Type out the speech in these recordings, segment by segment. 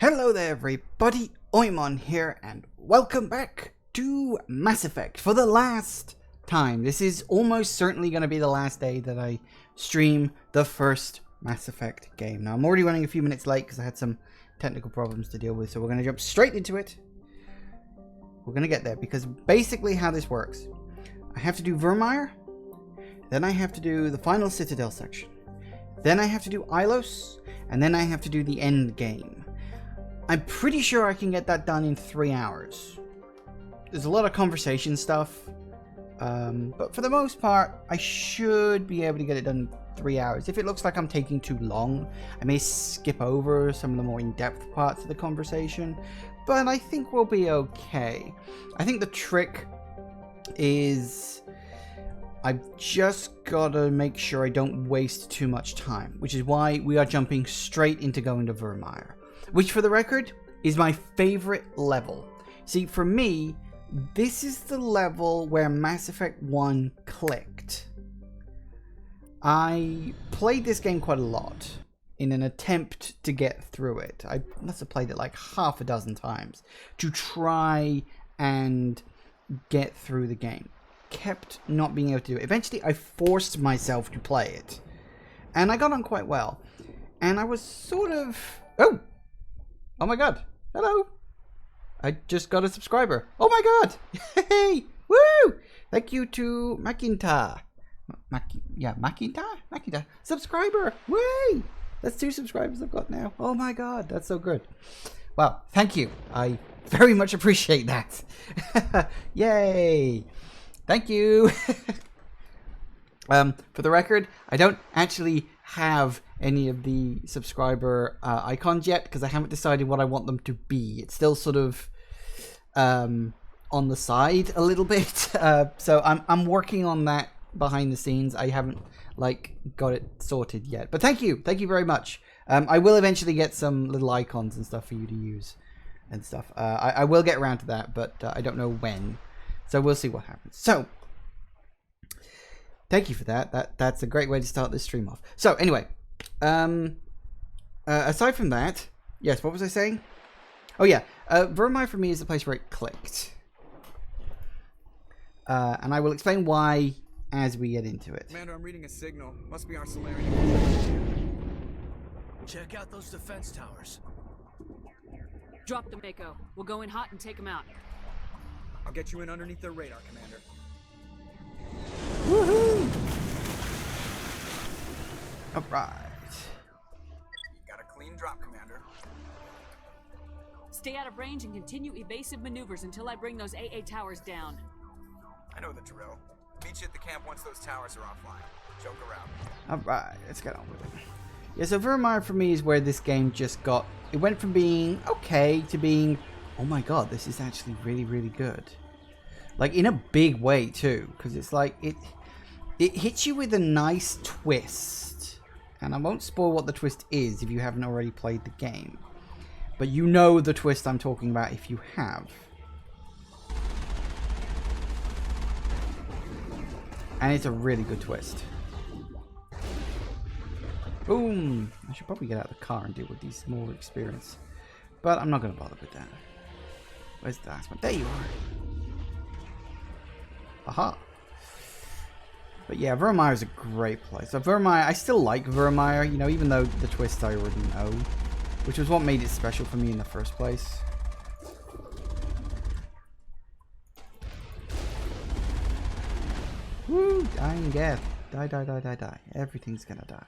Hello there everybody, Oimon here and welcome back to Mass Effect for the last time. This is almost certainly going to be the last day that I stream the first Mass Effect game. Now I'm already running a few minutes late because I had some technical problems to deal with, so we're going to jump straight into it. We're going to get there because basically how this works, I have to do Virmire, then I have to do the final Citadel section, then I have to do Ilos, and then I have to do the end game. I'm pretty sure I can get that done in 3 hours. There's a lot of conversation stuff, but for the most part, I should be able to get it done in 3 hours. If it looks like I'm taking too long, I may skip over some of the more in-depth parts of the conversation, but I think we'll be okay. I think the trick is I've just got to make sure I don't waste too much time, which is why we are jumping straight into going to Virmire. Which, for the record, is my favorite level. See, for me, this is the level where Mass Effect 1 clicked. I played this game quite a lot in an attempt to get through it. I must have played it like half a dozen times to try and get through the game. Kept not being able to do it. Eventually, I forced myself to play it. And I got on quite well. And I was sort of... Oh my god. Hello. I just got a subscriber. Oh my god. Hey. Woo. Thank you to Macinta. Macinta. Subscriber. Woo. That's 2 subscribers I've got now. Oh my god. That's so good. Wow. Thank you. I very much appreciate that. Yay. Thank you. For the record, I don't actually have any of the subscriber icons yet because I haven't decided what I want them to be. It's still sort of on the side a little bit, so I'm working on that behind the scenes. I haven't got it sorted yet, but thank you very much. I will eventually get some little icons and stuff for you to use and stuff. I will get around to that, but I don't know when, so we'll see what happens. So thank you for that. That's a great way to start this stream off. So anyway, aside from that, yes, what was I saying? Oh yeah, Virmire for me is the place where it clicked. And I will explain why as we get into it. Commander, I'm reading a signal. Must be our Solarian. Check out those defense towers. Drop the Mako. We'll go in hot and take them out. I'll get you in underneath their radar, Commander. Woohoo! Alright. Got a clean drop, Commander. Stay out of range and continue evasive maneuvers until I bring those AA towers down. I know the drill. Meet you at the camp once those towers are offline. Joke around. Alright, let's get on with it. Yeah, so Virmire for me is where this game just got... It went from being okay to being, oh my god, this is actually really, really good. Like, in a big way, too. Because it's like, it hits you with a nice twist. And I won't spoil what the twist is if you haven't already played the game. But you know the twist I'm talking about if you have. And it's a really good twist. Boom! I should probably get out of the car and deal with these more experience. But I'm not going to bother with that. Where's the last one? There you are. Aha. But yeah, Virmire is a great place. So Virmire, I still like Virmire, you know, even though the twists I already know. Which was what made it special for me in the first place. Woo! Dying death. Die. Everything's gonna die.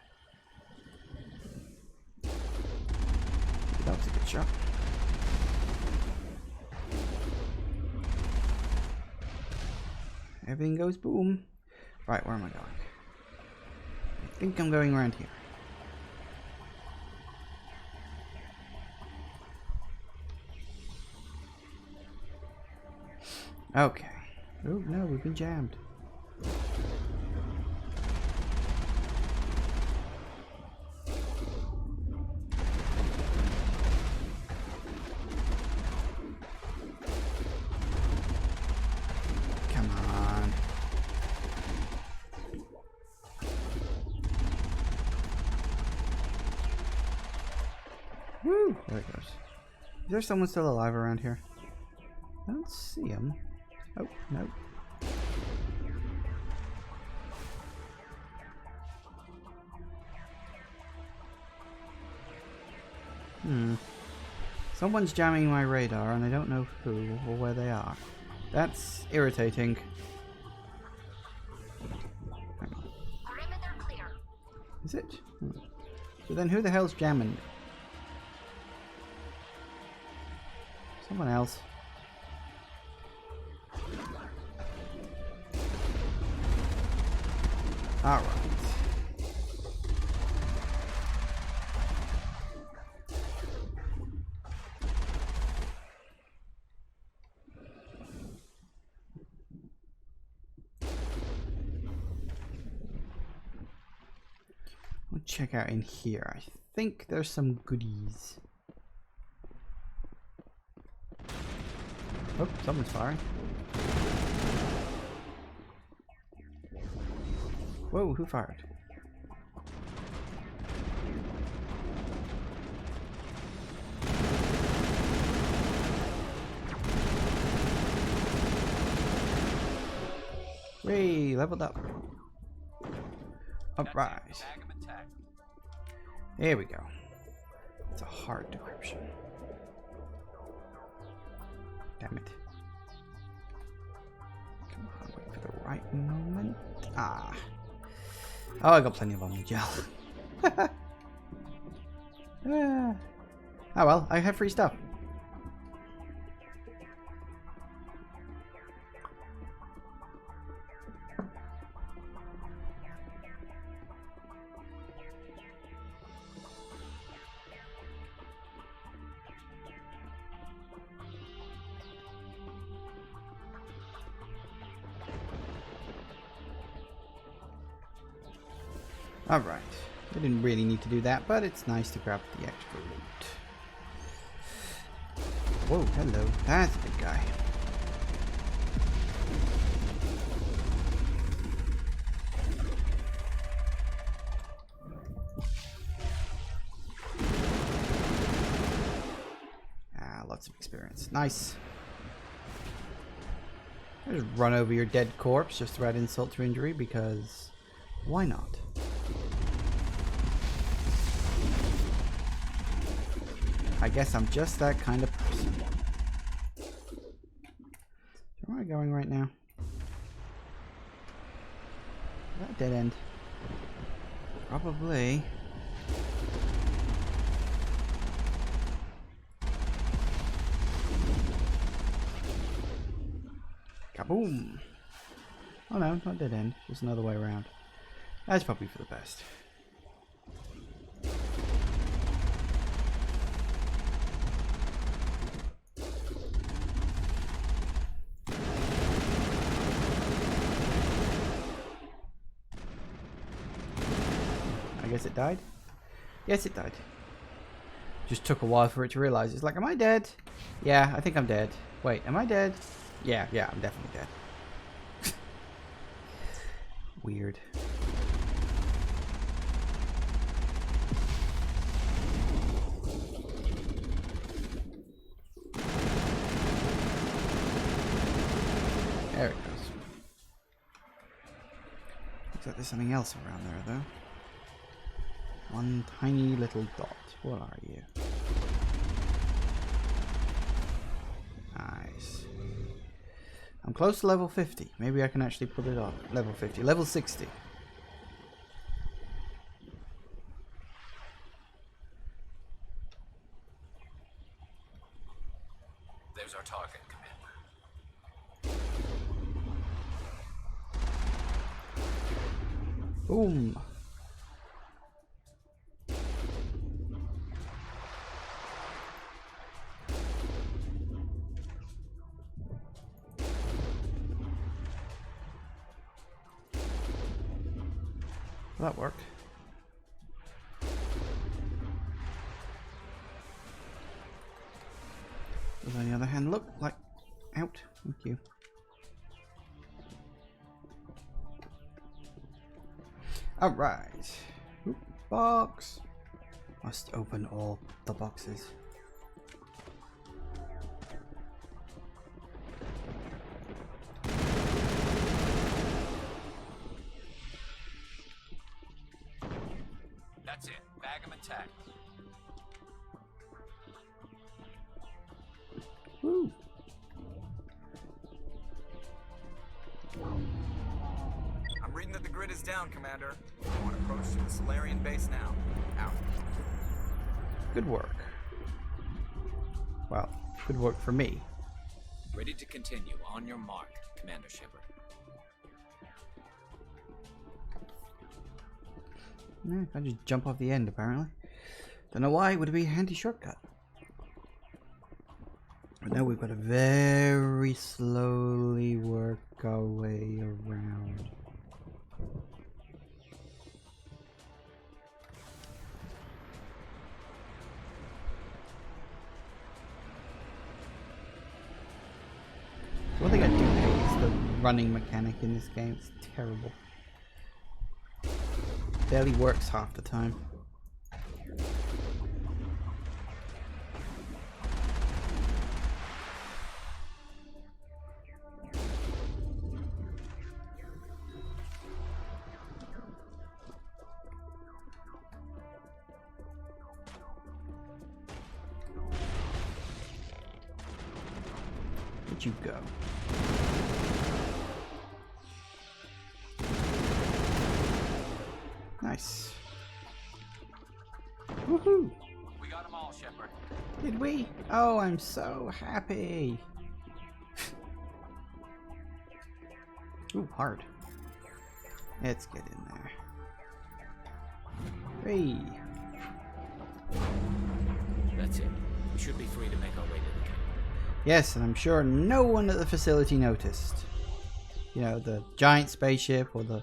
That was a good shot. Everything goes boom. Right, where am I going? I think I'm going around here. Okay. Oh no, we've been jammed. Woo! There it goes. Is there someone still alive around here? I don't see him. Oh, no. Someone's jamming my radar and I don't know who or where they are. That's irritating. Perimeter clear. Is it? So then who the hell's jamming? Someone else. Alright. We'll check out in here. I think there's some goodies. Oh, someone's firing. Whoa, who fired? Hey, leveled up. Alright. There we go. It's a hard decryption. Damn it. Come on, wait for the right moment. Ah. Oh, I got plenty of omni gel. Ah. Oh well, I have free stuff. Alright, I didn't really need to do that, but it's nice to grab the extra loot. Whoa, hello, that's a big guy. Ah, lots of experience. Nice. Just run over your dead corpse just to add insult to injury, because why not? I guess I'm just that kind of person. Where am I going right now? Is that a dead end? Probably. Kaboom! Oh no, not dead end. Just another way around. That's probably for the best. I guess it died? Yes, it died. Just took a while for it to realize. It's like, am I dead? Yeah, I think I'm dead. Wait, am I dead? Yeah, I'm definitely dead. Weird. There it goes. Looks like there's something else around there, though. One tiny little dot. What are you? Nice. I'm close to level 50. Maybe I can actually put it off. Level 50. Level 60. There's our target, Commander. Boom. That worked. Does on the other hand look like out? Thank you. Alright. Box. Must open all the boxes. him intact. Woo. I'm reading that the grid is down, Commander. I want to approach to the Solarian base now. Out. Good work. Well, good work for me. Ready to continue. On your mark, Commander Shepard. Yeah, I just jump off the end, apparently. Don't know why, would it be a handy shortcut? But now we've got to very slowly work our way around. One thing I do hate is the running mechanic in this game. It's terrible. Barely works half the time. Where'd you go? Nice. Woohoo! We got them all, Shepard. Did we? Oh, I'm so happy. Ooh, hard. Let's get in there. Hey. That's it. We should be free to make our way to the camp. Yes, and I'm sure no one at the facility noticed. You know, the giant spaceship, or the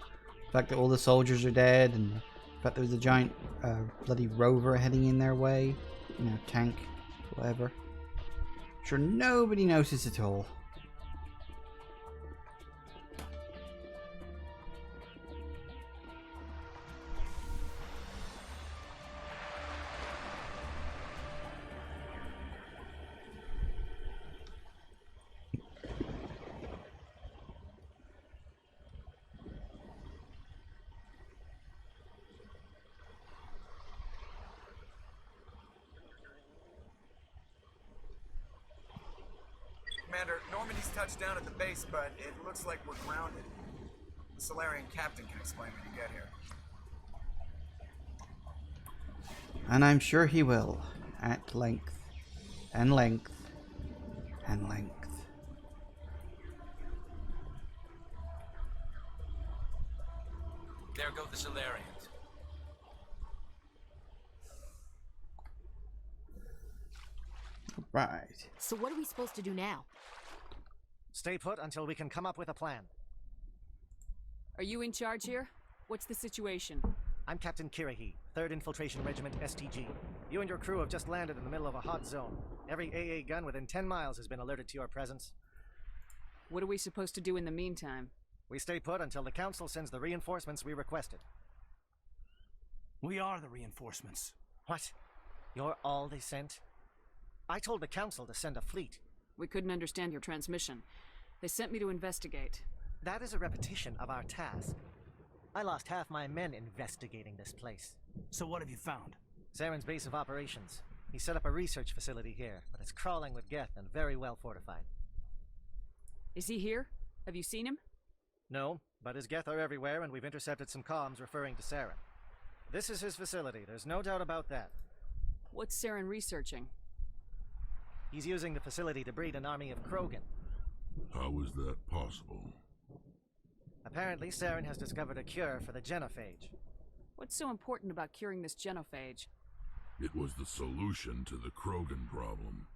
fact that all the soldiers are dead, and the fact there was a giant bloody rover heading in their way. You know, tank, whatever. I'm sure nobody noticed at all. Commander, Normandy's touched down at the base, but it looks like we're grounded. The Solarian captain can explain when you get here. And I'm sure he will. At length. And length. And length. There go the Solarians. Right. So what are we supposed to do now? Stay put until we can come up with a plan. Are you in charge here? What's the situation? I'm Captain Kirahi, 3rd Infiltration Regiment STG. You and your crew have just landed in the middle of a hot zone. Every AA gun within 10 miles has been alerted to your presence. What are we supposed to do in the meantime? We stay put until the Council sends the reinforcements we requested. We are the reinforcements. What? You're all they sent? I told the Council to send a fleet. We couldn't understand your transmission. They sent me to investigate. That is a repetition of our task. I lost half my men investigating this place. So what have you found? Saren's base of operations. He set up a research facility here, but it's crawling with Geth and very well fortified. Is he here? Have you seen him? No, but his Geth are everywhere, and we've intercepted some comms referring to Saren. This is his facility, there's no doubt about that. What's Saren researching? He's using the facility to breed an army of Krogan. How is that possible? Apparently, Saren has discovered a cure for the genophage. What's so important about curing this genophage? It was the solution to the Krogan problem.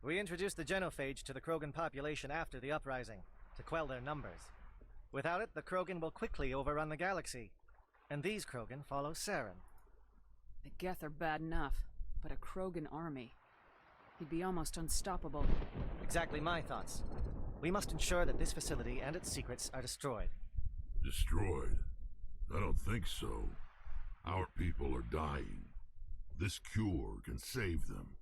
We introduced the genophage to the Krogan population after the uprising, to quell their numbers. Without it, the Krogan will quickly overrun the galaxy. And these Krogan follow Saren. The Geth are bad enough, but a Krogan army. He'd be almost unstoppable. Exactly my thoughts. We must ensure that this facility and its secrets are destroyed. Destroyed? I don't think so. Our people are dying. This cure can save them.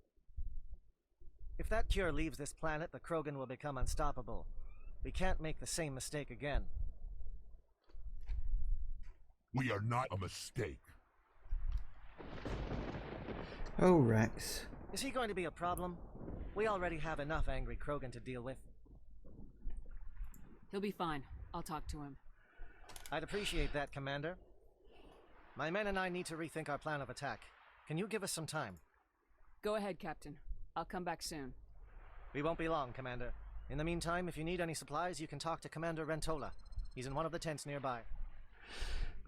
If that cure leaves this planet, the Krogan will become unstoppable. We can't make the same mistake again. We are not a mistake. Oh, Rex. Is he going to be a problem? We already have enough angry Krogan to deal with. He'll be fine. I'll talk to him. I'd appreciate that, Commander. My men and I need to rethink our plan of attack. Can you give us some time? Go ahead, Captain. I'll come back soon. We won't be long, Commander. In the meantime, if you need any supplies, you can talk to Commander Rentola. He's in one of the tents nearby.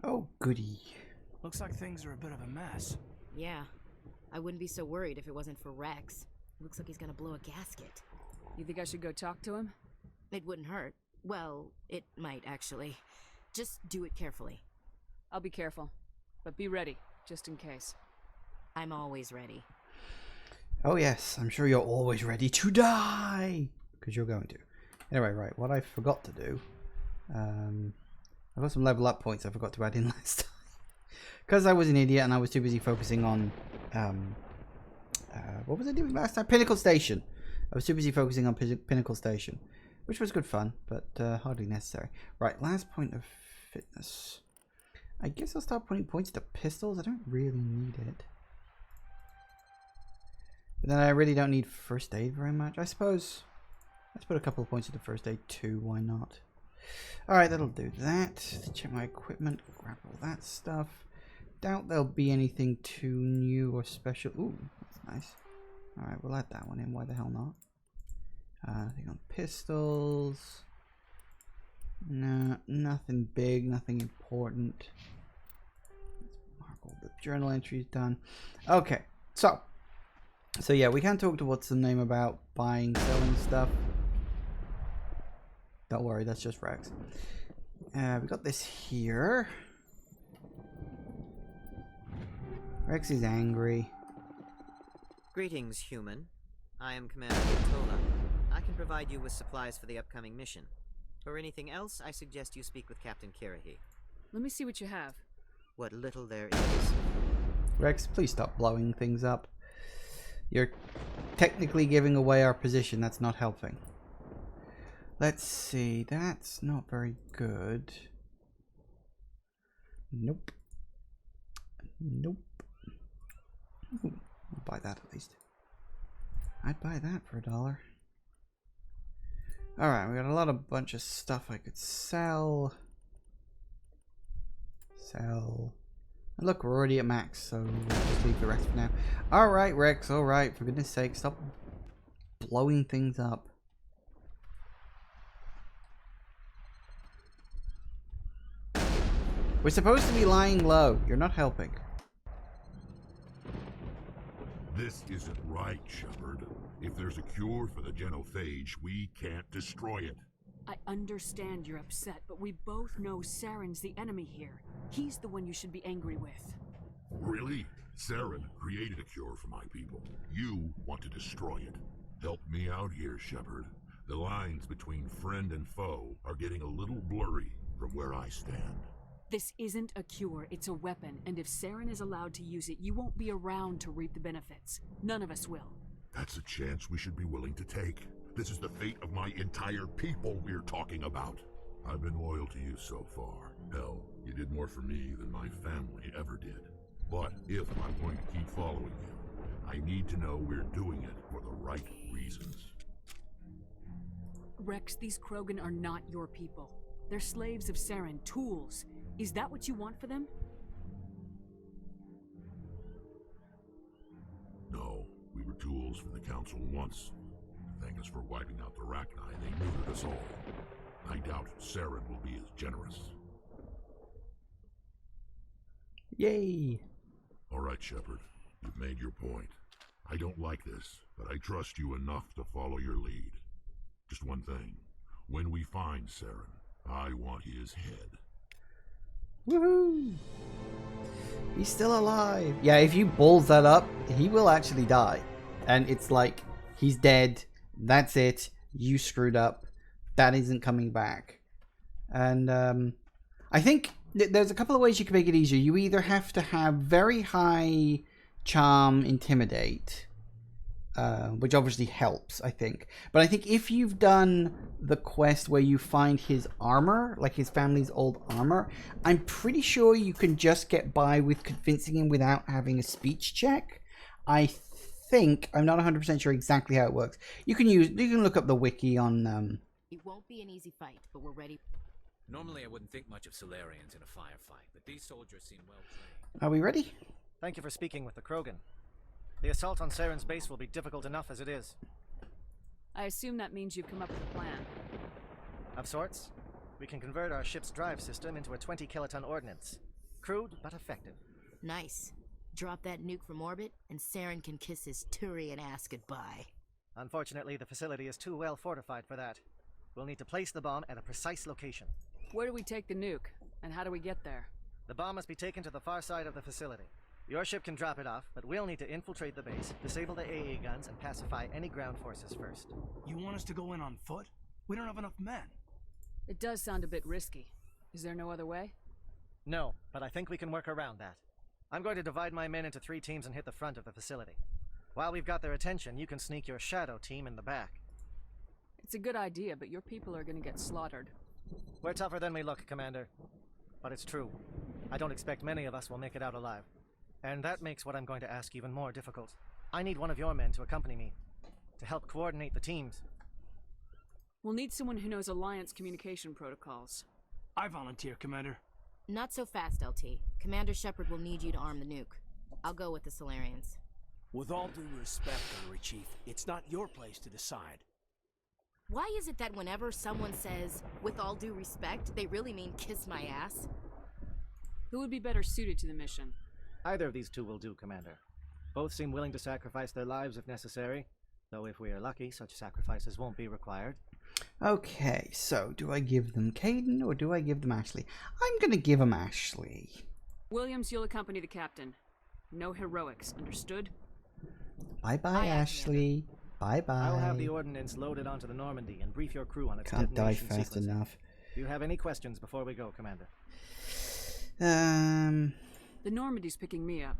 Oh, goody. Looks like things are a bit of a mess. Yeah. I wouldn't be so worried if it wasn't for Rex. Looks like he's gonna blow a gasket. You think I should go talk to him? It wouldn't hurt. Well, it might actually. Just do it carefully. I'll be careful. But be ready, just in case. I'm always ready. Oh, yes. I'm sure you're always ready to die. Because you're going to. Anyway, right. What I forgot to do. I've got some level up points I forgot to add in last time. Because I was an idiot and I was too busy focusing on... what was I doing last time? Pinnacle Station. I was too busy focusing on Pinnacle Station. Which was good fun, but hardly necessary. Right, last point of fitness. I guess I'll start putting points to pistols. I don't really need it. But then I really don't need first aid very much. I suppose let's put a couple of points into first aid too. Why not? Alright, that'll do that. Check my equipment. Grab all that stuff. Doubt there'll be anything too new or special. Ooh, that's nice. Alright, we'll add that one in. Why the hell not? Nothing on pistols. No, nothing big, nothing important. Let's mark all the journal entries done. Okay, so yeah, we can talk to what's the name about buying, selling stuff. Don't worry, that's just Rex. We got this here. Rex is angry. Greetings, human. I am Commander Rentola. I can provide you with supplies for the upcoming mission. For anything else, I suggest you speak with Captain Kirahi. Let me see what you have. What little there is. Rex, please stop blowing things up. You're technically giving away our position. That's not helping. Let's see. That's not very good. Nope. Nope. Ooh, I'll buy that at least. I'd buy that for $1. Alright, we got a bunch of stuff I could sell. Sell. And look, we're already at max, so we'll just leave the rest for now. Alright, Rex, alright, for goodness sake, stop blowing things up. We're supposed to be lying low. You're not helping. This isn't right, Shepard. If there's a cure for the genophage, we can't destroy it. I understand you're upset, but we both know Saren's the enemy here. He's the one you should be angry with. Really? Saren created a cure for my people. You want to destroy it. Help me out here, Shepard. The lines between friend and foe are getting a little blurry from where I stand. This isn't a cure, it's a weapon, and if Saren is allowed to use it, you won't be around to reap the benefits. None of us will. That's a chance we should be willing to take. This is the fate of my entire people we're talking about. I've been loyal to you so far. Hell, you did more for me than my family ever did. But if I'm going to keep following you, I need to know we're doing it for the right reasons. Rex, these Krogan are not your people. They're slaves of Saren, tools. Is that what you want for them? No, we were tools for the Council once. To thank us for wiping out the Rachni, they neutered us all. I doubt Saren will be as generous. Yay! Alright, Shepard. You've made your point. I don't like this, but I trust you enough to follow your lead. Just one thing. When we find Saren, I want his head. Woohoo! He's still alive. Yeah, if you balls that up, he will actually die. And it's like, he's dead. That's it. You screwed up. That isn't coming back. And I think there's a couple of ways you can make it easier. You either have to have very high charm intimidate, which obviously helps, I think. But I think if you've done the quest where you find his armor, like his family's old armor, I'm pretty sure you can just get by with convincing him without having a speech check. I think I'm not 100% sure exactly how it works. You can look up the wiki on. It won't be an easy fight, but we're ready. Normally, I wouldn't think much of Solarians in a firefight, but these soldiers seem well trained. Are we ready? Thank you for speaking with the Krogan. The assault on Saren's base will be difficult enough as it is. I assume that means you've come up with a plan. Of sorts. We can convert our ship's drive system into a 20-kiloton ordnance. Crude, but effective. Nice. Drop that nuke from orbit, and Saren can kiss his Turian ass goodbye. Unfortunately, the facility is too well fortified for that. We'll need to place the bomb at a precise location. Where do we take the nuke, and how do we get there? The bomb must be taken to the far side of the facility. Your ship can drop it off, but we'll need to infiltrate the base, disable the AA guns, and pacify any ground forces first. You want us to go in on foot? We don't have enough men. It does sound a bit risky. Is there no other way? No, but I think we can work around that. I'm going to divide my men into 3 teams and hit the front of the facility. While we've got their attention, you can sneak your shadow team in the back. It's a good idea, but your people are gonna get slaughtered. We're tougher than we look, Commander. But it's true. I don't expect many of us will make it out alive. And that makes what I'm going to ask even more difficult. I need one of your men to accompany me, to help coordinate the teams. We'll need someone who knows Alliance communication protocols. I volunteer, Commander. Not so fast, LT. Commander Shepard will need you to arm the nuke. I'll go with the Solarians. With all due respect, Honorary Chief, it's not your place to decide. Why is it that whenever someone says, with all due respect, they really mean kiss my ass? Who would be better suited to the mission? Either of these 2 will do, Commander. Both seem willing to sacrifice their lives if necessary, though if we are lucky, such sacrifices won't be required. Okay, so do I give them Caden or do I give them Ashley? I'm gonna give them Ashley. Williams, you'll accompany the captain. No heroics, understood? Bye-bye, Ashley. Bye-bye. I'll have the ordnance loaded onto the Normandy and brief your crew on its Can't die detonation fast sequencing. enough. Do you have any questions before we go, Commander? The Normandy's picking me up.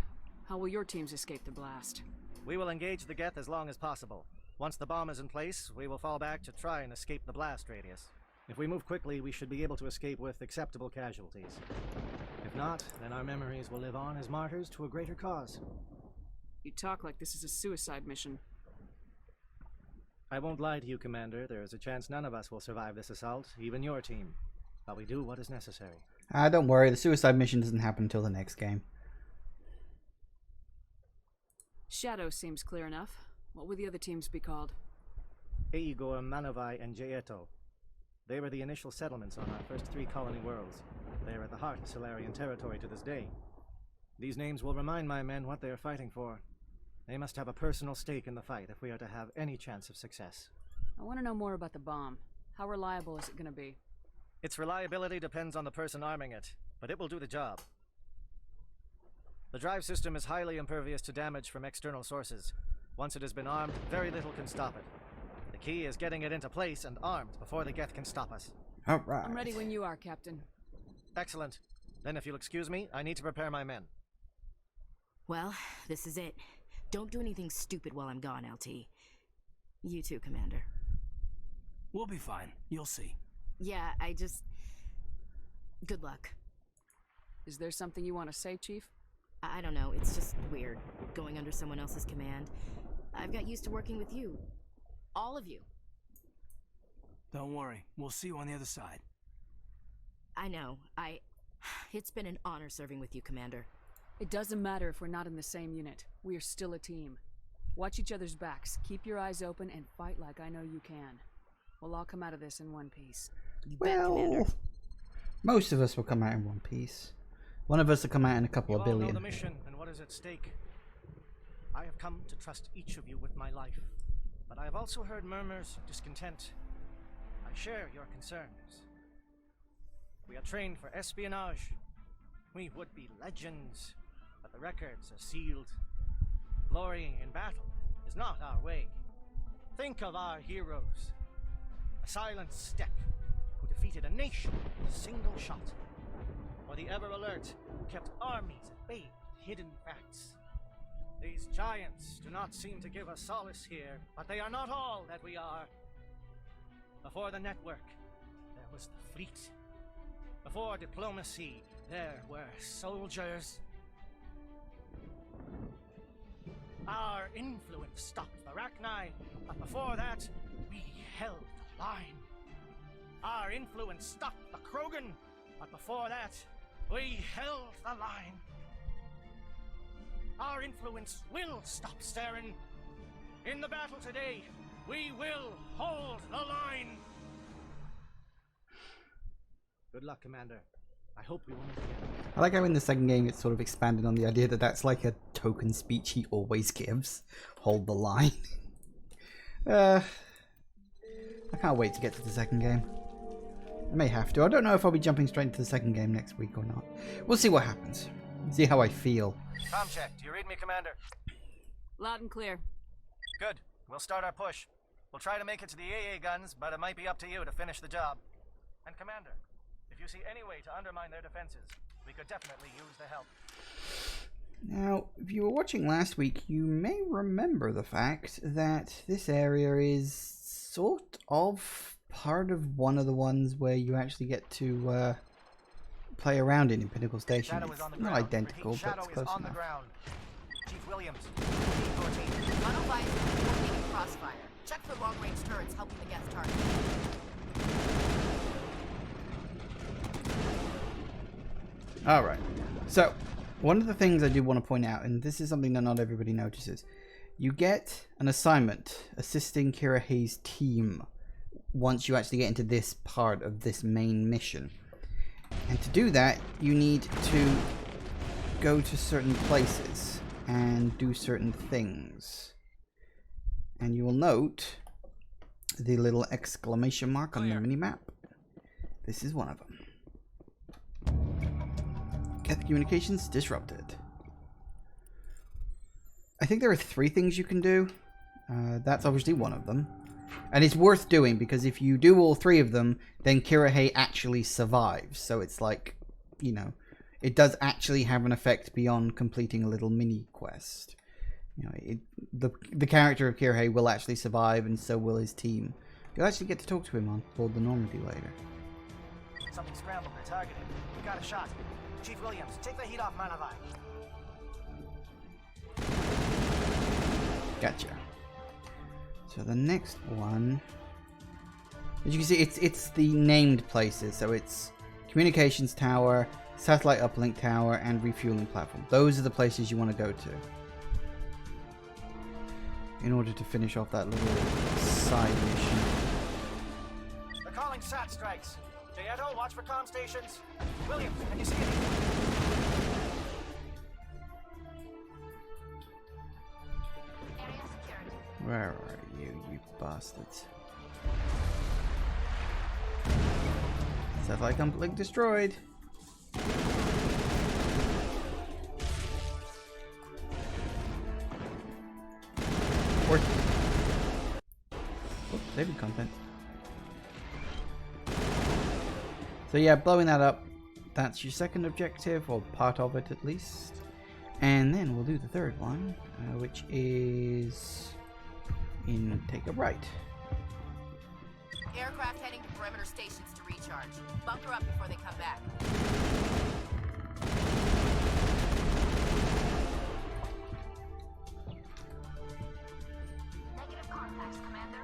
How will your teams escape the blast? We will engage the Geth as long as possible. Once the bomb is in place, we will fall back to try and escape the blast radius. If we move quickly, we should be able to escape with acceptable casualties. If not, then our memories will live on as martyrs to a greater cause. You talk like this is a suicide mission. I won't lie to you, Commander. There is a chance none of us will survive this assault, even your team. But we do what is necessary. Don't worry, the suicide mission doesn't happen until the next game. Shadow seems clear enough. What would the other teams be called? Igor, Manovai, and Jaeto. They were the initial settlements on our first 3 colony worlds. They are at the heart of Solarian territory to this day. These names will remind my men what they are fighting for. They must have a personal stake in the fight if we are to have any chance of success. I want to know more about the bomb. How reliable is it going to be? Its reliability depends on the person arming it, but it will do the job. The drive system is highly impervious to damage from external sources. Once it has been armed, very little can stop it. The key is getting it into place and armed before the Geth can stop us. Alright. I'm ready when you are, Captain. Excellent. Then if you'll excuse me, I need to prepare my men. Well, this is it. Don't do anything stupid while I'm gone, LT. You too, Commander. We'll be fine. You'll see. Yeah, good luck. Is there something you want to say, Chief? I don't know, it's just weird, going under someone else's command. I've got used to working with you. All of you. Don't worry. We'll see you on the other side. I know. It's been an honor serving with you, Commander. It doesn't matter if we're not in the same unit. We are still a team. Watch each other's backs, keep your eyes open, and fight like I know you can. We'll all come out of this in one piece. You bet, Commander. Most of us will come out in one piece. One of us will come out in a couple of billion. You all know the mission and what is at stake. I have come to trust each of you with my life, but I have also heard murmurs of discontent. I share your concerns. We are trained for espionage. We would be legends, but the records are sealed. Glorying in battle is not our way. Think of our heroes. A silent step who defeated a nation with a single shot. Or the ever-alert who kept armies at bay with hidden facts. These giants do not seem to give us solace here, but they are not all that we are. Before the network, there was the fleet. Before diplomacy, there were soldiers. Our influence stopped the Rachni, but before that, we held the line. Our influence stopped the Krogan, but before that, we held the line. Our influence will stop Saren. In the battle today, we will hold the line. Good luck, Commander. I hope we won't again. I like how in the second game it's sort of expanded on the idea that that's like a token speech he always gives. Hold the line. I can't wait to get to the second game. I may have to. I don't know if I'll be jumping straight into the second game next week or not. We'll see what happens. See how I feel. Comm check. Do you read me, Commander? Loud and clear. Good. We'll start our push. We'll try to make it to the AA guns, but it might be up to you to finish the job. And Commander, if you see any way to undermine their defenses, we could definitely use the help. Now, if you were watching last week, you may remember the fact that this area is sort of part of one of the ones where you actually get to play around in Pinnacle Station. Shadow It's is on the not ground. identical, Repeat, but Shadow it's close is on enough. the ground. Chief Williams, lead your team. Monolith is coordinating crossfire. Check for long-range turrets helping the Geth target. Alright, so one of the things I do want to point out, and this is something that not everybody notices, you get an assignment assisting Kira Hayes' team once you actually get into this part of this main mission. And to do that, you need to go to certain places and do certain things. And you will note the little exclamation mark on the minimap. This is one of them. Geth communications disrupted. I think there are 3 things you can do. That's obviously one of them. And it's worth doing because if you do all 3 of them, then Kirahei actually survives. So it's like, you know, it does actually have an effect beyond completing a little mini quest. You know, the character of Kirahei will actually survive, and so will his team. You'll actually get to talk to him on board the Normandy later. Something scrambled. They're targeted. We got a shot. Chief Williams, take the heat off Manavai. Gotcha. So the next one, as you can see, it's the named places. So it's communications tower, satellite uplink tower, and refueling platform. Those are the places you want to go to in order to finish off that little side mission. They're calling SAT strikes. Jayeto, watch for comm stations. Williams, can you see anything? Area secured. Where are you, you bastards? Satellite uplink destroyed. Oh, saving content. So yeah, blowing that up, that's your second objective, or part of it at least. And then we'll do the third one, which is in take a right. Aircraft heading to perimeter stations to recharge. Bunker up before they come back. Negative contacts, Commander.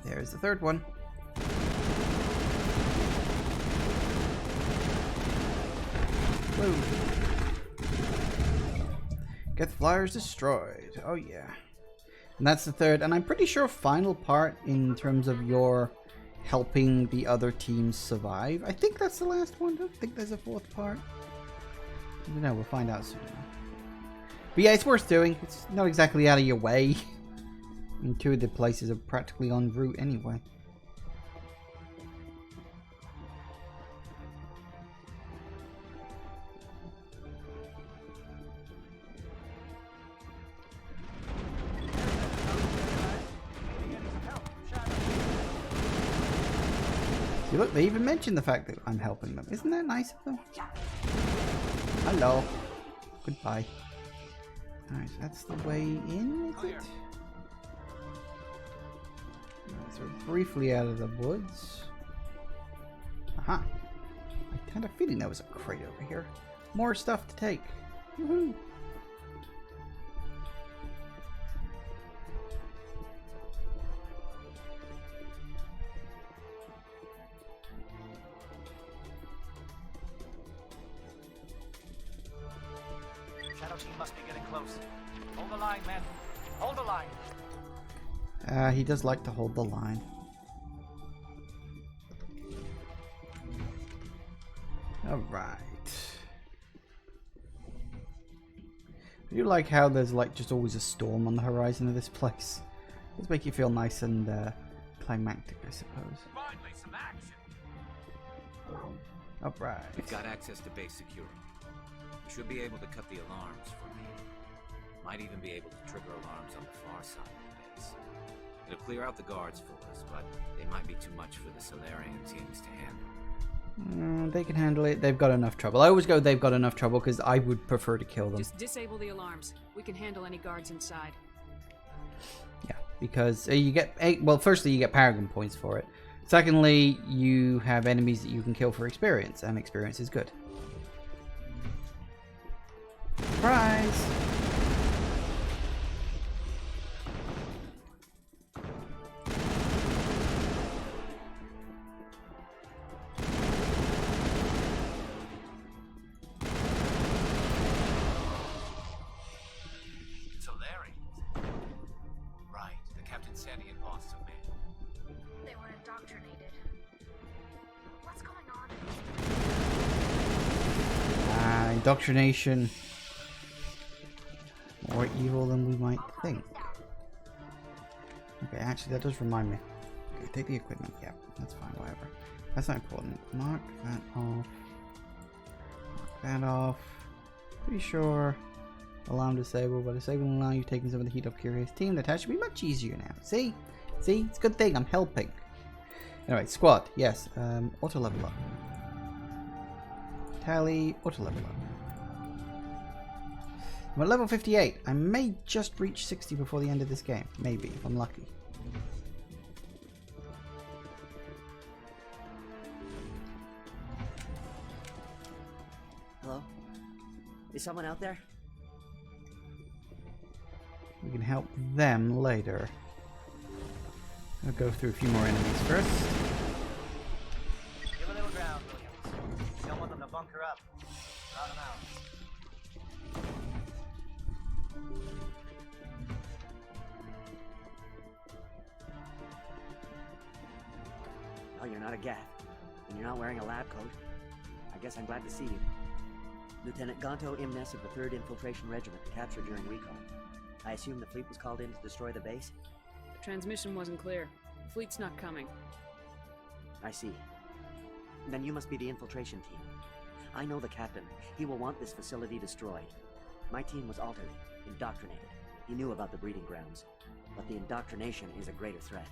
There's the third one. Whoa. Get the flyers destroyed. Oh yeah. And that's the third, and I'm pretty sure final part in terms of your helping the other teams survive. I think that's the last one. I don't think there's a 4th part. I don't know, we'll find out soon. But yeah, it's worth doing. It's not exactly out of your way. I mean, 2 of the places are practically en route anyway. See, look, they even mentioned the fact that I'm helping them. Isn't that nice of them? Hello. Goodbye. Alright, so that's the way in, is it? Alright, so we're briefly out of the woods. Aha. I had a feeling there was a crate over here. more stuff to take. Woohoo! Shadow team must be getting close. Hold the line, men. Hold the line. He does like to hold the line. Alright. I do like how there's like just always a storm on the horizon of this place. It does make you feel nice and climactic, I suppose. Finally, some action. Alright. We've got access to base security. We should be able to cut the alarms from here. Might even be able to trigger alarms on the far side of the base. It'll clear out the guards for us, but they might be too much for the Solarian teams to handle. They can handle it. They've got enough trouble. I always go, they've got enough trouble, because I would prefer to kill them. Just disable the alarms. We can handle any guards inside. Yeah, because you get well, firstly, you get Paragon points for it. Secondly, you have enemies that you can kill for experience, and experience is good. Surprise! Solarians? Right, the Captain Sandy and lost some men. They were indoctrinated. What's going on? Indoctrination. More evil than we might think. Okay, actually, that does remind me. Okay, take the equipment. Yeah, that's fine, whatever. That's not important. Mark that off. Mark that off. Pretty sure. Alarm disabled, but disabling alarm, you've taken some of the heat off Curious Team. The task should be much easier now. See? See? It's a good thing. I'm helping. Anyway, squad. Yes. Auto level up. Tally. Auto level up. I'm at level 58. I may just reach 60 before the end of this game. Maybe, if I'm lucky. Hello? Is someone out there? We can help them later. I'll go through a few more enemies first. Give a little ground, Williams. You don't want them to bunker up. Round them out. Well, you're not a Gath, and you're not wearing a lab coat. I guess I'm glad to see you. Lieutenant Gonto Imnes of the 3rd Infiltration Regiment, captured during recon. I assume the fleet was called in to destroy the base? The transmission wasn't clear. The fleet's not coming. I see. Then you must be the infiltration team. I know the captain. He will want this facility destroyed. My team was altered, indoctrinated. He knew about the breeding grounds. But the indoctrination is a greater threat,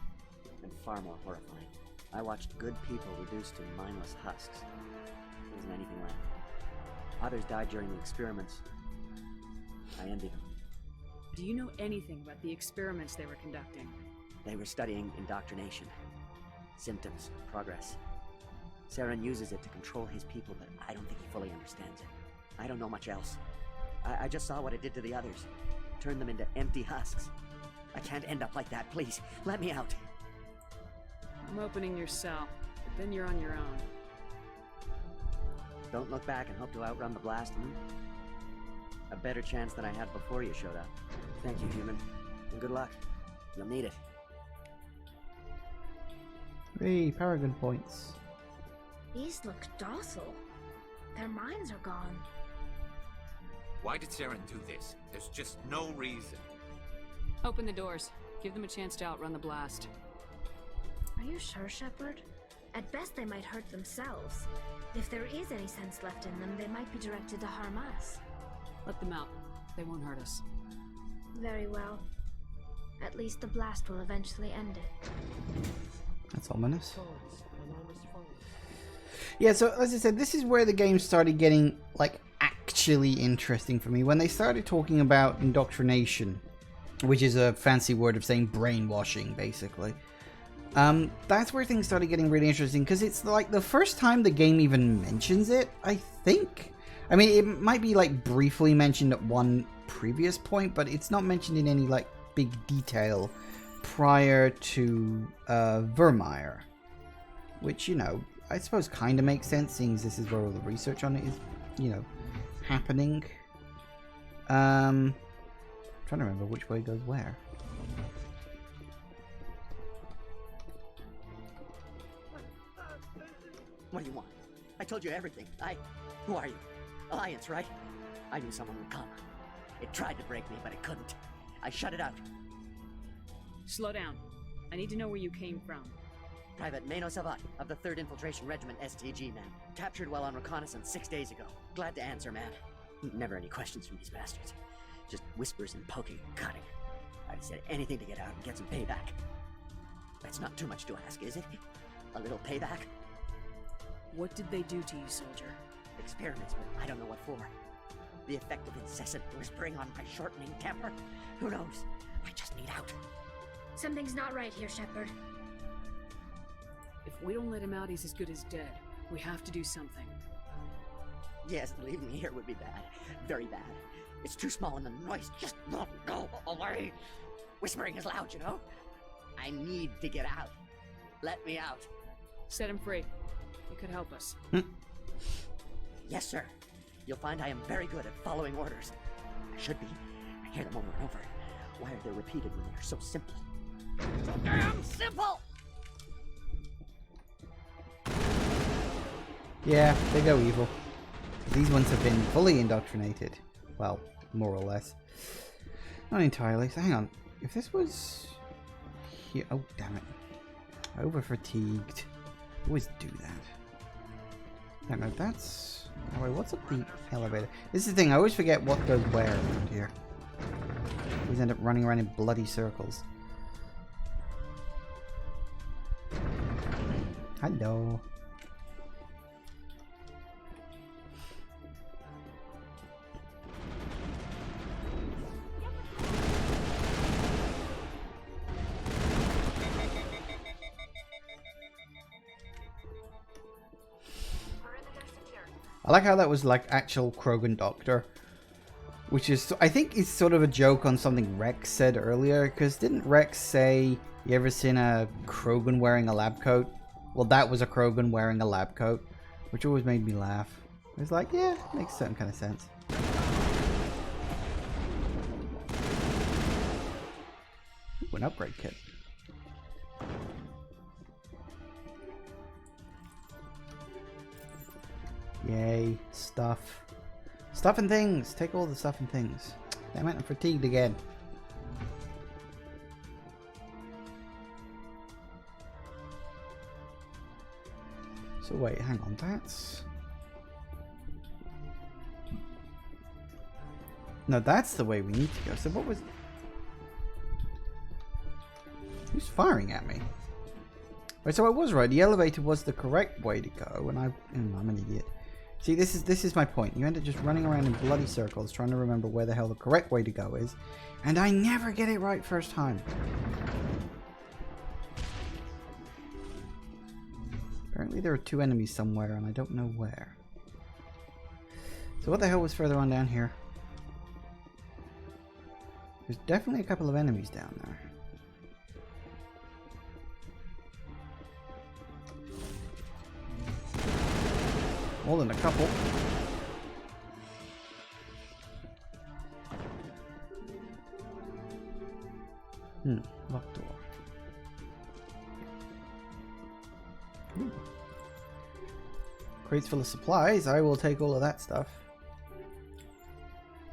and far more horrifying. I watched good people reduced to mindless husks. There isn't anything left. Others died during the experiments. I envy them. Do you know anything about the experiments they were conducting? They were studying indoctrination. Symptoms, progress. Saren uses it to control his people, but I don't think he fully understands it. I don't know much else. I just saw what it did to the others. Turned them into empty husks. I can't end up like that, please. Let me out. I'm opening your cell, but then you're on your own. Don't look back and hope to outrun the blast, A better chance than I had before you showed up. Thank you, human. And good luck. You'll need it. Hey, Paragon points. These look docile. Their minds are gone. Why did Saren do this? There's just no reason. Open the doors. Give them a chance to outrun the blast. Are you sure, Shepard? At best, they might hurt themselves. If there is any sense left in them, they might be directed to harm us. Let them out. They won't hurt us. Very well. At least the blast will eventually end it. That's ominous. Yeah, so as I said, this is where the game started getting, like, actually interesting for me. When they started talking about indoctrination, which is a fancy word of saying brainwashing, basically. That's where things started getting really interesting, because it's like the first time the game even mentions it, I think. I mean, it might be like briefly mentioned at one previous point, but it's not mentioned in any like big detail prior to Vermeer, which, you know, I suppose kind of makes sense, seeing as this is where all the research on it is, you know, happening. Trying to remember which way goes where. What do you want? I told you everything. Who are you? Alliance, right? I knew someone would come. It tried to break me, but it couldn't. I shut it out. Slow down. I need to know where you came from. Private Mano Savat of the 3rd Infiltration Regiment STG, man. Captured while on reconnaissance 6 days ago. Glad to answer, man. Never any questions from these bastards. Just whispers and poking and cutting. I'd said anything to get out and get some payback. That's not too much to ask, is it? A little payback? What did they do to you, soldier? Experiments, but I don't know what for. The effect of incessant whispering on my shortening temper? Who knows? I just need out. Something's not right here, Shepard. If we don't let him out, he's as good as dead. We have to do something. Yes, leaving me here would be bad. Very bad. It's too small and the noise just won't go away. Whispering is loud, you know? I need to get out. Let me out. Set him free. He could help us. Yes, sir. You'll find I am very good at following orders. I should be. I hear them over and over. Why are they repeated when they're so simple? So damn simple! Yeah, they go evil. These ones have been fully indoctrinated. Well, more or less. Not entirely. So hang on. If this was here... Oh, damn it. Over fatigued. Always do that. Damn it, that's... Oh, wait, what's up the elevator? This is the thing, I always forget what goes where around here. Always end up running around in bloody circles. Hello. I like how that was like actual Krogan doctor, which is, I think, is sort of a joke on something Rex said earlier, because didn't Rex say, you ever seen a Krogan wearing a lab coat? Well, that was a Krogan wearing a lab coat, which always made me laugh. It was like, yeah, makes some kind of sense. Ooh, an upgrade kit. Yay, stuff. Stuff and things! Take all the stuff and things. Damn it, I'm fatigued again. So wait, hang on, that's... No, that's the way we need to go. So what was... Who's firing at me? Wait, so I was right. The elevator was the correct way to go, and I'm an idiot. See, this is my point. You end up just running around in bloody circles trying to remember where the hell the correct way to go is, and I never get it right first time. Apparently there are 2 enemies somewhere, and I don't know where. So what the hell was further on down here? There's definitely a couple of enemies down there. More than a couple. Locked door. Ooh. Crates full of supplies. I will take all of that stuff.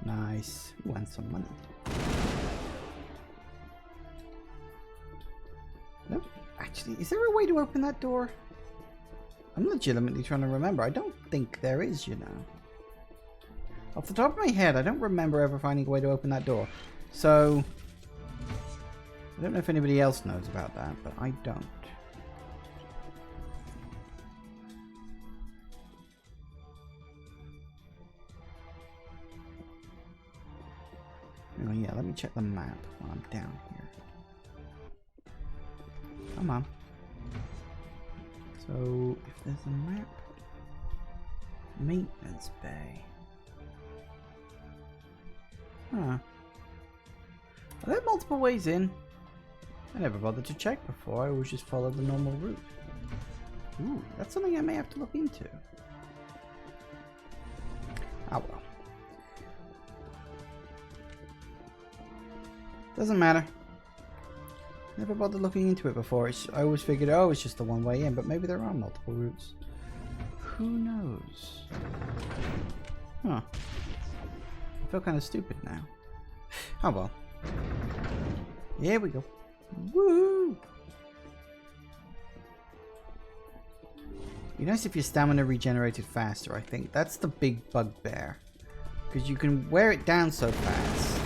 Nice. Ooh, and some money. Nope. Actually, is there a way to open that door? I'm legitimately trying to remember. I don't think there is, you know. Off the top of my head, I don't remember ever finding a way to open that door. So, I don't know if anybody else knows about that, but I don't. Oh yeah, let me check the map while I'm down here. Come on. So, if there's a map... Maintenance bay. Huh. Are there multiple ways in? I never bothered to check before. I always just followed the normal route. Ooh, that's something I may have to look into. Oh well. Doesn't matter. Never bothered looking into it before. I always figured, oh, it's just the one way in, but maybe there are multiple routes. Who knows? Huh. I feel kind of stupid now. Oh well. Here we go. Woo! It'd be nice if your stamina regenerated faster, I think. That's the big bugbear. Because you can wear it down so fast.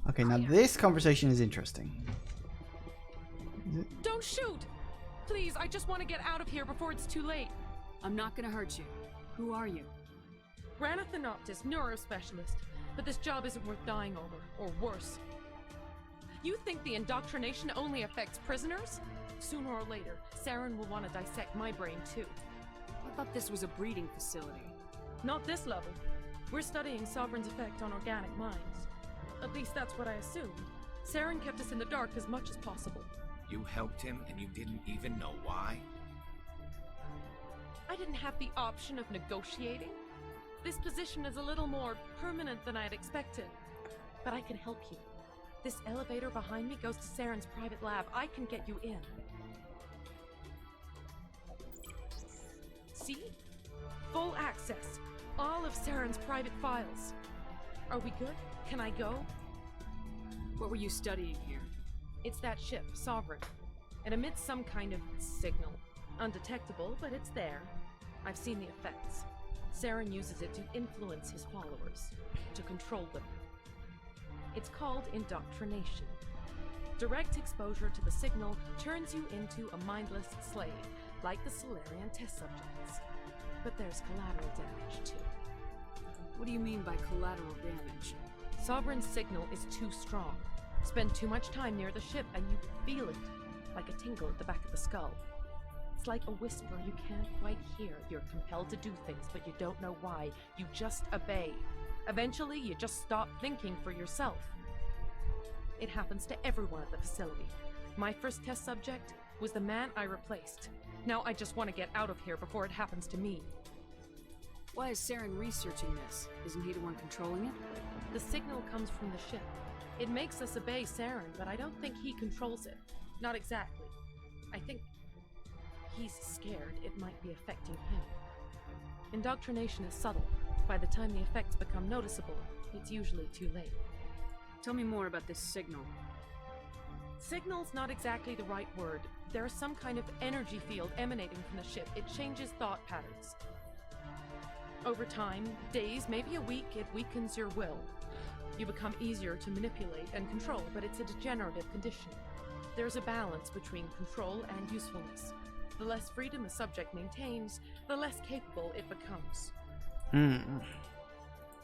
Okay, now this conversation is interesting. Don't shoot! Please, I just want to get out of here before it's too late. I'm not gonna hurt you. Who are you? Ranathanoptis, neurospecialist. But this job isn't worth dying over, or worse. You think the indoctrination only affects prisoners? Sooner or later, Saren will want to dissect my brain too. I thought this was a breeding facility. Not this level. We're studying Sovereign's effect on organic minds. At least that's what I assumed. Saren kept us in the dark as much as possible. You helped him and you didn't even know why? I didn't have the option of negotiating. This position is a little more permanent than I'd expected. But I can help you. This elevator behind me goes to Saren's private lab. I can get you in. See? Full access. All of Saren's private files. Are we good? Can I go? What were you studying here? It's that ship, Sovereign. It emits some kind of signal. Undetectable, but it's there. I've seen the effects. Saren uses it to influence his followers, to control them. It's called indoctrination. Direct exposure to the signal turns you into a mindless slave, like the Solarian test subjects. But there's collateral damage, too. What do you mean by collateral damage? Sovereign's signal is too strong. Spend too much time near the ship and you feel it, like a tingle at the back of the skull. It's like a whisper you can't quite hear. You're compelled to do things, but you don't know why. You just obey. Eventually, you just stop thinking for yourself. It happens to everyone at the facility. My first test subject was the man I replaced. Now I just want to get out of here before it happens to me. Why is Saren researching this? Isn't he the one controlling it? The signal comes from the ship. It makes us obey Saren, but I don't think he controls it. Not exactly. I think he's scared it might be affecting him. Indoctrination is subtle. By the time the effects become noticeable, it's usually too late. Tell me more about this signal. Signal's not exactly the right word. There's some kind of energy field emanating from the ship. It changes thought patterns. Over time, days, maybe a week, it weakens your will. You become easier to manipulate and control, but it's a degenerative condition. There's a balance between control and usefulness. The less freedom a subject maintains, the less capable it becomes. I'm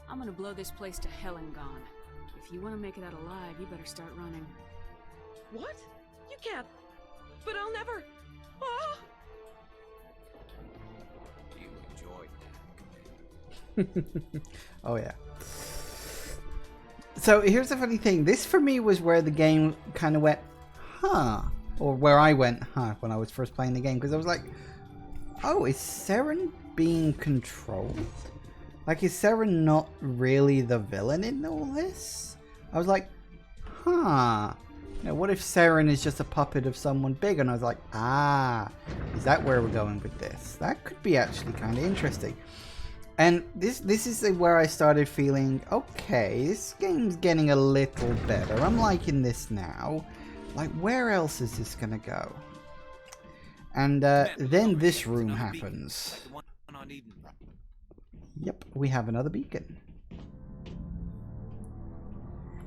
gonna blow this place to hell and gone. If you want to make it out alive, you better start running. What? You can't. But I'll never. Ah! You enjoyed that. Oh yeah. So here's the funny thing. This for me was where the game kind of went, huh? Or where I went, huh, when I was first playing the game. Because I was like, oh, is Saren being controlled? Like, is Saren not really the villain in all this? I was like, huh. You know, what if Saren is just a puppet of someone big? And I was like, ah, is that where we're going with this? That could be actually kind of interesting. And this is where I started feeling, okay, this game's getting a little better. I'm liking this now. Like, where else is this gonna go? And then this room happens. Yep, we have another beacon.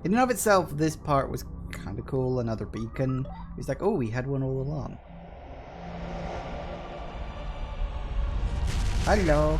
In and of itself, this part was kind of cool. Another beacon. It's like, oh, we had one all along. Hello.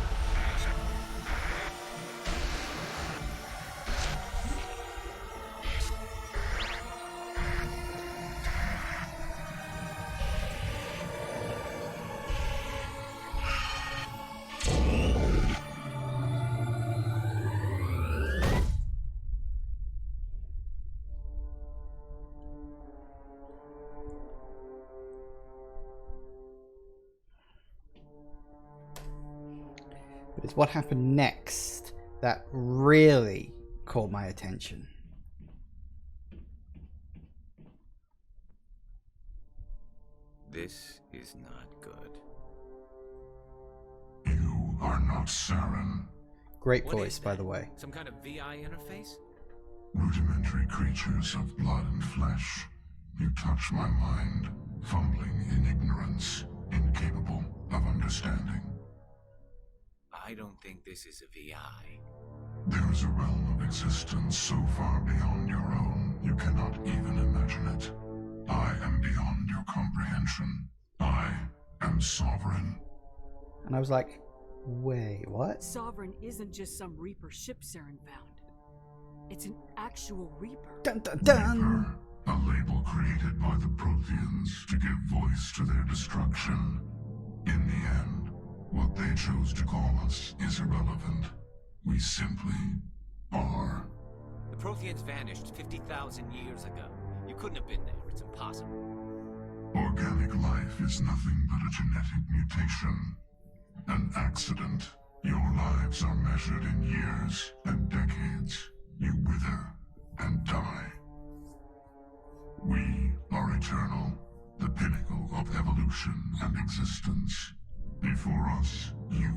But it's what happened next that really caught my attention. This is not good. You are not Saren. Great voice, by the way. Some kind of VI interface? Rudimentary creatures of blood and flesh. You touch my mind, fumbling in ignorance, incapable of understanding. I don't think this is a VI. There is a realm of existence so far beyond your own, you cannot even imagine it. I am beyond your comprehension. I am sovereign. And I was like, wait, what? Sovereign isn't just some Reaper ship Saren found. It's an actual Reaper. Dun dun dun! Reaper, a label created by the Protheans to give voice to their destruction. In the end, what they chose to call us is irrelevant. We simply are. The Protheans vanished 50,000 years ago. You couldn't have been there. It's impossible. Organic life is nothing but a genetic mutation. An accident. Your lives are measured in years and decades. You wither and die. We are eternal, the pinnacle of evolution and existence. Before us, you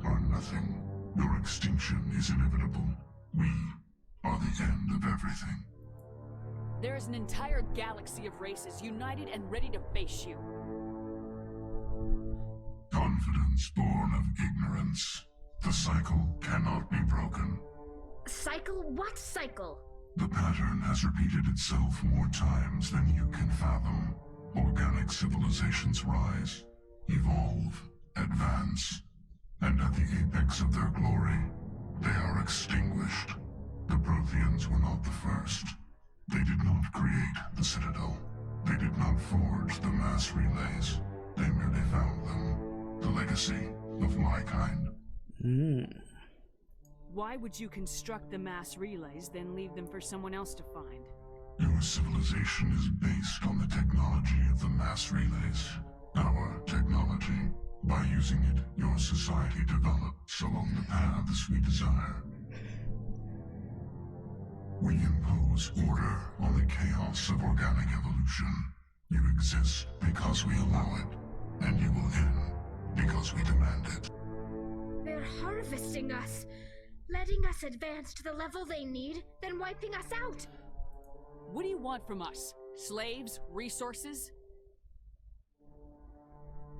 are nothing. Your extinction is inevitable. We are the end of everything. There is an entire galaxy of races united and ready to face you. Confidence born of ignorance. The cycle cannot be broken. Cycle? What cycle? The pattern has repeated itself more times than you can fathom. Organic civilizations rise, evolve, advance, and at the apex of their glory, they are extinguished. The Protheans were not the first. They did not create the Citadel. They did not forge the mass relays. They merely found them. The legacy of my kind. Why would you construct the mass relays, then leave them for someone else to find? Your civilization is based on the technology of the mass relays. Our technology. By using it, your society develops along the paths we desire. We impose order on the chaos of organic evolution. You exist because we allow it, and you will end because we demand it. They're harvesting us, letting us advance to the level they need, then wiping us out. What do you want from us? Slaves? Resources?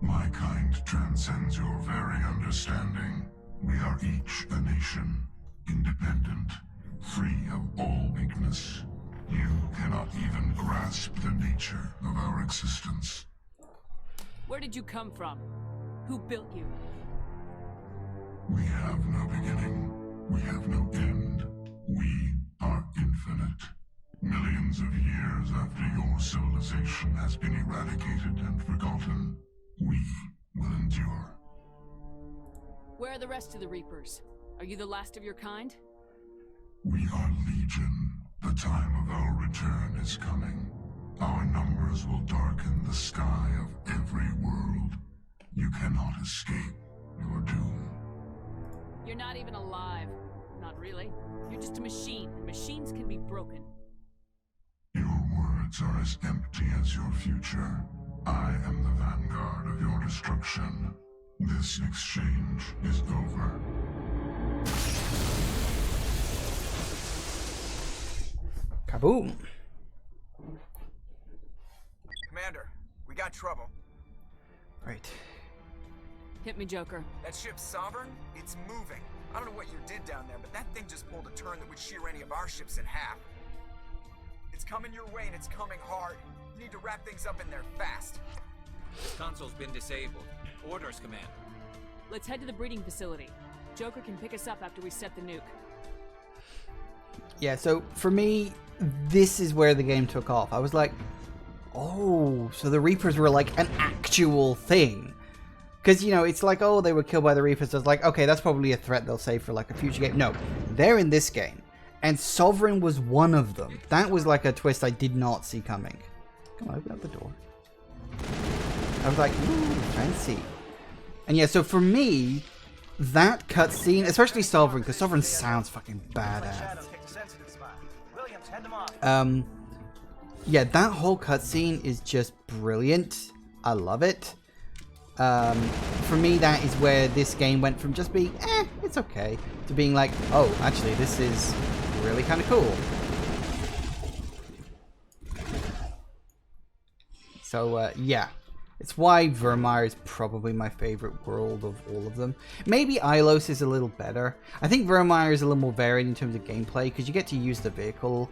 My kind transcends your very understanding. We are each a nation, independent, free of all weakness. You cannot even grasp the nature of our existence. Where did you come from? Who built you? We have no beginning. We have no end. We are infinite. Millions of years after your civilization has been eradicated and forgotten, we will endure. Where are the rest of the Reapers? Are you the last of your kind? We are legion. The time of our return is coming. Our numbers will darken the sky of every world. You cannot escape your doom. You're not even alive. Not really. You're just a machine, and machines can be broken. Your words are as empty as your future. I am the vanguard of your destruction. This exchange is over. Kaboom! Commander, we got trouble. Right. Hit me, Joker. That ship's Sovereign? It's moving. I don't know what you did down there, but that thing just pulled a turn that would shear any of our ships in half. It's coming your way, and it's coming hard. You need to wrap things up in there fast. This console's been disabled. Orders, Commander. Let's head to the breeding facility. Joker can pick us up after we set the nuke. Yeah, so for me, this is where the game took off. I was like, oh, so the Reapers were like an actual thing. Because, you know, it's like, oh, they were killed by the Reapers. So it's like, okay, that's probably a threat they'll save for like a future game. No, they're in this game. And Sovereign was one of them. That was like a twist I did not see coming. Come on, open up the door. I was like, ooh, fancy. And yeah, so for me, that cutscene, especially Sovereign, because Sovereign sounds fucking badass. Yeah, that whole cutscene is just brilliant. I love it. For me, that is where this game went from just being, it's okay, to being like, oh, actually, this is really kind of cool. So, yeah. It's why Vermeer is probably my favorite world of all of them. Maybe Ilos is a little better. I think Vermeer is a little more varied in terms of gameplay, because you get to use the vehicle,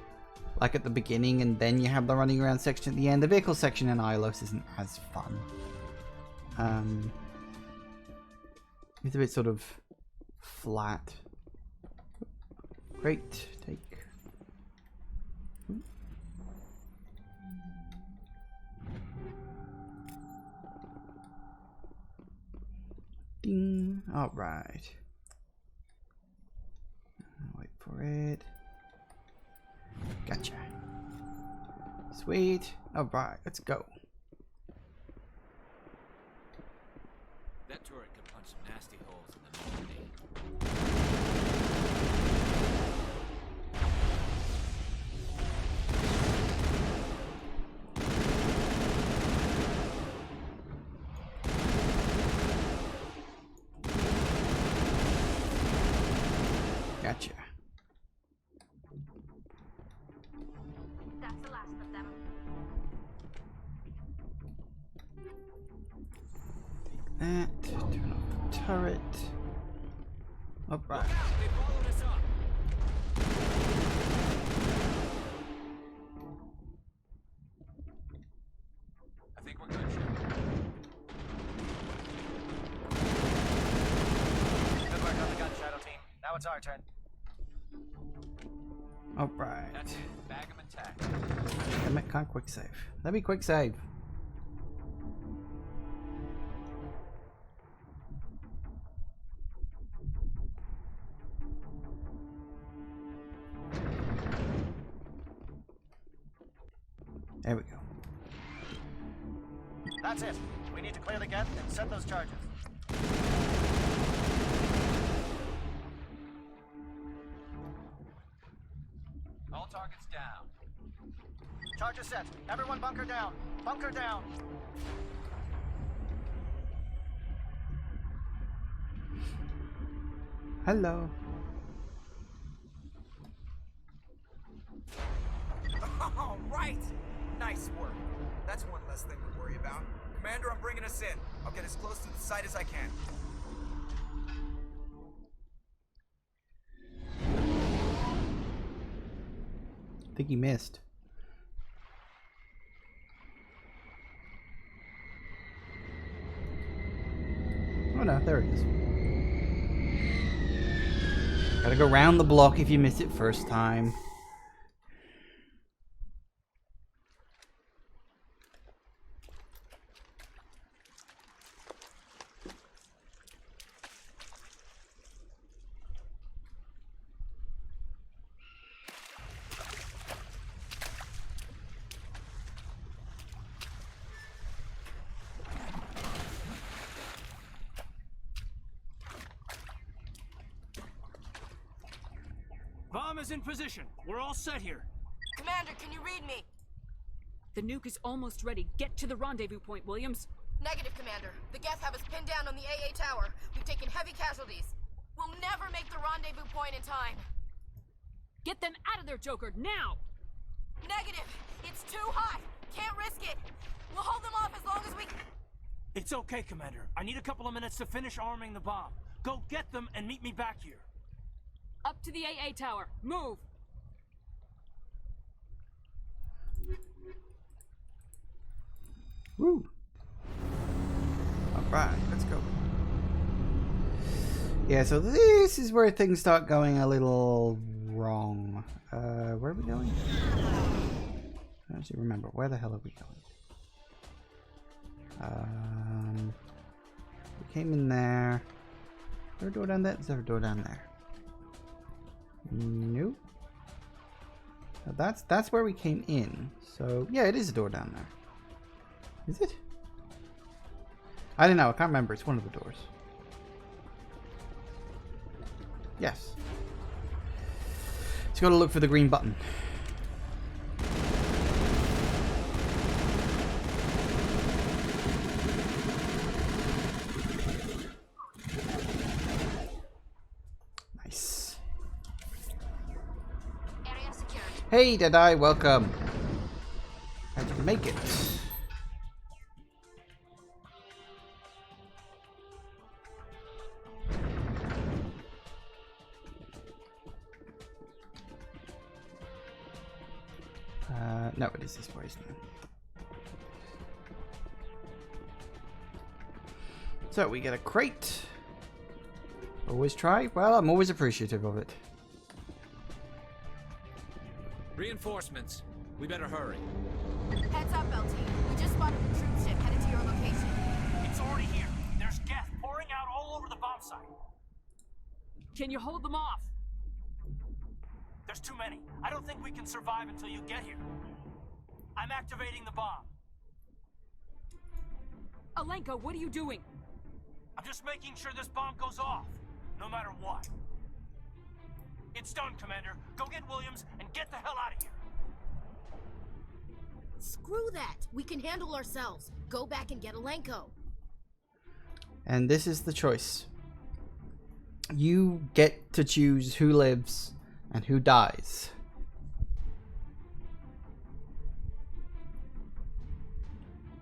like, at the beginning, and then you have the running around section at the end. The vehicle section in Ilos isn't as fun. It's a bit sort of flat. Great, take. Ding. All right. Wait for it. Gotcha. Sweet. All right, let's go. That turret can punch some nasty holes in the metal. Gotcha. That's the last of them. That. Turn off the turret. Alright. They followed us up. I think we're good, Shep. Good work on the gun, Shadow Team. Now it's our turn. Alright. That's it. Bag 'em intact. Can't quick save. Let me quick save. There we go. That's it. We need to clear the gate and set those charges. All targets down. Charges set. Everyone bunker down. Bunker down. Hello. All right. Nice work. That's one less thing to worry about. Commander, I'm bringing us in. I'll get as close to the site as I can. I think he missed. Oh no, there he is. Gotta go round the block if you missed it first time. Bomb is in position. We're all set here. Commander, can you read me? The nuke is almost ready. Get to the rendezvous point, Williams. Negative, Commander. The Geth have us pinned down on the AA tower. We've taken heavy casualties. We'll never make the rendezvous point in time. Get them out of there, Joker, now! Negative! It's too hot! Can't risk it! We'll hold them off as long as we... It's okay, Commander. I need a couple of minutes to finish arming the bomb. Go get them and meet me back here. Up to the AA tower. Move! Woo! Alright, let's go. Yeah, so this is where things start going a little wrong. Where are we going? I don't actually remember. Where the hell are we going? We came in there. Is there a door down there? Is there a door down there? Nope. That's where we came in. So yeah, it is a door down there. Is it? I don't know. I can't remember. It's one of the doors. Yes. Just gotta look for the green button. Nice. Area secured. Hey, Deadeye, welcome. How'd you make it? No, it is this way, isn't it? So we get a crate. Always try? Well, I'm always appreciative of it. Reinforcements. We better hurry. Heads up, LT. We just spotted a troop ship headed to your location. It's already here. There's gas pouring out all over the bomb site. Can you hold them off? There's too many. I don't think we can survive until you get here. I'm activating the bomb. Alenka, what are you doing? I'm just making sure this bomb goes off, no matter what. It's done, Commander. Go get Williams and get the hell out of here. Screw that. We can handle ourselves. Go back and get Alenko. And this is the choice. You get to choose who lives and who dies.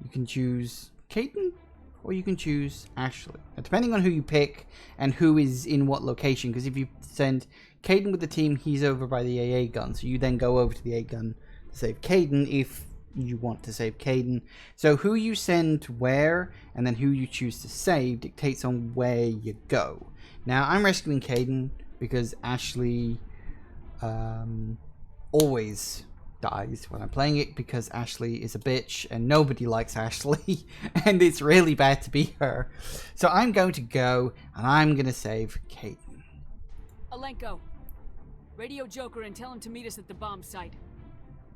You can choose Caden or you can choose Ashley. Now, depending on who you pick and who is in what location, because if you send Caden with the team, he's over by the AA gun, so you then go over to the A gun to save Caden if you want to save Caden. So who you send where and then who you choose to save dictates on where you go. Now I'm rescuing Caden because Ashley always dies when I'm playing it, because Ashley is a bitch and nobody likes Ashley and it's really bad to be her. So I'm going to go and I'm going to save Caden. Alenko, radio Joker and tell him to meet us at the bomb site.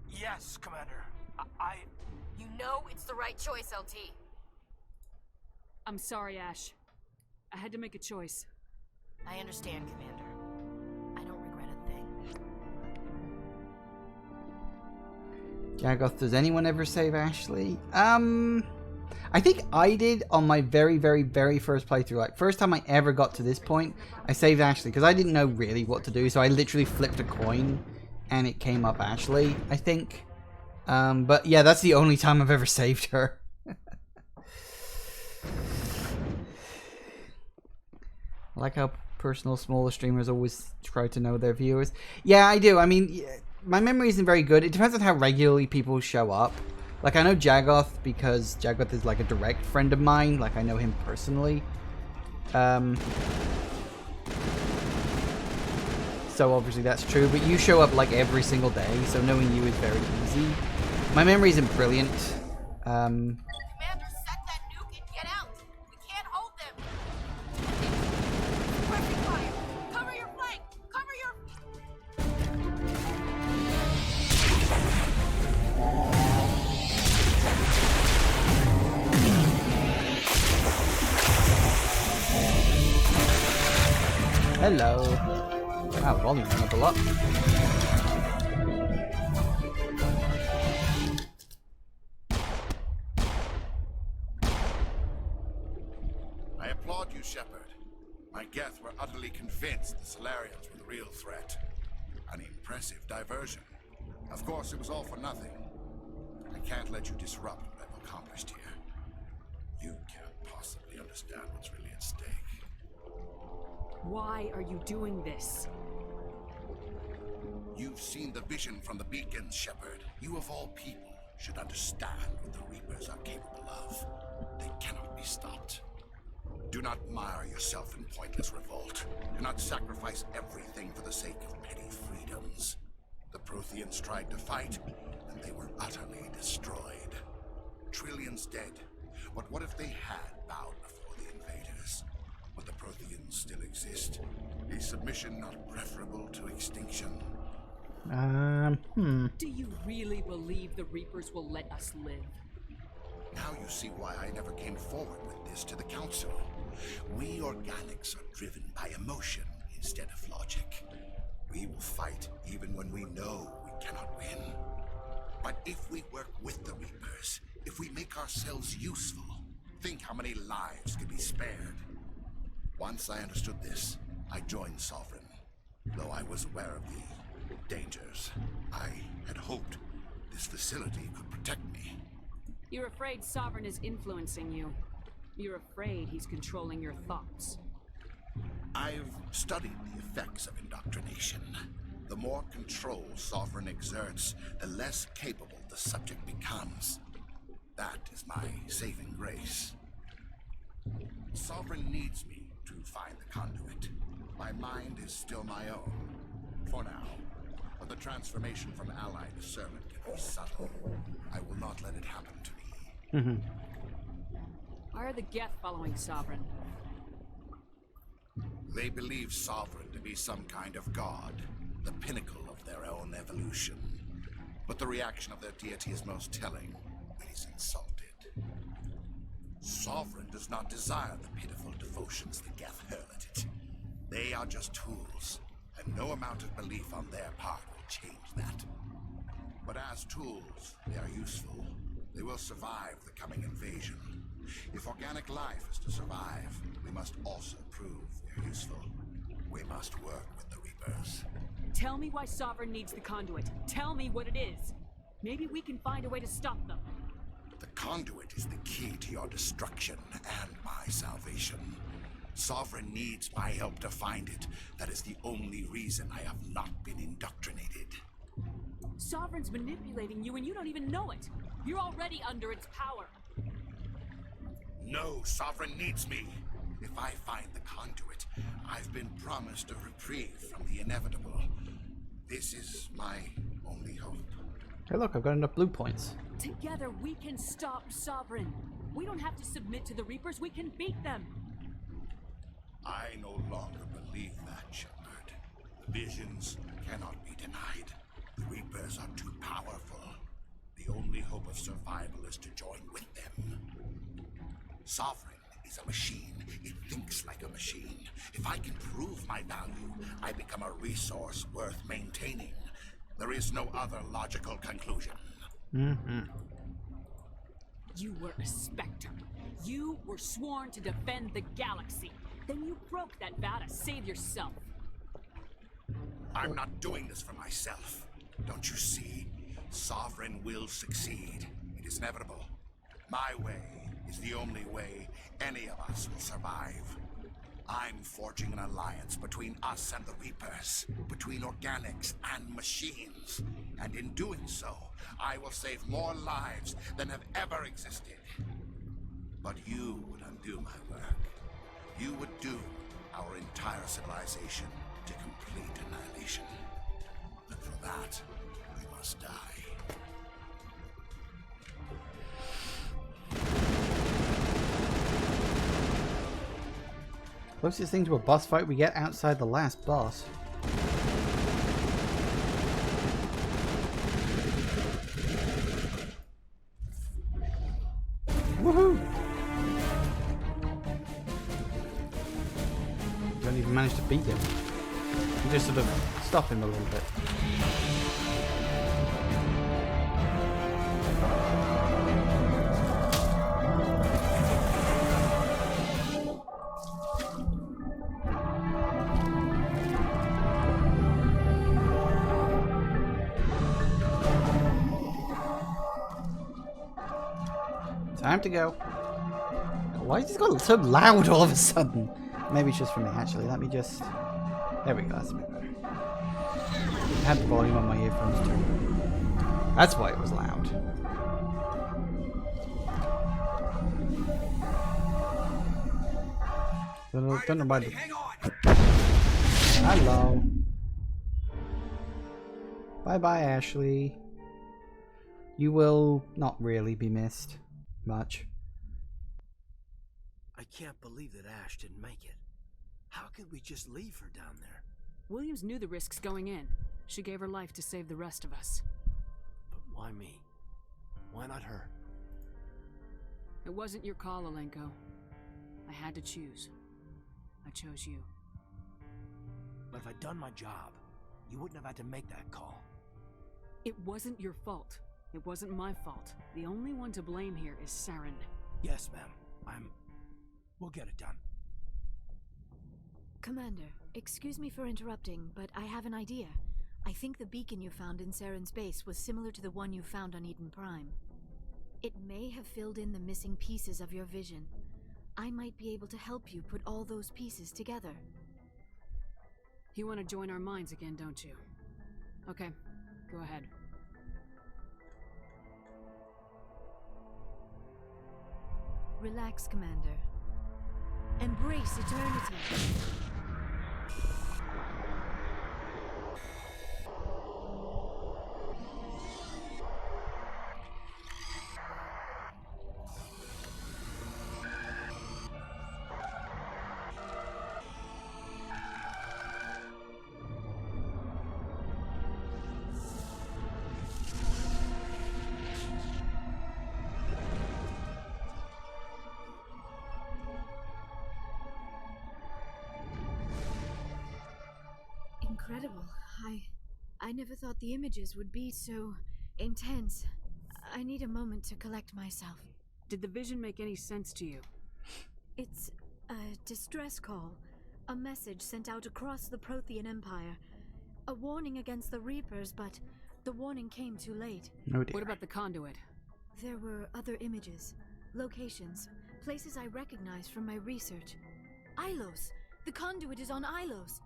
Yes, Commander. You know it's the right choice, LT. I'm sorry, Ash. I had to make a choice. I understand, Commander. I don't regret a thing. Jagoth, does anyone ever save Ashley? I think I did on my very first playthrough. Like, first time I ever got to this point, I saved Ashley because I didn't know really what to do. So I literally flipped a coin and it came up Ashley, I think. But yeah, that's the only time I've ever saved her. I like how personal, smaller streamers always try to know their viewers. Yeah, I do. I mean, my memory isn't very good. It depends on how regularly people show up. Like, I know Jagoth because Jagoth is like a direct friend of mine. Like, I know him personally. So obviously that's true. But you show up like every single day, so knowing you is very easy. My memory isn't brilliant. Commander, set that nuke and get out. We can't hold them. Suppressing fire. Cover your flank. Cover your... Hello. Wow, the volume went up a lot. I applaud you, Shepard. My Geth were utterly convinced the Solarians were the real threat. An impressive diversion. Of course, it was all for nothing. I can't let you disrupt what I've accomplished here. You can't possibly understand what's really at stake. Why are you doing this? You've seen the vision from the beacons, Shepard. You of all people should understand what the Reapers are capable of. They cannot be stopped. Do not mire yourself in pointless revolt. Do not sacrifice everything for the sake of petty freedoms. The Protheans tried to fight, and they were utterly destroyed. Trillions dead. But what if they had bowed before the invaders? Would the Protheans still exist? Is submission not preferable to extinction? Do you really believe the Reapers will let us live? Now you see why I never came forward with this to the Council. We organics are driven by emotion instead of logic. We will fight even when we know we cannot win. But if we work with the Reapers, if we make ourselves useful, think how many lives could be spared. Once I understood this, I joined Sovereign. Though I was aware of the dangers, I had hoped this facility could protect me. You're afraid Sovereign is influencing you. You're afraid he's controlling your thoughts. I've studied the effects of indoctrination. The more control Sovereign exerts, the less capable the subject becomes. That is my saving grace. Sovereign needs me to find the conduit. My mind is still my own, for now. But the transformation from ally to servant can be subtle. I will not let it happen to me. Why are the Geth following Sovereign? They believe Sovereign to be some kind of god, the pinnacle of their own evolution. But the reaction of their deity is most telling when he's insulted. Sovereign does not desire the pitiful devotions the Geth hurl at it. They are just tools, and no amount of belief on their part will change that. But as tools, they are useful. They will survive the coming invasion. If organic life is to survive, we must also prove they're useful. We must work with the Reapers. Tell me why Sovereign needs the conduit. Tell me what it is. Maybe we can find a way to stop them. The conduit is the key to your destruction and my salvation. Sovereign needs my help to find it. That is the only reason I have not been indoctrinated. Sovereign's manipulating you and you don't even know it. You're already under its power. No, Sovereign needs me. If I find the conduit, I've been promised a reprieve from the inevitable. This is my only hope. Hey look, I've got enough blue points. Together we can stop Sovereign. We don't have to submit to the Reapers, we can beat them. I no longer believe that, Shepard. The visions cannot be denied. The Reapers are too powerful. The only hope of survival is to join with them. Sovereign is a machine. It thinks like a machine. If I can prove my value, I become a resource worth maintaining. There is no other logical conclusion. You were a Spectre. You were sworn to defend the galaxy. Then you broke that vow to save yourself. I'm not doing this for myself. Don't you see? Sovereign will succeed. It is inevitable. My way is the only way any of us will survive. I'm forging an alliance between us and the Reapers, between organics and machines. And in doing so, I will save more lives than have ever existed. But you would undo my work. You would doom our entire civilization to complete annihilation. And for that, we must die. Closest thing to a boss fight we get outside the last boss. Woohoo! Don't even manage to beat him. You just sort of stop him a little bit. Time to go. Why is this got so loud all of a sudden? Maybe it's just for me, actually. Let me just... There we go, that's a bit better. I had the volume on my earphones too. That's why it was loud. Don't know why the... Hello. Bye-bye, Ashley. You will not really be missed. Much. I can't believe that Ash didn't make it. How could we just leave her down there? Williams knew the risks going in. She gave her life to save the rest of us. But why me? Why not her? It wasn't your call, Alenko. I had to choose. I chose you. But if I'd done my job, you wouldn't have had to make that call. It wasn't your fault. It wasn't my fault. The only one to blame here is Saren. Yes, ma'am. We'll get it done. Commander, excuse me for interrupting, but I have an idea. I think the beacon you found in Saren's base was similar to the one you found on Eden Prime. It may have filled in the missing pieces of your vision. I might be able to help you put all those pieces together. You want to join our minds again, don't you? Okay, go ahead. Relax, Commander. Embrace eternity. Incredible. I never thought the images would be so intense. I need a moment to collect myself. Did the vision make any sense to you? It's a distress call. A message sent out across the Prothean Empire. A warning against the Reapers, but the warning came too late. Oh dear. What about the conduit? There were other images, locations, places I recognized from my research. Ilos! The conduit is on Ilos!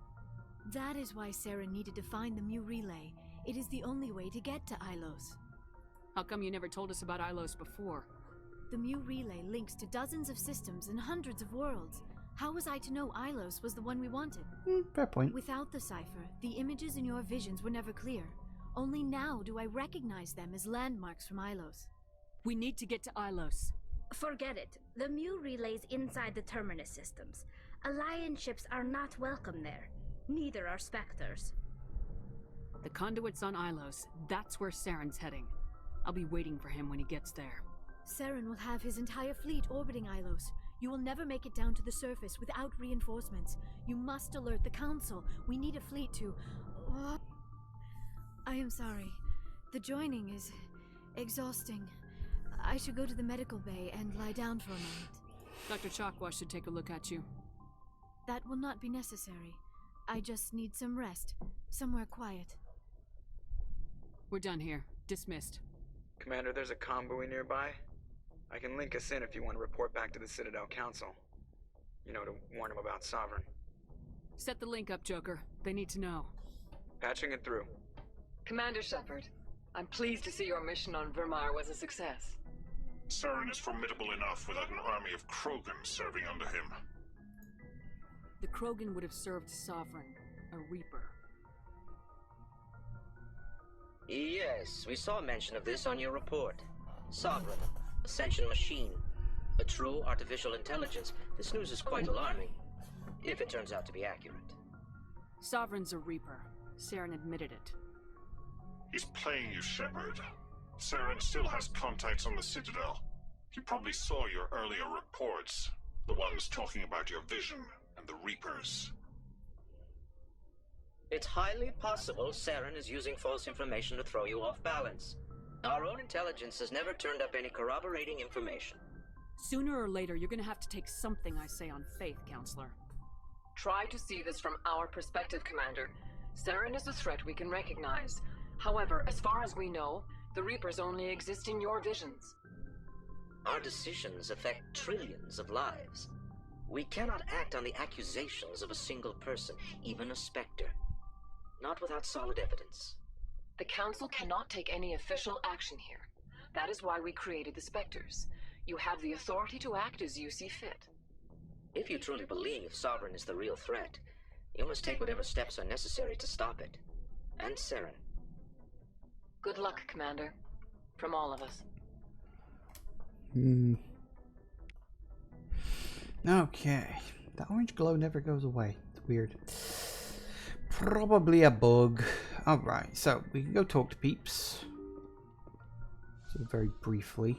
That is why Saren needed to find the Mu Relay. It is the only way to get to Ilos. How come you never told us about Ilos before? The Mu Relay links to dozens of systems and hundreds of worlds. How was I to know Ilos was the one we wanted? Fair point. Without the cipher, the images in your visions were never clear. Only now do I recognize them as landmarks from Ilos. We need to get to Ilos. Forget it. The Mu Relay's inside the Terminus systems. Alliance ships are not welcome there. Neither are Spectres. The conduit's on Ilos. That's where Saren's heading. I'll be waiting for him when he gets there. Saren will have his entire fleet orbiting Ilos. You will never make it down to the surface without reinforcements. You must alert the Council. We need a fleet to... Oh. I am sorry. The joining is exhausting. I should go to the medical bay and lie down for a moment. Dr. Chakwa should take a look at you. That will not be necessary. I just need some rest. Somewhere quiet. We're done here. Dismissed. Commander, there's a convoy nearby. I can link us in if you want to report back to the Citadel Council. You know, to warn them about Sovereign. Set the link up, Joker. They need to know. Patching it through. Commander Shepard, I'm pleased to see your mission on Vermeer was a success. Saren is formidable enough without an army of Krogan serving under him. The Krogan would have served Sovereign, a Reaper. Yes, we saw mention of this on your report. Sovereign, a sentient machine, a true artificial intelligence. This news is quite alarming, if it turns out to be accurate. Sovereign's a Reaper. Saren admitted it. He's playing you, Shepard. Saren still has contacts on the Citadel. He probably saw your earlier reports, the ones talking about your vision and the Reapers. It's highly possible Saren is using false information to throw you off balance. Our own intelligence has never turned up any corroborating information. Sooner or later, you're gonna have to take something I say on faith, Counselor. Try to see this from our perspective, Commander. Saren is a threat we can recognize. However, as far as we know, the Reapers only exist in your visions. Our decisions affect trillions of lives. We cannot act on the accusations of a single person, even a Spectre. Not without solid evidence. The Council cannot take any official action here. That is why we created the Spectres. You have the authority to act as you see fit. If you truly believe Sovereign is the real threat, you must take whatever steps are necessary to stop it. And Saren. Good luck, Commander. From all of us. Okay. The orange glow never goes away. It's weird. Probably a bug. Alright, so we can go talk to peeps. So very briefly.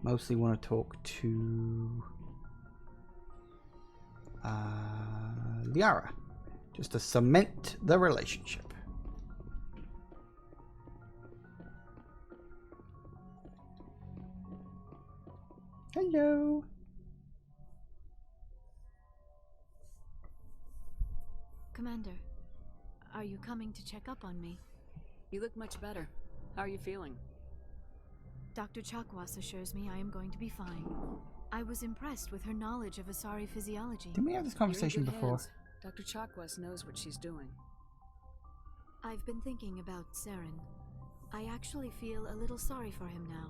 Mostly want to talk to Liara. just to cement the relationship. Hello. Commander, are you coming to check up on me? You look much better. How are you feeling? Dr. Chakwas assures me I am going to be fine. I was impressed with her knowledge of Asari physiology. Didn't we have this conversation before? Hands. Dr. Chakwas knows what she's doing. I've been thinking about Saren. I actually feel a little sorry for him now.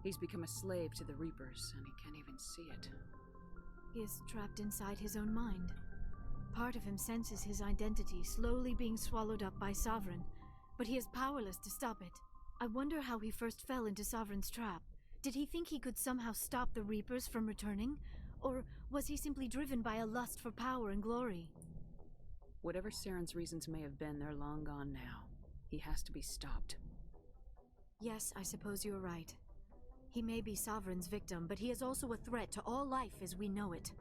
He's become a slave to the Reapers, and he can't even see it. He is trapped inside his own mind. Part of him senses his identity slowly being swallowed up by Sovereign, but he is powerless to stop it. I wonder how he first fell into Sovereign's trap. Did he think he could somehow stop the Reapers from returning? Or was he simply driven by a lust for power and glory? Whatever Saren's reasons may have been, they're long gone now. He has to be stopped. Yes, I suppose you're right. He may be Sovereign's victim, but he is also a threat to all life as we know it.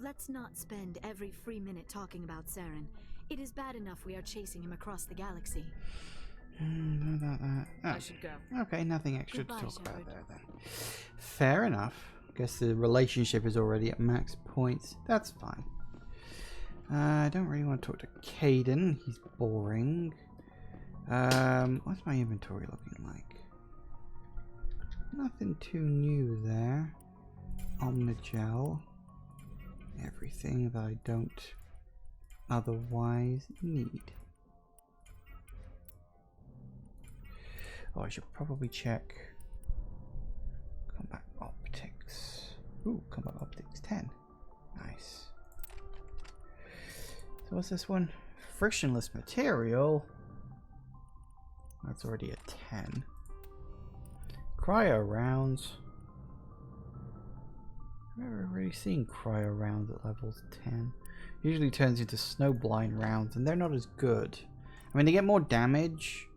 Let's not spend every free minute talking about Saren. It is bad enough we are chasing him across the galaxy. I should go. Okay, nothing extra Goodbye, to talk about Shepard. there then. Fair enough. Guess the relationship is already at max points. That's fine. I don't really want to talk to Caden. He's boring. What's my inventory looking like? Nothing too new there. Omnigel. Everything that I don't otherwise need. Oh, I should probably check combat optics. Ooh, combat optics 10. Nice. So what's this one? Frictionless material. That's already a 10. Cryo rounds. I've never really seen cryo rounds at levels 10. Usually turns into snowblind rounds, and they're not as good. I mean, they get more damage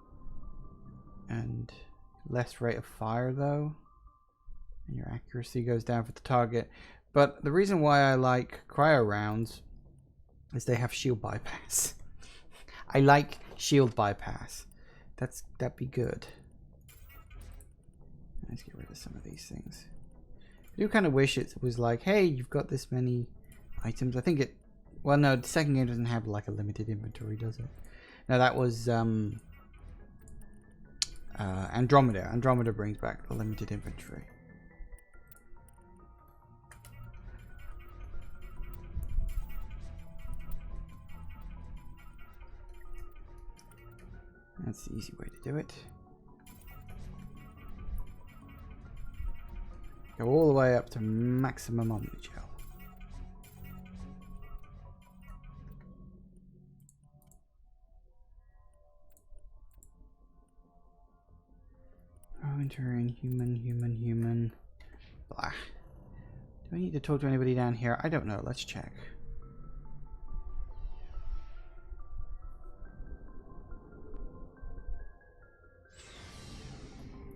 and less rate of fire though, and your accuracy goes down for the target. But the reason why I like cryo rounds is they have shield bypass. I like shield bypass. That'd be good. Let's get rid of some of these things. I do kind of wish it was like, hey, you've got this many items. I think it, well, no, the second game doesn't have like a limited inventory, does it? No, that was Andromeda. Andromeda brings back the limited inventory. That's the easy way to do it. Go all the way up to maximum Omnigel. Oh, entering human. Blah. Do I need to talk to anybody down here? I don't know. Let's check.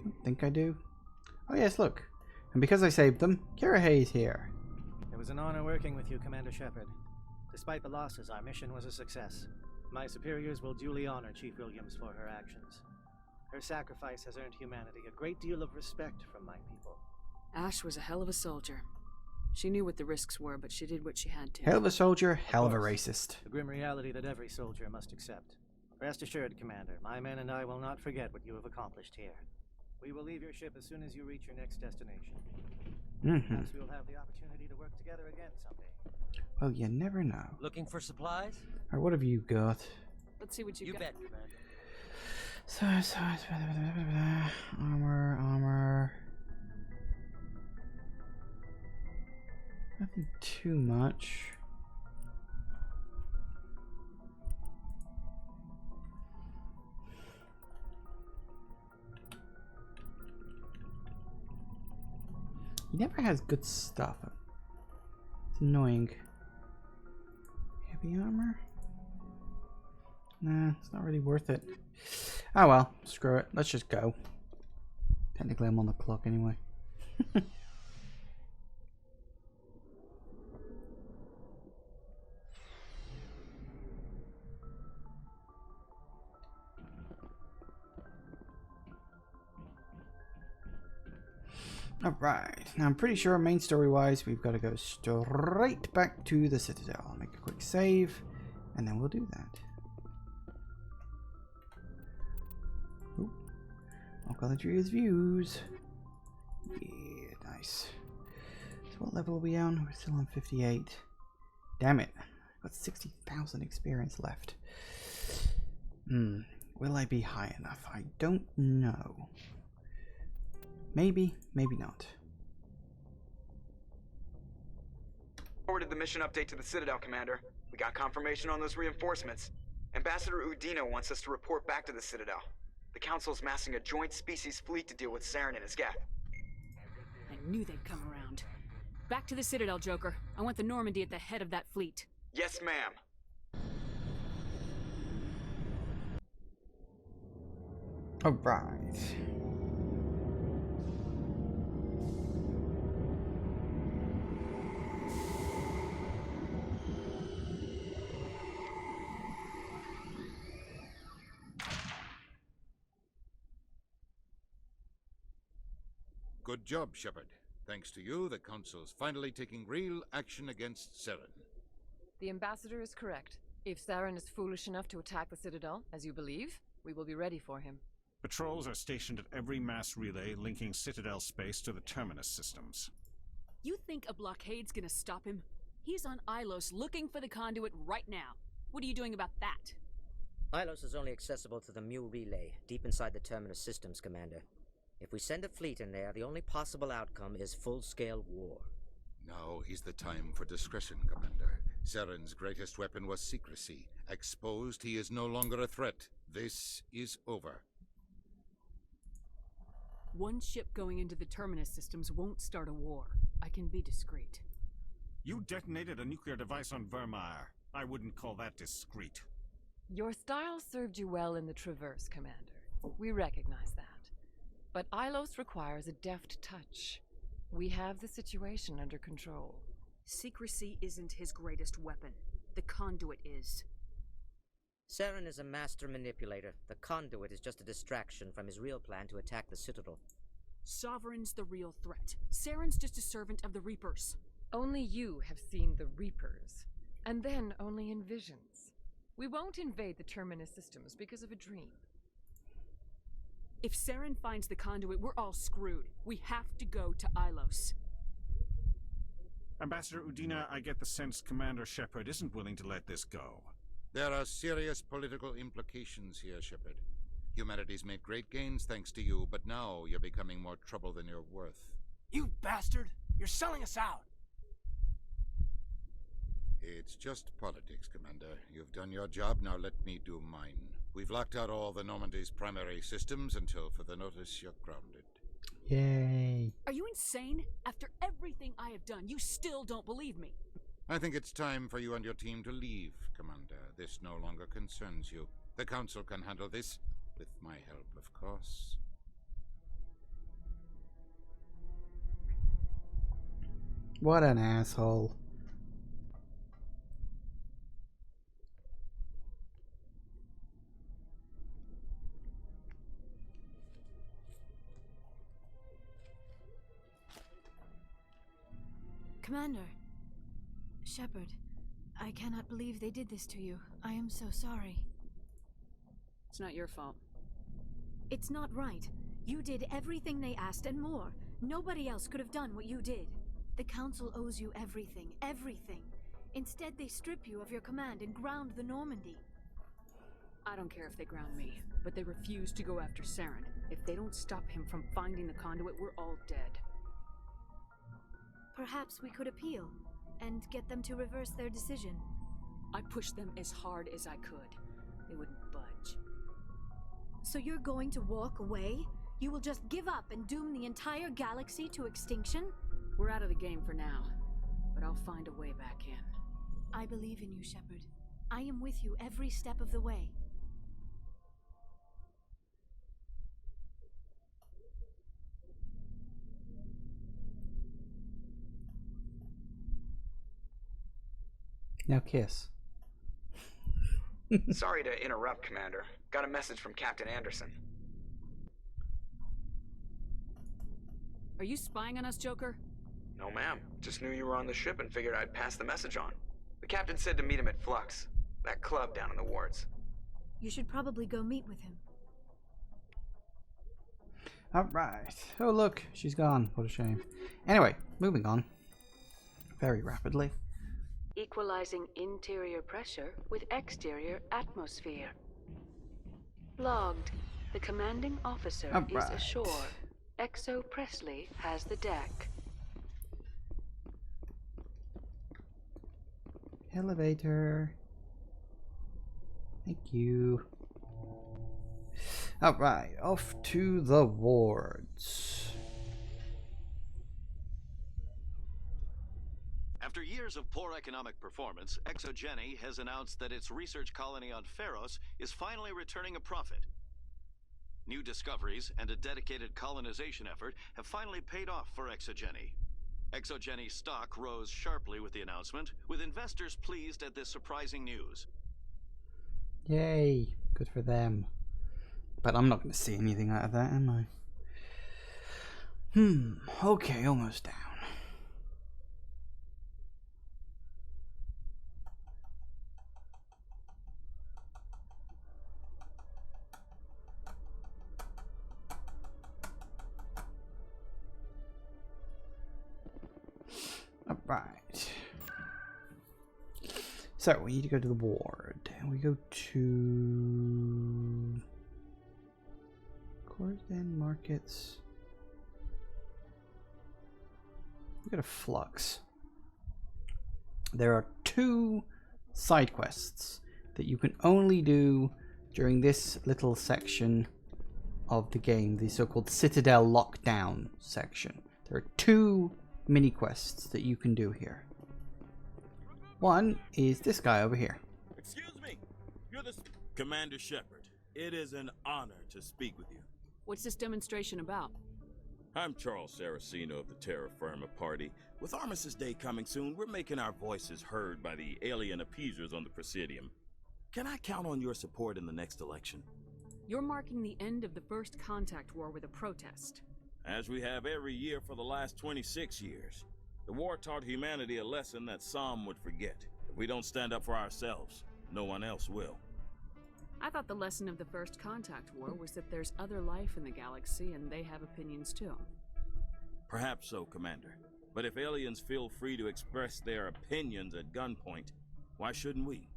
I think I do. Oh yes, look. And because I saved them, Kirahei is here. It was an honor working with you, Commander Shepard. Despite the losses, our mission was a success. My superiors will duly honor Chief Williams for her actions. Her sacrifice has earned humanity a great deal of respect from my people. Ash was a hell of a soldier. She knew what the risks were, but she did what she had to. Hell of a soldier, hell of a racist. The grim reality that every soldier must accept. Rest assured, Commander, my men and I will not forget what you have accomplished here. We will leave your ship as soon as you reach your next destination. Perhaps we will have the opportunity to work together again someday. Well, you never know. Looking for supplies? Alright, what have you got? Let's see what you got. Bet, Commander. Armor. Nothing too much. He never has good stuff. It's annoying. Heavy armor? Nah, it's not really worth it. Oh well, screw it. Let's just go. Technically, I'm on the clock anyway. Alright, now I'm pretty sure main story-wise we've got to go straight back to the Citadel. I'll make a quick save, and then we'll do that. Ooh. Alcalatria's views. Yeah, nice. So what level are we on? We're still on 58. Damn it. I've got 60,000 experience left. Will I be high enough? I don't know. Maybe, maybe not. Forwarded the mission update to the Citadel, Commander. We got confirmation on those reinforcements. Ambassador Udina wants us to report back to the Citadel. The Council's massing a joint species fleet to deal with Saren and his gap. I knew they'd come around. Back to the Citadel, Joker. I want the Normandy at the head of that fleet. Yes, ma'am. Alright. Good job, Shepard. Thanks to you, the Council's finally taking real action against Saren. The Ambassador is correct. If Saren is foolish enough to attack the Citadel, as you believe, we will be ready for him. Patrols are stationed at every mass relay linking Citadel space to the Terminus systems. You think a blockade's gonna stop him? He's on Ilos looking for the conduit right now. What are you doing about that? Ilos is only accessible to the Mu relay, deep inside the Terminus systems, Commander. If we send a fleet in there, the only possible outcome is full-scale war. Now is the time for discretion, Commander. Saren's greatest weapon was secrecy. Exposed, he is no longer a threat. This is over. One ship going into the Terminus systems won't start a war. I can be discreet. You detonated a nuclear device on Vermeer. I wouldn't call that discreet. Your style served you well in the Traverse, Commander. We recognize that. But Ilos requires a deft touch. We have the situation under control. Secrecy isn't his greatest weapon. The conduit is. Saren is a master manipulator. The conduit is just a distraction from his real plan to attack the Citadel. Sovereign's the real threat. Saren's just a servant of the Reapers. Only you have seen the Reapers. And then only in visions. We won't invade the Terminus systems because of a dream. If Saren finds the conduit, we're all screwed. We have to go to Ilos. Ambassador Udina, I get the sense Commander Shepard isn't willing to let this go. There are serious political implications here, Shepard. Humanity's made great gains thanks to you, but now you're becoming more trouble than you're worth. You bastard! You're selling us out! It's just politics, Commander. You've done your job, now let me do mine. We've locked out all the Normandy's primary systems until further notice you're grounded. Yay. Are you insane? After everything I have done, you still don't believe me. I think it's time for you and your team to leave, Commander. This no longer concerns you. The Council can handle this, with my help, of course. What an asshole. Commander. Shepard, I cannot believe they did this to you. I am so sorry. It's not your fault. It's not right. You did everything they asked and more. Nobody else could have done what you did. The Council owes you everything, everything. Instead, they strip you of your command and ground the Normandy. I don't care if they ground me, but they refuse to go after Saren. If they don't stop him from finding the conduit, we're all dead. Perhaps we could appeal and get them to reverse their decision. I pushed them as hard as I could. They wouldn't budge. So you're going to walk away? You will just give up and doom the entire galaxy to extinction? We're out of the game for now, but I'll find a way back in. I believe in you, Shepard. I am with you every step of the way. Now kiss. Sorry to interrupt, Commander. Got a message from Captain Anderson. Are you spying on us, Joker? No, ma'am. Just knew you were on the ship and figured I'd pass the message on. The captain said to meet him at Flux, that club down in the wards. You should probably go meet with him. Alright. Oh, look. She's gone. What a shame. Anyway, moving on. Very rapidly. Equalizing interior pressure with exterior atmosphere. Logged. The commanding officer is ashore. Exo Presley has the deck. Elevator. Thank you. Alright, off to the wards. After years of poor economic performance, ExoGeni has announced that its research colony on Pharos is finally returning a profit. New discoveries and a dedicated colonization effort have finally paid off for ExoGeni. ExoGeni stock rose sharply with the announcement, with investors pleased at this surprising news. Yay, good for them. But I'm not going to see anything out of that, am I? Okay, almost down. Alright. So, we need to go to the ward. We go to... Corsden Markets. We go to Flux. There are 2 side quests that you can only do during this little section of the game, the so-called Citadel Lockdown section. There are 2 mini quests that you can do here. One is this guy over here. Excuse me, you're the Commander Shepard. It is an honor to speak with you. What's this demonstration about? I'm Charles Saraceno of the Terra Firma Party. With Armistice Day coming soon, we're making our voices heard by the alien appeasers on the Presidium. Can I count on your support in the next election? You're marking the end of the first contact war with a protest. As we have every year for the last 26 years. The war taught humanity a lesson that some would forget. If we don't stand up for ourselves, no one else will. I thought the lesson of the first contact war was that there's other life in the galaxy and they have opinions too. Perhaps so, Commander. But if aliens feel free to express their opinions at gunpoint, why shouldn't we?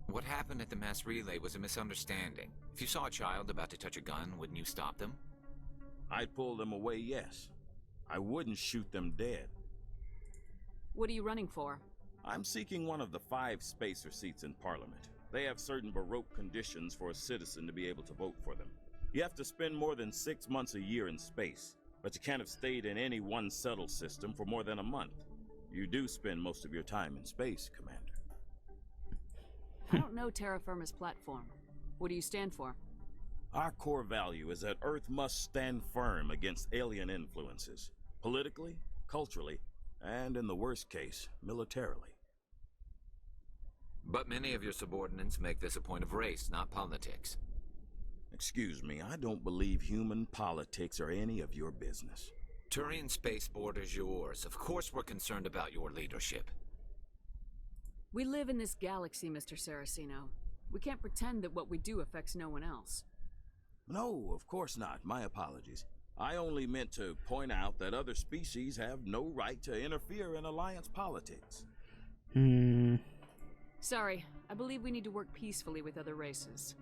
What happened at the mass relay was a misunderstanding. If you saw a child about to touch a gun, wouldn't you stop them? I'd pull them away, yes. I wouldn't shoot them dead. What are you running for? I'm seeking one of the 5 spacer seats in Parliament. They have certain Baroque conditions for a citizen to be able to vote for them. You have to spend more than 6 months a year in space, but you can't have stayed in any one settled system for more than a month. You do spend most of your time in space, Commander. I don't know Terra Firma's platform. What do you stand for? Our core value is that Earth must stand firm against alien influences, politically, culturally, and in the worst case, militarily. But many of your subordinates make this a point of race, not politics. Excuse me, I don't believe human politics are any of your business. Turian spaceport is yours. Of course we're concerned about your leadership. We live in this galaxy, Mr. Saraceno. We can't pretend that what we do affects no one else. No, of course not. My apologies. I only meant to point out that other species have no right to interfere in alliance politics. Sorry, I believe we need to work peacefully with other races.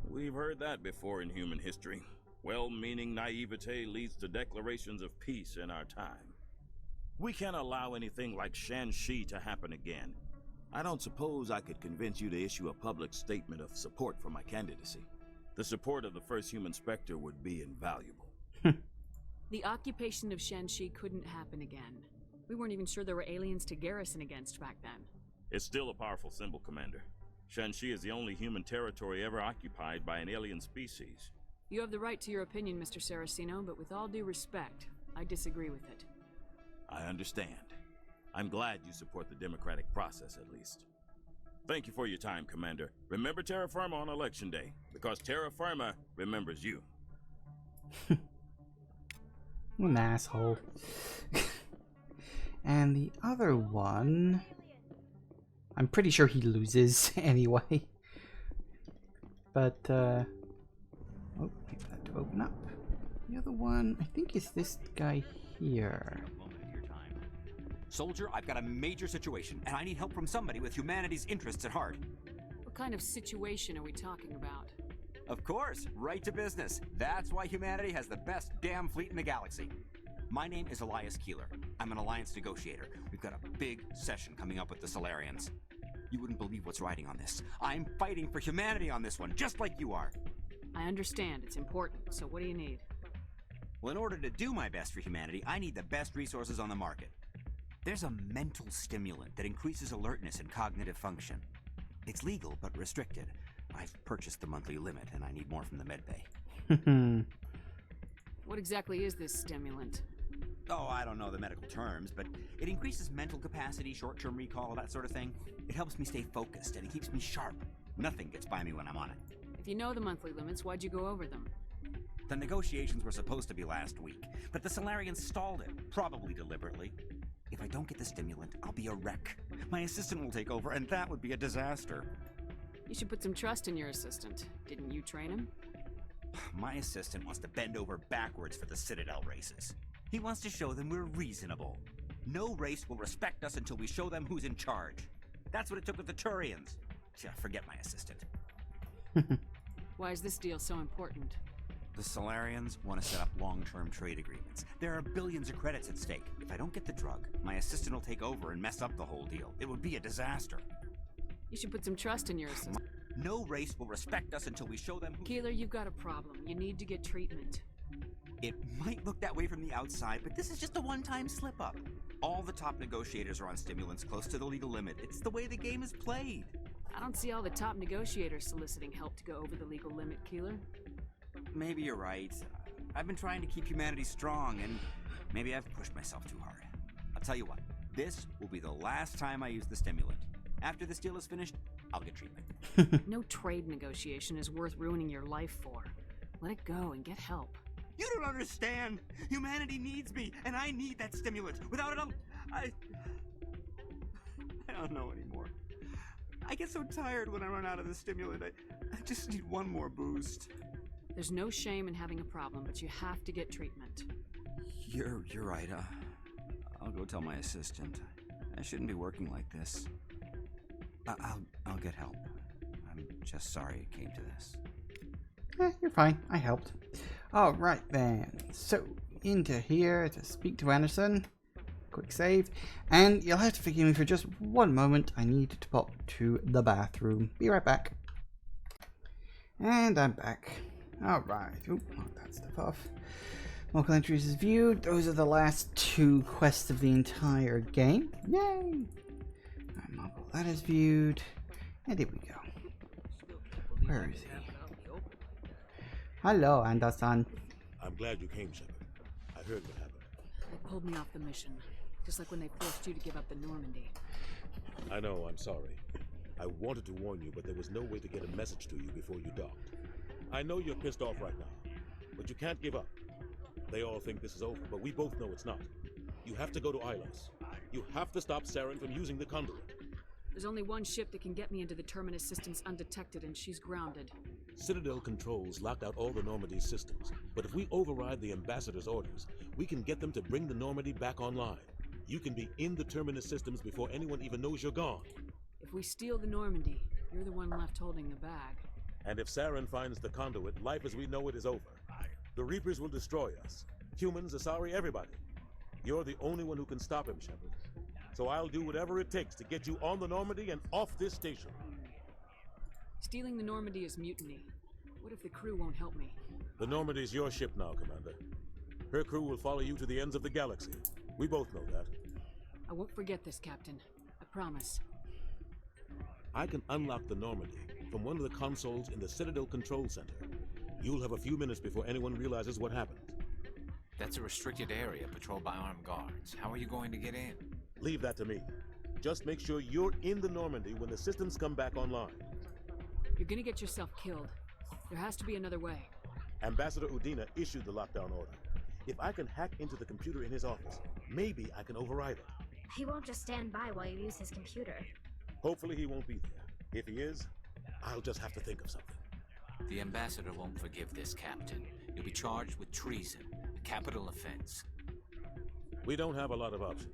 We've heard that before in human history. Well-meaning naivete leads to declarations of peace in our time. We can't allow anything like Shanxi to happen again. I don't suppose I could convince you to issue a public statement of support for my candidacy. The support of the first human Spectre would be invaluable. The occupation of Shanxi couldn't happen again. We weren't even sure there were aliens to garrison against back then. It's still a powerful symbol, Commander. Shanxi is the only human territory ever occupied by an alien species. You have the right to your opinion, Mr. Saraceno, but with all due respect, I disagree with it. I understand. I'm glad you support the democratic process, at least. Thank you for your time, Commander. Remember Terra Firma on Election Day, because Terra Firma remembers you. An asshole. And the other one, I'm pretty sure he loses anyway. But, oh, get that to open up. The other one, I think, is this guy here. Soldier, I've got a major situation, and I need help from somebody with humanity's interests at heart. What kind of situation are we talking about? Of course, right to business. That's why humanity has the best damn fleet in the galaxy. My name is Elias Keeler. I'm an alliance negotiator. We've got a big session coming up with the Solarians. You wouldn't believe what's riding on this. I'm fighting for humanity on this one, just like you are. I understand. It's important. So what do you need? Well, in order to do my best for humanity, I need the best resources on the market. There's a mental stimulant that increases alertness and cognitive function. It's legal, but restricted. I've purchased the monthly limit, and I need more from the medbay. What exactly is this stimulant? Oh, I don't know the medical terms, but it increases mental capacity, short-term recall, that sort of thing. It helps me stay focused, and it keeps me sharp. Nothing gets by me when I'm on it. If you know the monthly limits, why'd you go over them? The negotiations were supposed to be last week, but the Solarians stalled it, probably deliberately. If I don't get the stimulant, I'll be a wreck. My assistant will take over, and that would be a disaster. You should put some trust in your assistant. Didn't you train him? My assistant wants to bend over backwards for the Citadel races. He wants to show them we're reasonable. No race will respect us until we show them who's in charge. That's what it took with the Turians. Yeah, forget my assistant. Why is this deal so important? The Solarians want to set up long-term trade agreements. There are billions of credits at stake. If I don't get the drug, my assistant will take over and mess up the whole deal. It would be a disaster. You should put some trust in your assistant. No race will respect us until we show them who— Keeler, you've got a problem. You need to get treatment. It might look that way from the outside, but this is just a one-time slip-up. All the top negotiators are on stimulants close to the legal limit. It's the way the game is played. I don't see all the top negotiators soliciting help to go over the legal limit, Keeler. Maybe you're right. I've been trying to keep humanity strong, and maybe I've pushed myself too hard. I'll tell you what, this will be the last time I use the stimulant. After this deal is finished, I'll get treatment. No trade negotiation is worth ruining your life for. Let it go and get help. You don't understand! Humanity needs me, and I need that stimulant. Without it, I don't know anymore. I get so tired when I run out of the stimulant. I just need one more boost. There's no shame in having a problem, but you have to get treatment. You're right. I'll go tell my assistant. I shouldn't be working like this. I'll get help. I'm just sorry it came to this. You're fine. I helped. All right then. So into here to speak to Anderson. Quick save, and you'll have to forgive me for just one moment. I need to pop to the bathroom. Be right back. And I'm back. Alright, knock that stuff off. Local entries is viewed. Those are the last two quests of the entire game. Yay! Alright, that is viewed. And here we go. Where is he? Hello, Anderson. I'm glad you came, Shepard. I heard what happened. They pulled me off the mission, just like when they forced you to give up the Normandy. I know, I'm sorry. I wanted to warn you, but there was no way to get a message to you before you docked. I know you're pissed off right now, but you can't give up. They all think this is over, but we both know it's not. You have to go to Ilos. You have to stop Saren from using the conduit. There's only one ship that can get me into the Terminus systems undetected, and she's grounded. Citadel controls locked out all the Normandy systems, but if we override the Ambassador's orders, we can get them to bring the Normandy back online. You can be in the Terminus systems before anyone even knows you're gone. If we steal the Normandy, you're the one left holding the bag. And if Saren finds the conduit, life as we know it is over. The Reapers will destroy us. Humans, Asari, everybody. You're the only one who can stop him, Shepard. So I'll do whatever it takes to get you on the Normandy and off this station. Stealing the Normandy is mutiny. What if the crew won't help me? The Normandy's your ship now, Commander. Her crew will follow you to the ends of the galaxy. We both know that. I won't forget this, Captain. I promise. I can unlock the Normandy from one of the consoles in the Citadel Control Center. You'll have a few minutes before anyone realizes what happened. That's a restricted area patrolled by armed guards. How are you going to get in? Leave that to me. Just make sure you're in the Normandy when the systems come back online. You're gonna get yourself killed. There has to be another way. Ambassador Udina issued the lockdown order. If I can hack into the computer in his office, maybe I can override it. He won't just stand by while you use his computer. Hopefully he won't be there. If he is, I'll just have to think of something. The ambassador won't forgive this, Captain. You'll be charged with treason, a capital offense. We don't have a lot of options.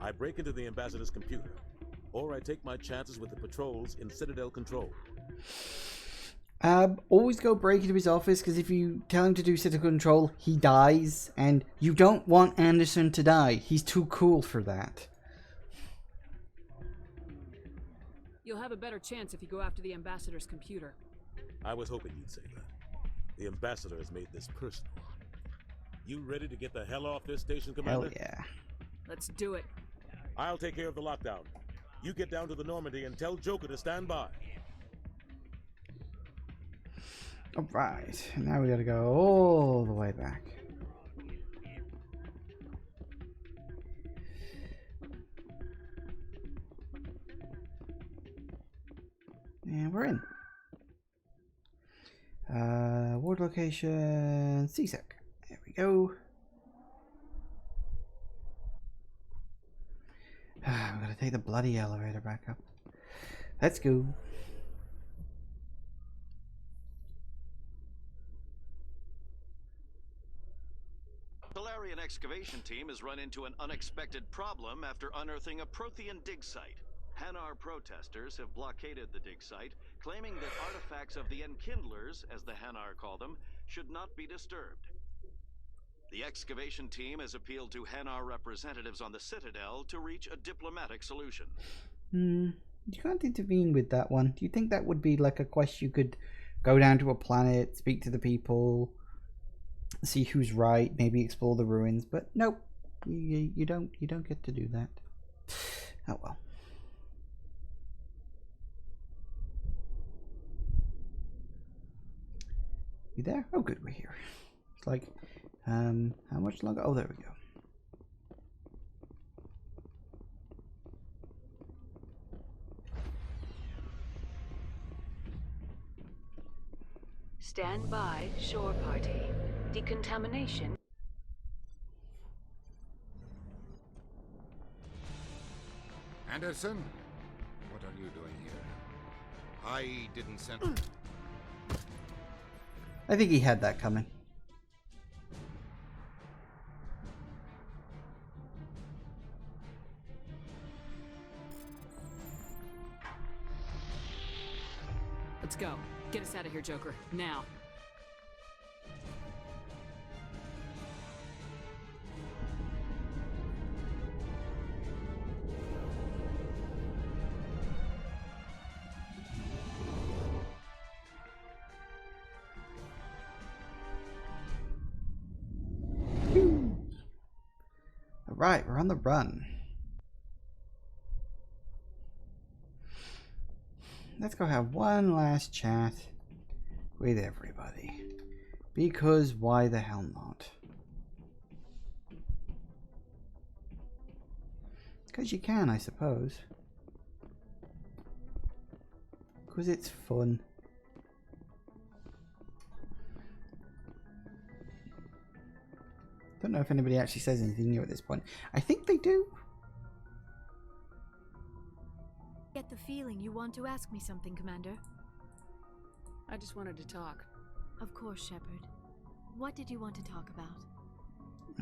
I break into the ambassador's computer, or I take my chances with the patrols in Citadel control. Always go break into his office, because if you tell him to do Citadel control, he dies, and you don't want Anderson to die. He's too cool for that. You'll have a better chance if you go after the ambassador's computer. I was hoping you'd say that. The ambassador has made this personal. You ready to get the hell off this station, Commander? Hell yeah. Let's do it. I'll take care of the lockdown. You get down to the Normandy and tell Joker to stand by. Alright, now we gotta go all the way back. And we're in. Ward location, CSEC. There we go. We gotta take the bloody elevator back up. Let's go. Solarian excavation team has run into an unexpected problem after unearthing a Prothean dig site. Hanar protesters have blockaded the dig site, claiming that artifacts of the Enkindlers, as the Hanar call them, should not be disturbed. The excavation team has appealed to Hanar representatives on the Citadel to reach a diplomatic solution. You can't intervene with that one. Do you think that would be like a quest you could go down to a planet, speak to the people, see who's right, maybe explore the ruins? But nope, you don't get to do that. Oh well. You there? Oh good, we're here. It's like, how much longer? Oh, there we go. Stand by, shore party. Decontamination. Anderson? What are you doing here? I didn't send... I think he had that coming. Let's go. Get us out of here, Joker. Now. Alright, we're on the run. Let's go have one last chat with everybody. Because why the hell not? Because you can, I suppose. Because it's fun. Don't know if anybody actually says anything new at this point. I think they do. Get the feeling you want to ask me something, Commander. I just wanted to talk. Of course, Shepard. What did you want to talk about?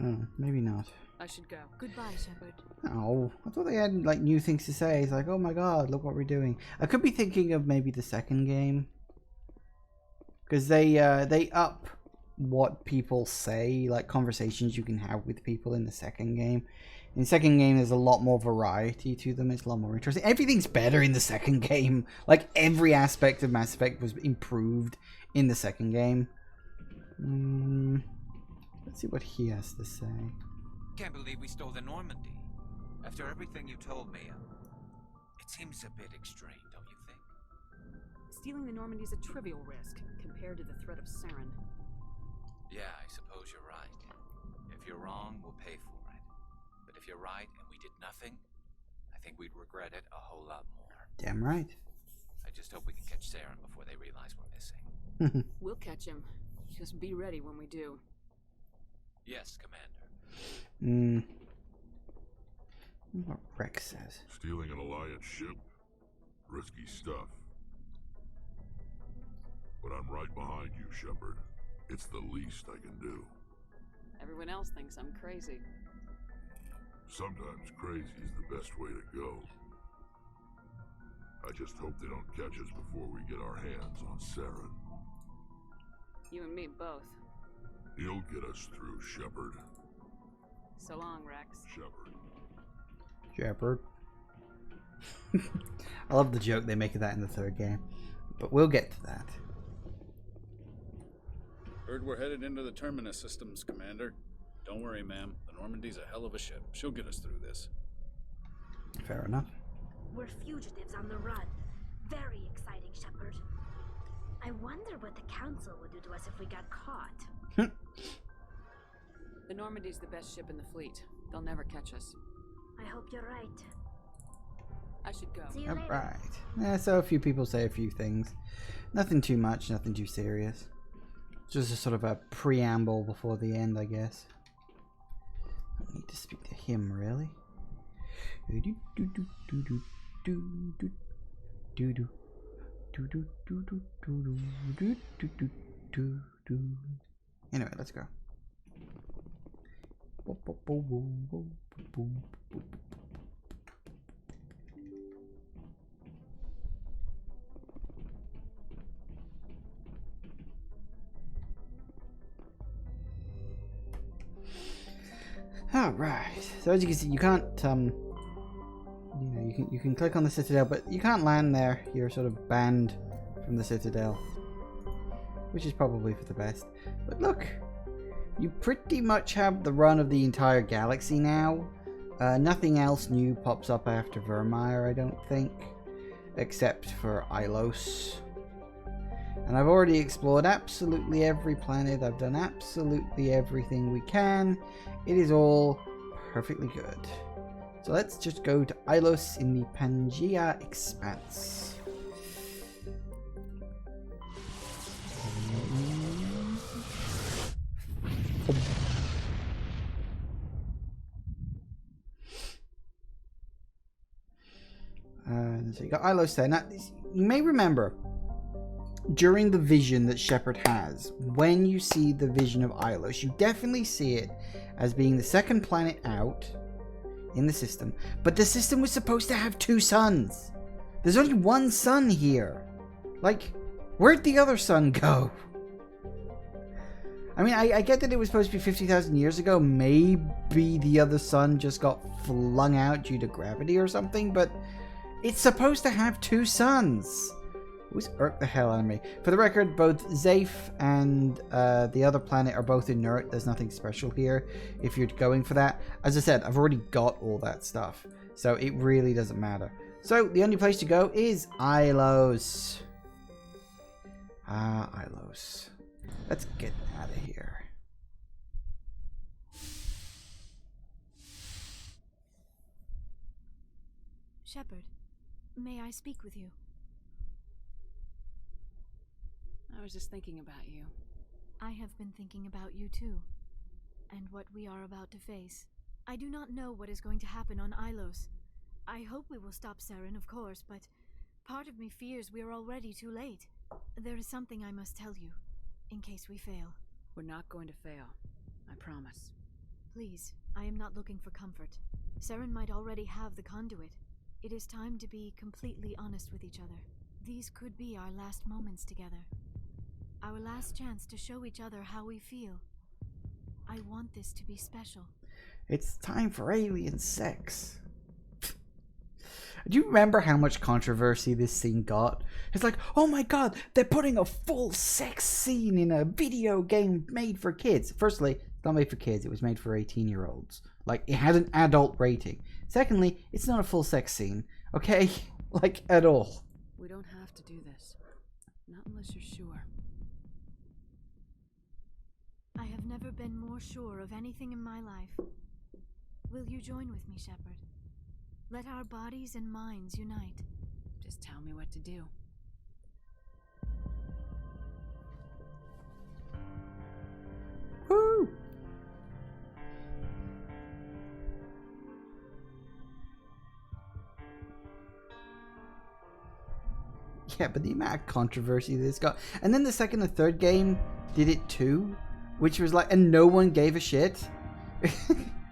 Oh, maybe not. I should go. Goodbye, Shepard. Oh, I thought they had like new things to say. It's like, oh my god, look what we're doing. I could be thinking of maybe the second game. Because they up what people say, like conversations you can have with people in the second game. In the second game, there's a lot more variety to them. It's a lot more interesting. Everything's better in the second game. Like, every aspect of Mass Effect was improved in the second game. Let's see what he has to say. Can't believe we stole the Normandy. After everything you told me, it seems a bit extreme, don't you think? Stealing the Normandy's a trivial risk compared to the threat of Saren. Yeah, I suppose you're right. If you're wrong, we'll pay for it. But if you're right and we did nothing, I think we'd regret it a whole lot more. Damn right. I just hope we can catch Saren before they realize we're missing. We'll catch him. Just be ready when we do. Yes, Commander. What Rex says. Stealing an Alliance ship? Risky stuff. But I'm right behind you, Shepard. It's the least I can do. Everyone else thinks I'm crazy. Sometimes crazy is the best way to go. I just hope they don't catch us before we get our hands on Saren. You and me both. He'll get us through, Shepard. So long, Rex. Shepard. I love the joke they make of that in the third game. But we'll get to that. Heard we're headed into the Terminus systems, Commander. Don't worry, ma'am. The Normandy's a hell of a ship. She'll get us through this. Fair enough. We're fugitives on the run. Very exciting, Shepard. I wonder what the Council would do to us if we got caught. The Normandy's the best ship in the fleet. They'll never catch us. I hope you're right. I should go. See you later. Alright. Yeah, so a few people say a few things. Nothing too much, nothing too serious. Just a sort of a preamble before the end, I guess. I don't need to speak to him, really. Anyway, let's go. All right. So as you can see, you can't you know, you can click on the Citadel, but you can't land there. You're sort of banned from the Citadel, which is probably for the best. But look, you pretty much have the run of the entire galaxy now. Nothing else new pops up after Vermeer, I don't think, except for Ilos. And I've already explored absolutely every planet. I've done absolutely everything we can. It is all perfectly good. So let's just go to Ilos in the Pangea Expanse. So you got Ilos there. Now, you may remember during the vision that Shepard has, when you see the vision of Ilos, you definitely see it as being the second planet out in the system. But the system was supposed to have 2 suns. There's only 1 sun here. Like, where'd the other sun go? I mean, I get that it was supposed to be 50,000 years ago. Maybe the other sun just got flung out due to gravity or something, but it's supposed to have 2 suns. Who's irked the hell out of me? For the record, both Zafe and the other planet are both inert. There's nothing special here if you're going for that. As I said, I've already got all that stuff, so it really doesn't matter. So the only place to go is Ilos. Ilos. Let's get out of here. Shepard, may I speak with you? I was just thinking about you. I have been thinking about you too, and what we are about to face. I do not know what is going to happen on Ilos. I hope we will stop Saren, of course, but part of me fears we are already too late. There is something I must tell you, in case we fail. We're not going to fail. I promise. Please, I am not looking for comfort. Saren might already have the conduit. It is time to be completely honest with each other. These could be our last moments together. Our last chance to show each other how we feel. I want this to be special. It's time for alien sex. Do you remember how much controversy this scene got? It's like, oh my god, they're putting a full sex scene in a video game made for kids. Firstly, it's not made for kids, it was made for 18-year-olds. Like, it had an adult rating. Secondly, it's not a full sex scene, okay? Like, at all. We don't have to do this. Not unless you're sure. I have never been more sure of anything in my life. Will you join with me, Shepard? Let our bodies and minds unite. Just tell me what to do. Woo! Yeah, but the amount of controversy this got. And then the second and third game did it too, which was like, and no one gave a shit.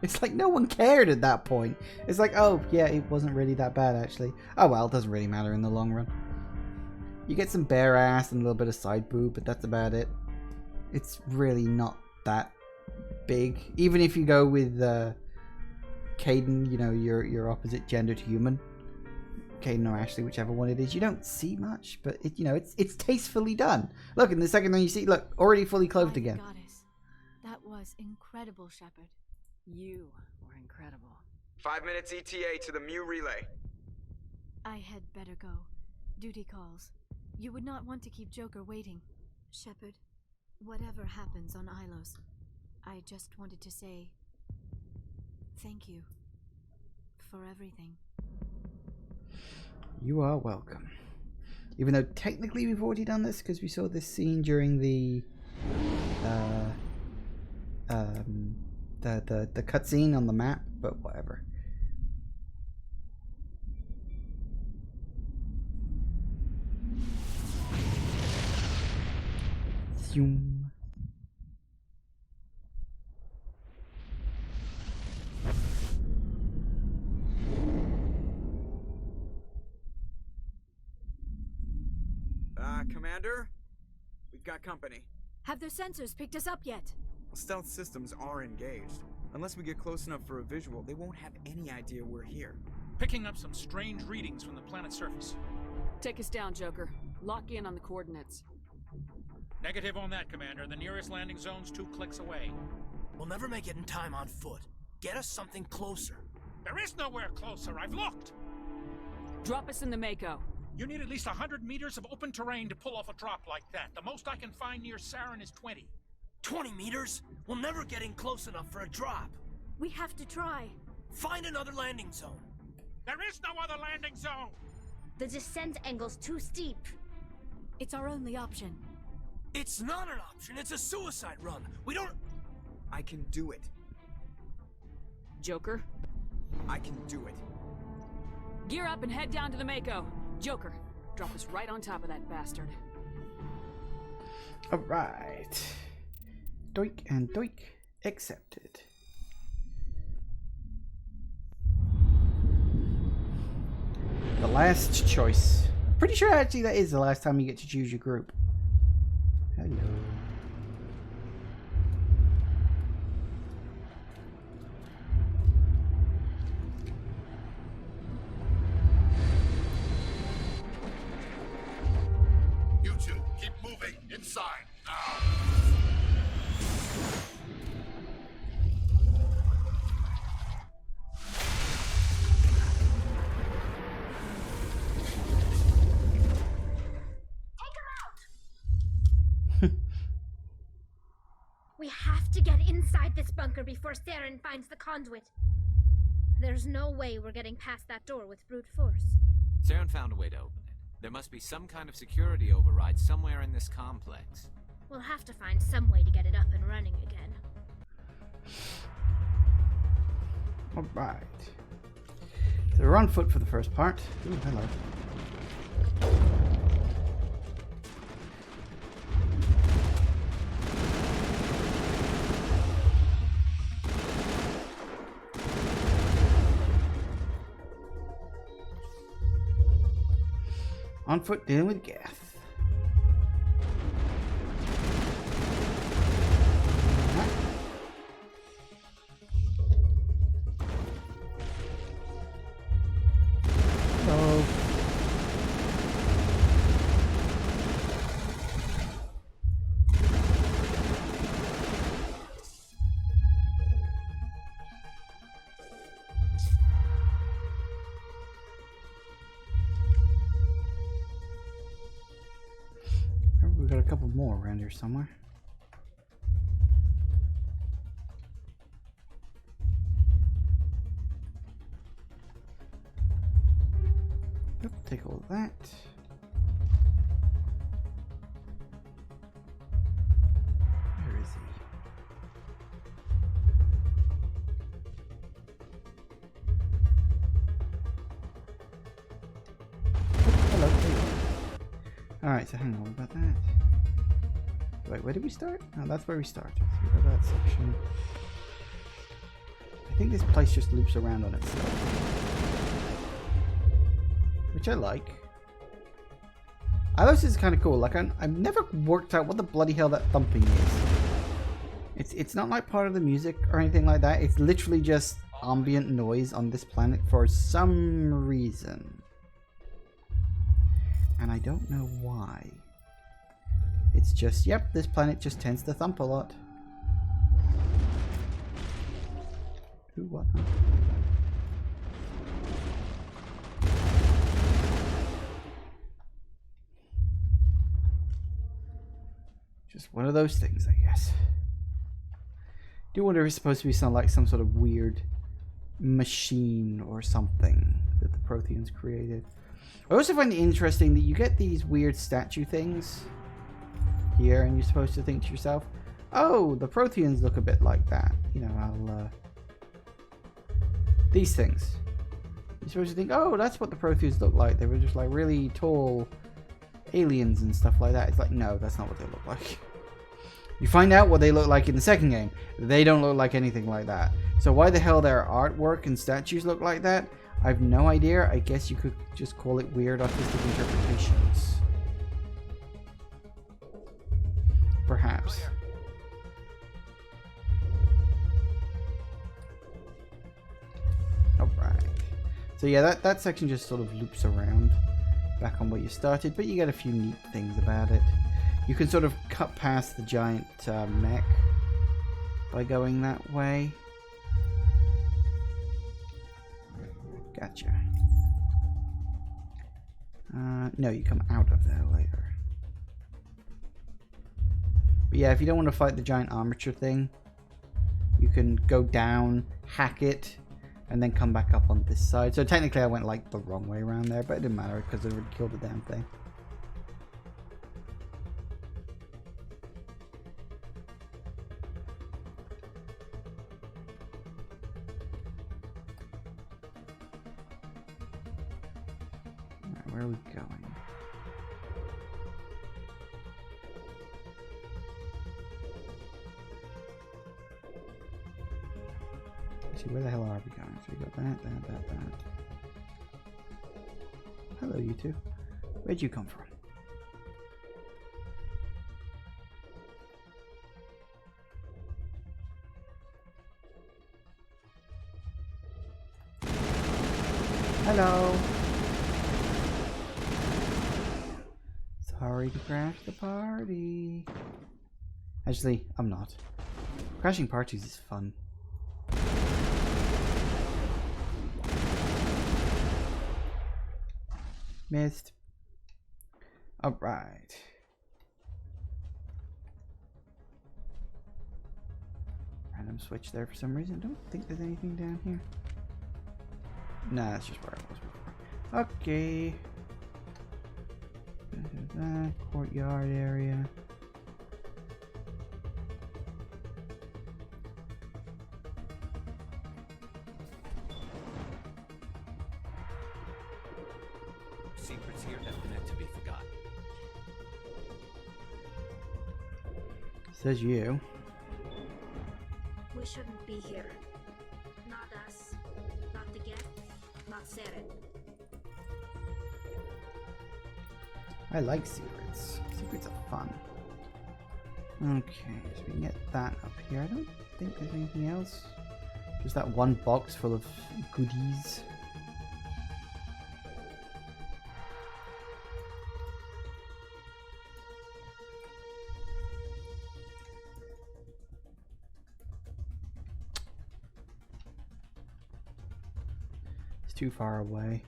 It's like no one cared at that point. It's like, oh yeah, it wasn't really that bad actually. Oh well, it doesn't really matter in the long run. You get some bare ass and a little bit of side boob, but that's about it. It's really not that big. Even if you go with Caden, you know, your opposite gender to human. Caden or Ashley, whichever one it is, you don't see much, but it, you know, it's tastefully done. Look, in the second one you see, look, already fully clothed again. Goddess, that was incredible, Shepard. You were incredible. 5 minutes ETA to the Mu relay. I had better go. Duty calls. You would not want to keep Joker waiting. Shepard, whatever happens on Ilos, I just wanted to say thank you for everything. You are welcome. Even though technically we've already done this because we saw this scene during the cutscene on the map, but whatever. Zoom. Commander? We've got company. Have their sensors picked us up yet? Stealth systems are engaged. Unless we get close enough for a visual, they won't have any idea we're here. Picking up some strange readings from the planet's surface. Take us down, Joker. Lock in on the coordinates. Negative on that, Commander. The nearest landing zone's 2 clicks away. We'll never make it in time on foot. Get us something closer. There is nowhere closer. I've looked. Drop us in the Mako. You need at least 100 meters of open terrain to pull off a drop like that. The most I can find near Saren is 20. 20 meters? We'll never get in close enough for a drop. We have to try. Find another landing zone. There is no other landing zone! The descent angle's too steep. It's our only option. It's not an option. It's a suicide run. We don't... I can do it. Joker? I can do it. Gear up and head down to the Mako. Joker, drop us right on top of that bastard. Alright. Doink and doink. Accepted. The last choice. Pretty sure actually that is the last time you get to choose your group. Hello. You two, keep moving inside now. We have to get inside this bunker before Saren finds the conduit. There's no way we're getting past that door with brute force. Saren found a way to open it. There must be some kind of security override somewhere in this complex. We'll have to find some way to get it up and running again. Alright. So we're on foot for the first part. Ooh, hello. On foot dealing with Gath. Hello. We've got a couple more around here somewhere. Yep, take all of that. Where is he? Hello, there you are. Alright, so hang on about that. Wait, where did we start? Oh, that's where we started. So we got that section. I think this place just loops around on itself. Which I like. Ilos is kind of cool. Like, I've never worked out what the bloody hell that thumping is. It's not like part of the music or anything like that. It's literally just ambient noise on this planet for some reason. And I don't know why. It's just, yep, this planet just tends to thump a lot. Ooh, what? Just one of those things, I guess. Do wonder if it's supposed to be like some sort of weird machine or something that the Protheans created. I also find it interesting that you get these weird statue things here, and you're supposed to think to yourself, oh, the Protheans look a bit like that. You know, these things. You're supposed to think, oh, that's what the Protheans look like. They were just like really tall aliens and stuff like that. It's like, no, that's not what they look like. You find out what they look like in the second game. They don't look like anything like that. So why the hell their artwork and statues look like that? I have no idea. I guess you could just call it weird artistic interpretations. Perhaps. Alright. So yeah, that section just sort of loops around back on where you started, but you get a few neat things about it. You can sort of cut past the giant mech by going that way. Gotcha. No, you come out of there later. But yeah, if you don't want to fight the giant armature thing, you can go down, hack it, and then come back up on this side. So technically I went like the wrong way around there, but it didn't matter because I already killed the damn thing. Alright, where are we going? Where the hell are we going? So we got that. Hello, you two. Where'd you come from? Hello. Sorry to crash the party. Actually, I'm not. Crashing parties is fun. Missed. Alright. Random switch there for some reason. I don't think there's anything down here. Nah, that's just where I was before. Okay. That courtyard area. Secrets here that are meant to be forgotten. Says you. We shouldn't be here. Not us. Not the guest. Not Seren. I like secrets. Secrets are fun. Okay, so we can get that up here. I don't think there's anything else. Just that one box full of goodies. It's too far away.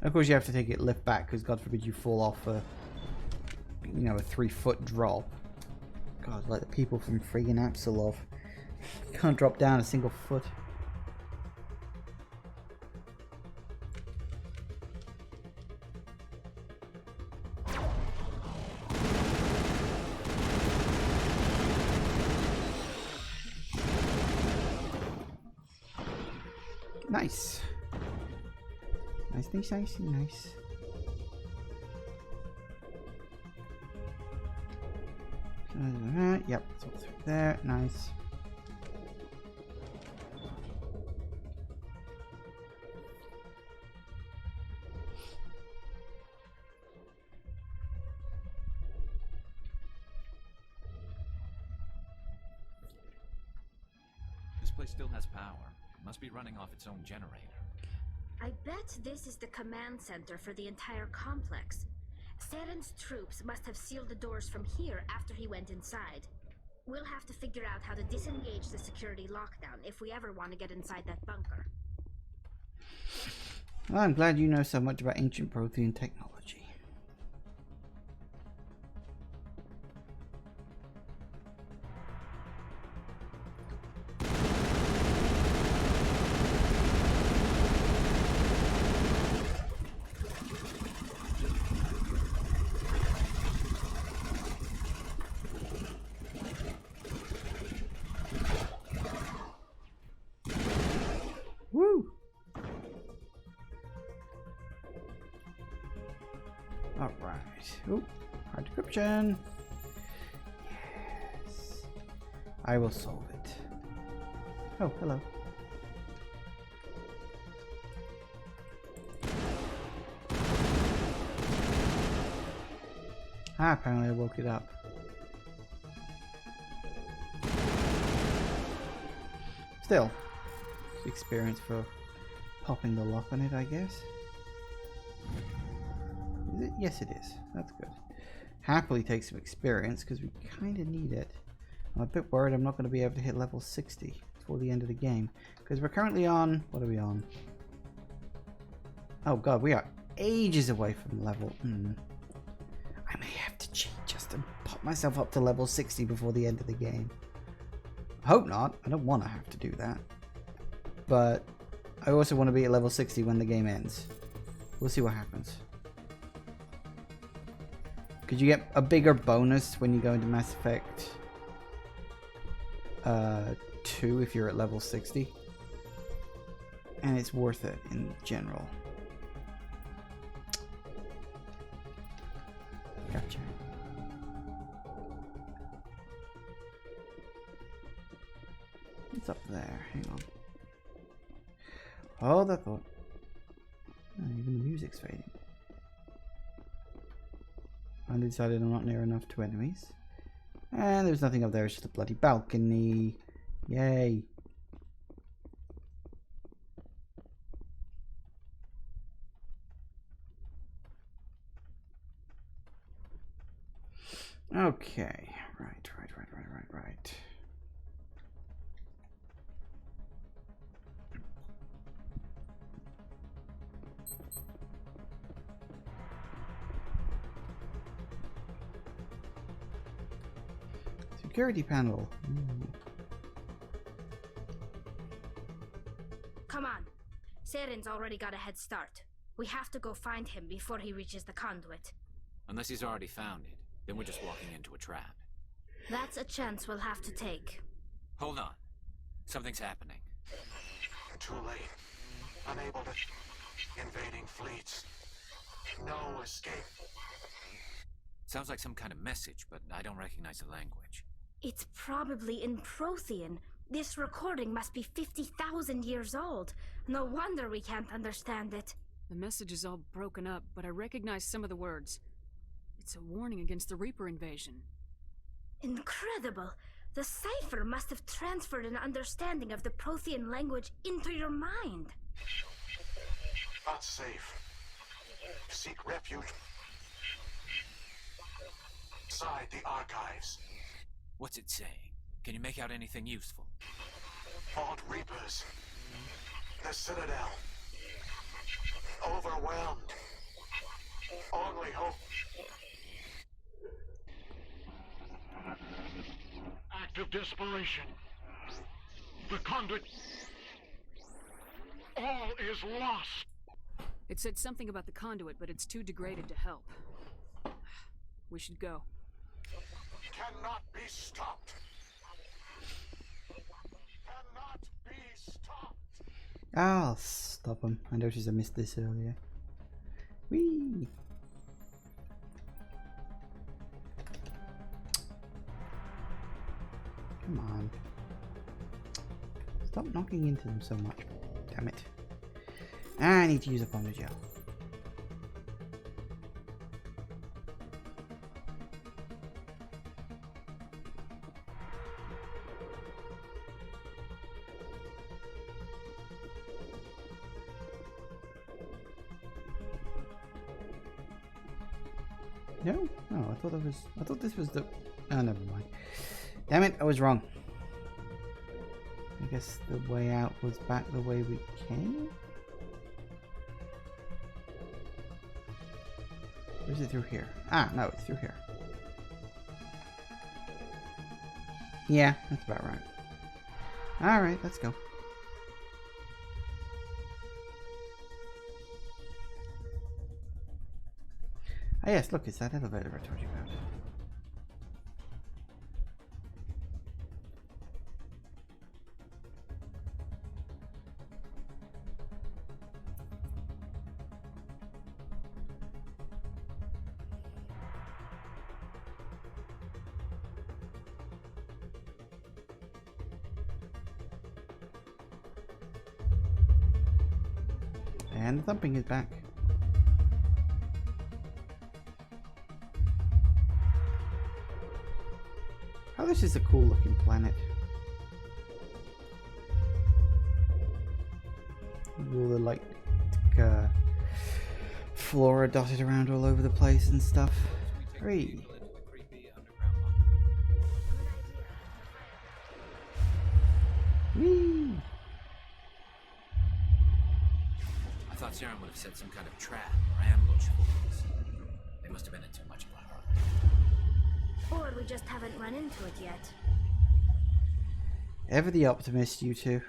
And of course you have to take it lift back because God forbid you fall off a, you know, a 3-foot drop. God, like the people from friggin' Absalov. Can't drop down a single foot. Nice. Nice. Yep, it's all through there. Nice. This place still has power. It must be running off its own generator. I bet this is the command center for the entire complex. Saren's troops must have sealed the doors from here after he went inside. We'll have to figure out how to disengage the security lockdown if we ever want to get inside that bunker. Well, I'm glad you know so much about ancient Prothean technology. Woo! Alright. Ooh, hard decryption. Yes. I will solve it. Oh, hello. Ah, apparently I woke it up. Still, it's experience for popping the lock on it, I guess. Is it? Yes, it is. That's good. Happily take some experience because we kind of need it. I'm a bit worried I'm not going to be able to hit level 60 before the end of the game because we're currently on. What are we on? Oh god, we are ages away from level. I may have to cheat just to pop myself up to level 60 before the end of the game. I hope not. I don't want to have to do that. But I also want to be at level 60 when the game ends. We'll see what happens. Could you get a bigger bonus when you go into Mass Effect 2 if you're at level 60? And it's worth it in general. Gotcha. What's up there? Hang on. Hold that thought. Oh, even the music's fading. I decided I'm not near enough to enemies. And there's nothing up there, it's just a bloody balcony. Yay. Okay. Right. Security panel. Come on. Saren's already got a head start. We have to go find him before he reaches the conduit. Unless he's already found it, then we're just walking into a trap. That's a chance we'll have to take. Hold on. Something's happening. Too late. Unable to... Invading fleets. No escape. Sounds like some kind of message, but I don't recognize the language. It's probably in Prothean. This recording must be 50,000 years old. No wonder we can't understand it. The message is all broken up, but I recognize some of the words. It's a warning against the Reaper invasion. Incredible! The cipher must have transferred an understanding of the Prothean language into your mind. Not safe. Seek refuge inside the archives. What's it saying? Can you make out anything useful? Fought Reapers. The Citadel. Overwhelmed. Only hope. Act of desperation. The conduit. All is lost. It said something about the conduit, but it's too degraded to help. We should go. Cannot be stopped. Cannot be stopped. I'll stop him. I noticed I missed this earlier. Whee! Come on. Stop knocking into them so much. Damn it. I need to use up on the gel. No? No, I thought this was the... Oh, never mind. Damn it, I was wrong. I guess the way out was back the way we came? Or is it through here? Ah, no, it's through here. Yeah, that's about right. Alright, let's go. Ah yes, look, it's that elevator I told you about. And the thumping is back. Oh, this is a cool looking planet. All the like flora dotted around all over the place and stuff. Hey. Whee! I thought Saren would have set some kind of trap or ambush for us. They must have been in too much of a hurry. Or we just haven't run into it yet. Ever the optimist, you two.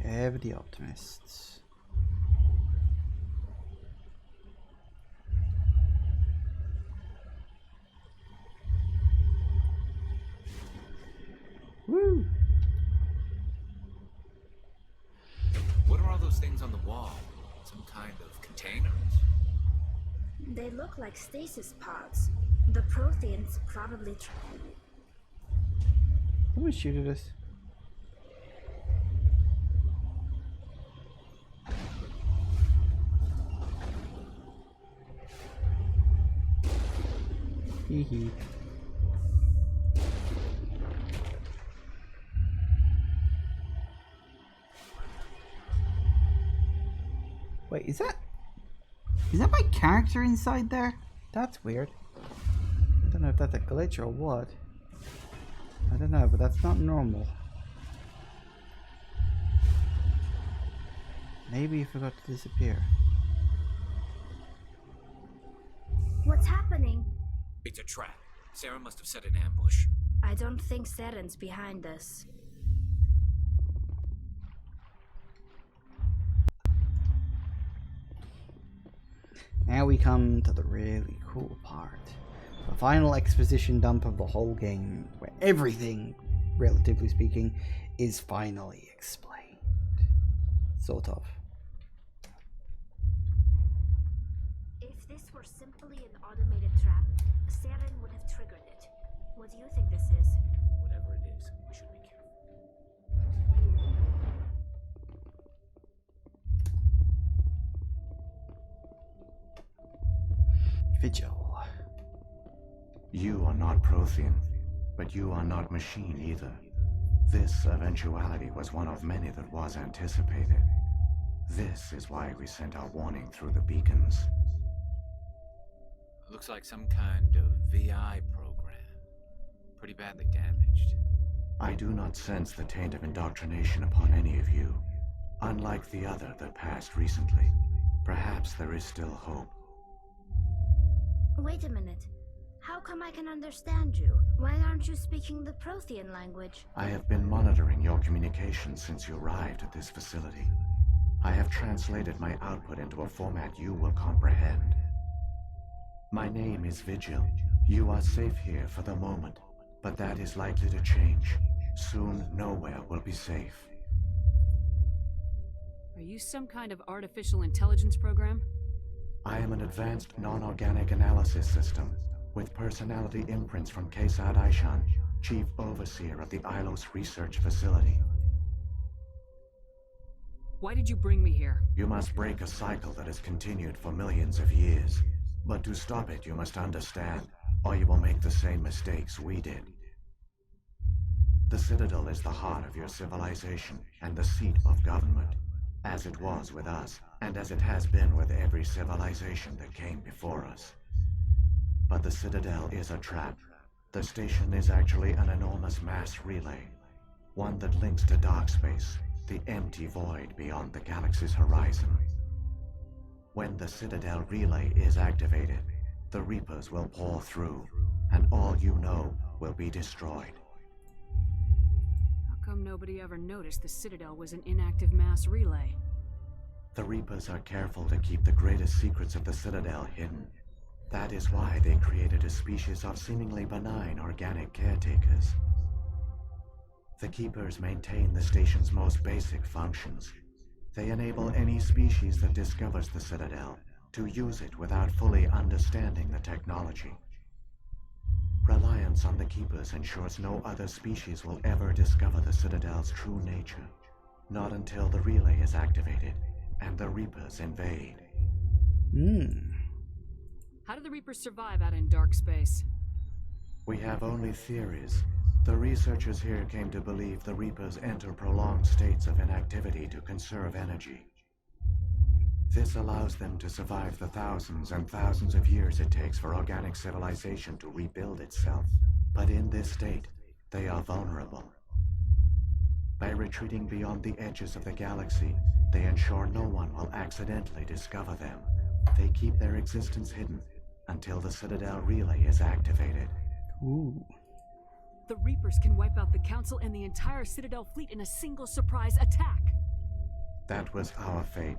Ever the optimists. Woo! What are all those things on the wall? Some kind of containers? They look like stasis pods. The Protheans probably Someone shoot at us. Hee hee. Wait, is that my character inside there? That's weird. I don't know if that's a glitch or what. I don't know, but that's not normal. Maybe you forgot to disappear. What's happening? It's a trap. Saren must have set an ambush. I don't think Saren's behind this. Now we come to the really cool part. The final exposition dump of the whole game, where everything, relatively speaking, is finally explained. Sort of. If this were simply an automated trap, Saren would have triggered it. What do you think this is? Whatever it is, we should be careful. Vigil. You are not Prothean, but you are not machine either. This eventuality was one of many that was anticipated. This is why we sent our warning through the beacons. Looks like some kind of VI program. Pretty badly damaged. I do not sense the taint of indoctrination upon any of you. Unlike the other that passed recently, perhaps there is still hope. Wait a minute. How come I can understand you? Why aren't you speaking the Prothean language? I have been monitoring your communications since you arrived at this facility. I have translated my output into a format you will comprehend. My name is Vigil. You are safe here for the moment, but that is likely to change. Soon, nowhere will be safe. Are you some kind of artificial intelligence program? I am an advanced non-organic analysis system with personality imprints from Kesad Aishan, Chief Overseer of the Ilos Research Facility. Why did you bring me here? You must break a cycle that has continued for millions of years. But to stop it, you must understand, or you will make the same mistakes we did. The Citadel is the heart of your civilization and the seat of government, as it was with us, and as it has been with every civilization that came before us. But the Citadel is a trap. The station is actually an enormous mass relay, one that links to dark space, the empty void beyond the galaxy's horizon. When the Citadel relay is activated, the Reapers will pour through, and all you know will be destroyed. How come nobody ever noticed the Citadel was an inactive mass relay? The Reapers are careful to keep the greatest secrets of the Citadel hidden. That is why they created a species of seemingly benign organic caretakers. The Keepers maintain the station's most basic functions. They enable any species that discovers the Citadel to use it without fully understanding the technology. Reliance on the Keepers ensures no other species will ever discover the Citadel's true nature. Not until the relay is activated and the Reapers invade. How do the Reapers survive out in dark space? We have only theories. The researchers here came to believe the Reapers enter prolonged states of inactivity to conserve energy. This allows them to survive the thousands and thousands of years it takes for organic civilization to rebuild itself. But in this state, they are vulnerable. By retreating beyond the edges of the galaxy, they ensure no one will accidentally discover them. They keep their existence hidden until the Citadel relay is activated. Ooh. The Reapers can wipe out the Council and the entire Citadel fleet in a single surprise attack. That was our fate.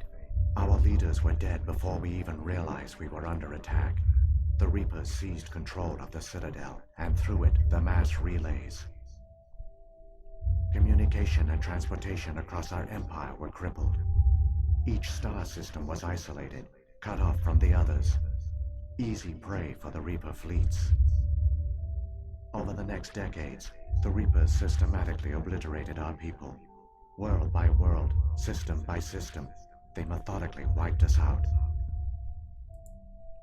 Our leaders were dead before we even realized we were under attack. The Reapers seized control of the Citadel, and through it, the mass relays. Communication and transportation across our empire were crippled. Each star system was isolated, cut off from the others. Easy prey for the Reaper fleets. Over the next decades, the Reapers systematically obliterated our people. World by world, system by system, they methodically wiped us out.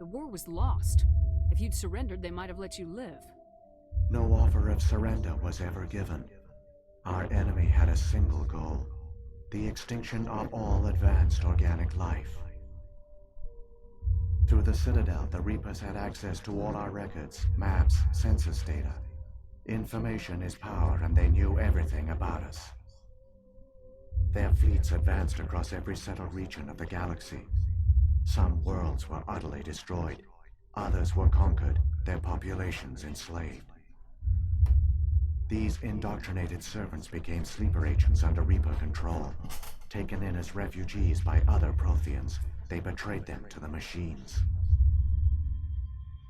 The war was lost. If you'd surrendered, they might have let you live. No offer of surrender was ever given. Our enemy had a single goal: the extinction of all advanced organic life. Through the Citadel, the Reapers had access to all our records, maps, census data. Information is power, and they knew everything about us. Their fleets advanced across every settled region of the galaxy. Some worlds were utterly destroyed. Others were conquered, their populations enslaved. These indoctrinated servants became sleeper agents under Reaper control. Taken in as refugees by other Protheans, they betrayed them to the machines.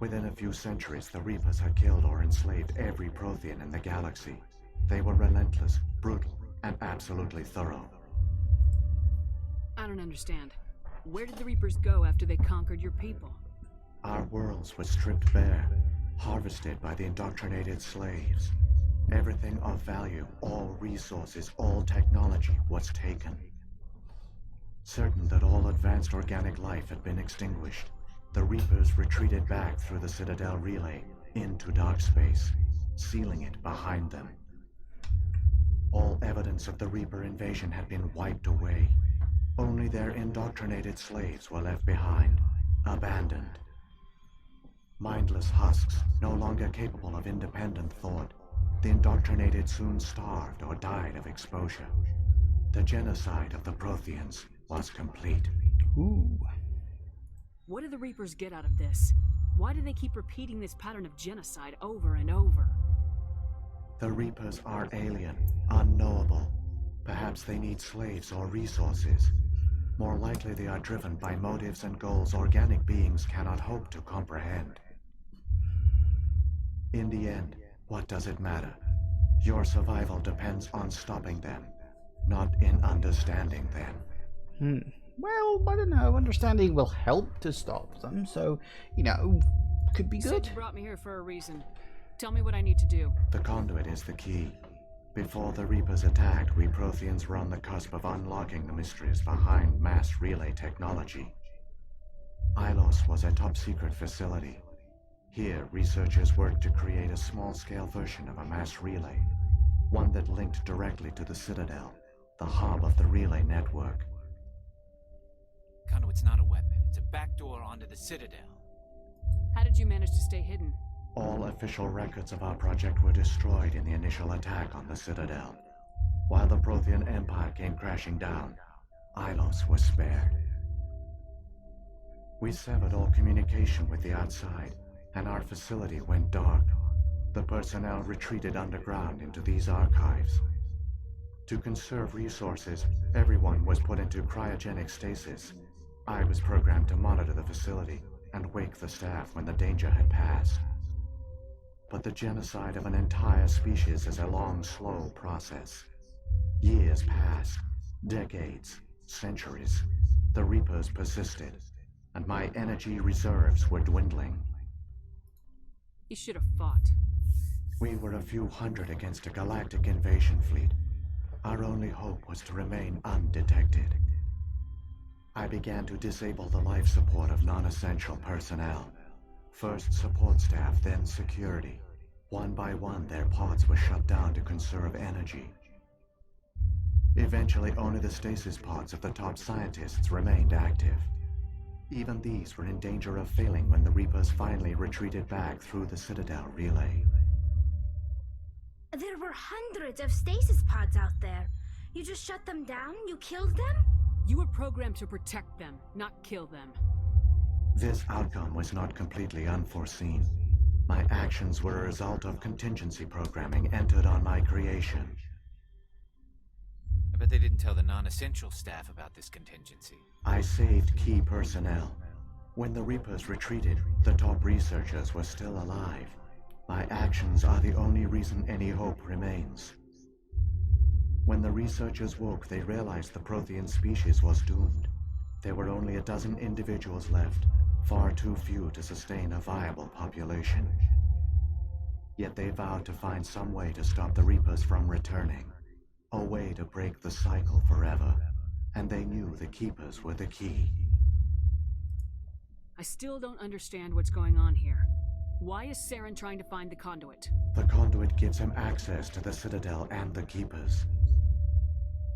Within a few centuries, the Reapers had killed or enslaved every Prothean in the galaxy. They were relentless, brutal, and absolutely thorough. I don't understand. Where did the Reapers go after they conquered your people? Our worlds were stripped bare, harvested by the indoctrinated slaves. Everything of value, all resources, all technology was taken. Certain that all advanced organic life had been extinguished, the Reapers retreated back through the Citadel relay into dark space, sealing it behind them. All evidence of the Reaper invasion had been wiped away. Only their indoctrinated slaves were left behind, abandoned. Mindless husks, no longer capable of independent thought, the indoctrinated soon starved or died of exposure. The genocide of the Protheans was complete. Ooh. What do the Reapers get out of this? Why do they keep repeating this pattern of genocide over and over? The Reapers are alien, unknowable. Perhaps they need slaves or resources. More likely they are driven by motives and goals organic beings cannot hope to comprehend. In the end, what does it matter? Your survival depends on stopping them, not in understanding them. Well, I don't know. Understanding will help to stop them, so, could be You good. said you brought me here for a reason. Tell me what I need to do. The conduit is the key. Before the Reapers attacked, we Protheans were on the cusp of unlocking the mysteries behind mass relay technology. Ilos was a top-secret facility. Here, researchers worked to create a small-scale version of a mass relay, one that linked directly to the Citadel, the hub of the relay network. Conduit's not a weapon. It's a backdoor onto the Citadel. How did you manage to stay hidden? All official records of our project were destroyed in the initial attack on the Citadel. While the Prothean Empire came crashing down, Ilos was spared. We severed all communication with the outside, and our facility went dark. The personnel retreated underground into these archives. To conserve resources, everyone was put into cryogenic stasis. I was programmed to monitor the facility and wake the staff when the danger had passed. But the genocide of an entire species is a long, slow process. Years passed, decades, centuries. The Reapers persisted, and my energy reserves were dwindling. You should have fought. We were a few hundred against a galactic invasion fleet. Our only hope was to remain undetected. I began to disable the life support of non-essential personnel. First support staff, then security. One by one, their pods were shut down to conserve energy. Eventually, only the stasis pods of the top scientists remained active. Even these were in danger of failing when the Reapers finally retreated back through the Citadel relay. There were hundreds of stasis pods out there. You just shut them down? You killed them? You were programmed to protect them, not kill them. This outcome was not completely unforeseen. My actions were a result of contingency programming entered on my creation. I bet they didn't tell the non-essential staff about this contingency. I saved key personnel. When the Reapers retreated, the top researchers were still alive. My actions are the only reason any hope remains. When the researchers woke, they realized the Prothean species was doomed. There were only a dozen individuals left, far too few to sustain a viable population. Yet they vowed to find some way to stop the Reapers from returning. A way to break the cycle forever. And they knew the Keepers were the key. I still don't understand what's going on here. Why is Saren trying to find the conduit? The conduit gives him access to the Citadel and the Keepers.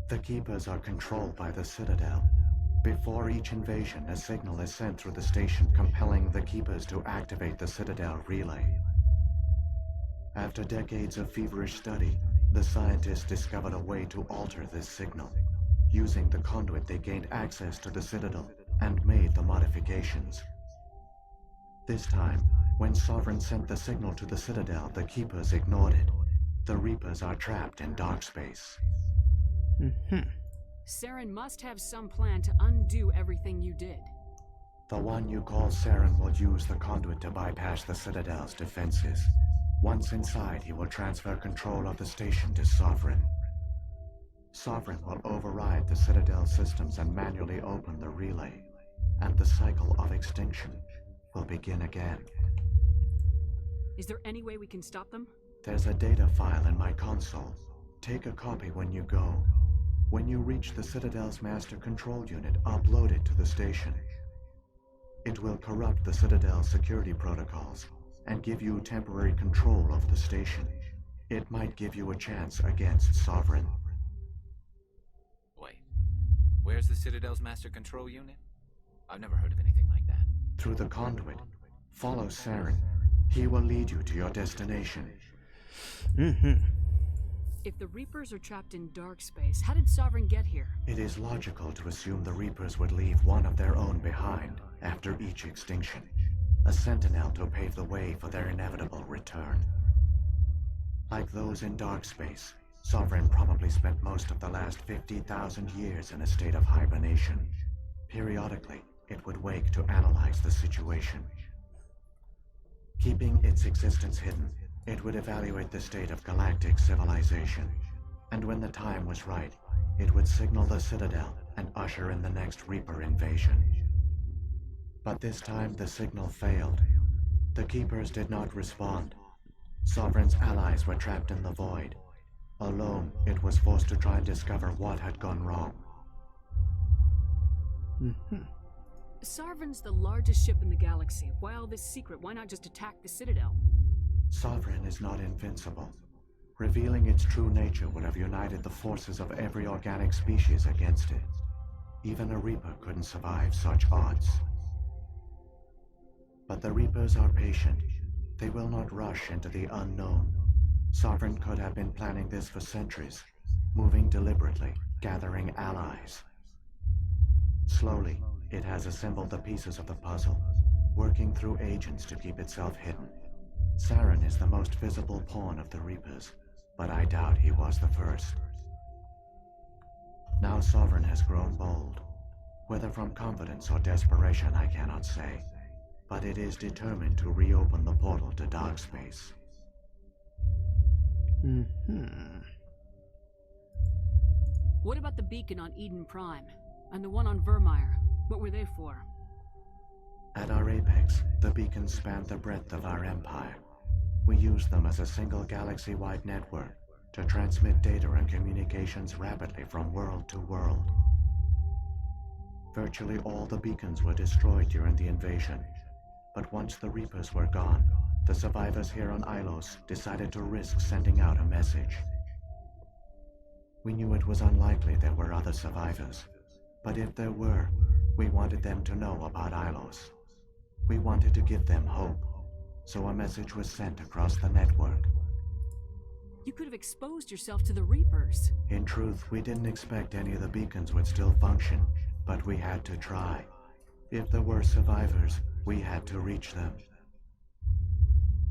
The Keepers are controlled by the Citadel. Before each invasion, a signal is sent through the station compelling the Keepers to activate the Citadel relay. After decades of feverish study, the scientists discovered a way to alter this signal. Using the conduit, they gained access to the Citadel and made the modifications. This time, when Sovereign sent the signal to the Citadel, the Keepers ignored it. The Reapers are trapped in dark space. Saren must have some plan to undo everything you did. The one you call Saren will use the conduit to bypass the Citadel's defenses. Once inside, he will transfer control of the station to Sovereign. Sovereign will override the Citadel systems and manually open the relay, and the cycle of extinction will begin again. Is there any way we can stop them? There's a data file in my console. Take a copy when you go. When you reach the Citadel's master control unit, upload it to the station. It will corrupt the Citadel's security protocols and give you temporary control of the station. It might give you a chance against Sovereign. Wait, where's the Citadel's master control unit? I've never heard of anything like that. Through the conduit. Follow Saren. He will lead you to your destination. If the Reapers are trapped in dark space, how did Sovereign get here? It is logical to assume the Reapers would leave one of their own behind after each extinction. A sentinel to pave the way for their inevitable return. Like those in dark space, Sovereign probably spent most of the last 50,000 years in a state of hibernation. Periodically, it would wake to analyze the situation. Keeping its existence hidden, it would evaluate the state of galactic civilization. And when the time was right, it would signal the Citadel and usher in the next Reaper invasion. But this time the signal failed. The Keepers did not respond. Sovereign's allies were trapped in the void. Alone, it was forced to try and discover what had gone wrong. Sarvin's the largest ship in the galaxy. Why all this secret? Why not just attack the Citadel? Sovereign is not invincible. Revealing its true nature would have united the forces of every organic species against it. Even a Reaper couldn't survive such odds. But the Reapers are patient. They will not rush into the unknown. Sovereign could have been planning this for centuries, moving deliberately, gathering allies. Slowly, it has assembled the pieces of the puzzle, working through agents to keep itself hidden. Saren is the most visible pawn of the Reapers, but I doubt he was the first. Now Sovereign has grown bold. Whether from confidence or desperation, I cannot say. But it is determined to reopen the portal to dark space. What about the beacon on Eden Prime? And the one on Vermeer? What were they for? At our apex, the beacons spanned the breadth of our empire. We used them as a single galaxy-wide network to transmit data and communications rapidly from world to world. Virtually all the beacons were destroyed during the invasion, but once the Reapers were gone, the survivors here on Ilos decided to risk sending out a message. We knew it was unlikely there were other survivors, but if there were, we wanted them to know about Ilos. We wanted to give them hope, so a message was sent across the network. You could have exposed yourself to the Reapers. In truth, we didn't expect any of the beacons would still function, but we had to try. If there were survivors, we had to reach them.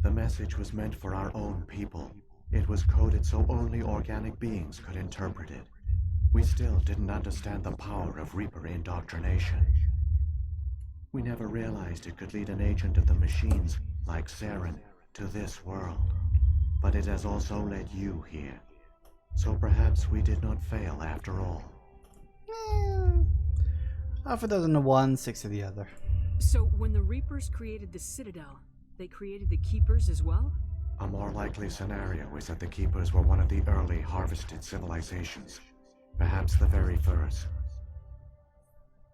The message was meant for our own people. It was coded so only organic beings could interpret it. We still didn't understand the power of Reaper indoctrination. We never realized it could lead an agent of the machines, like Saren, to this world. But it has also led you here. So perhaps we did not fail after all. Half a dozen to one, 6 to the other. So when the Reapers created the Citadel, they created the Keepers as well? A more likely scenario is that the Keepers were one of the early harvested civilizations. Perhaps the very first.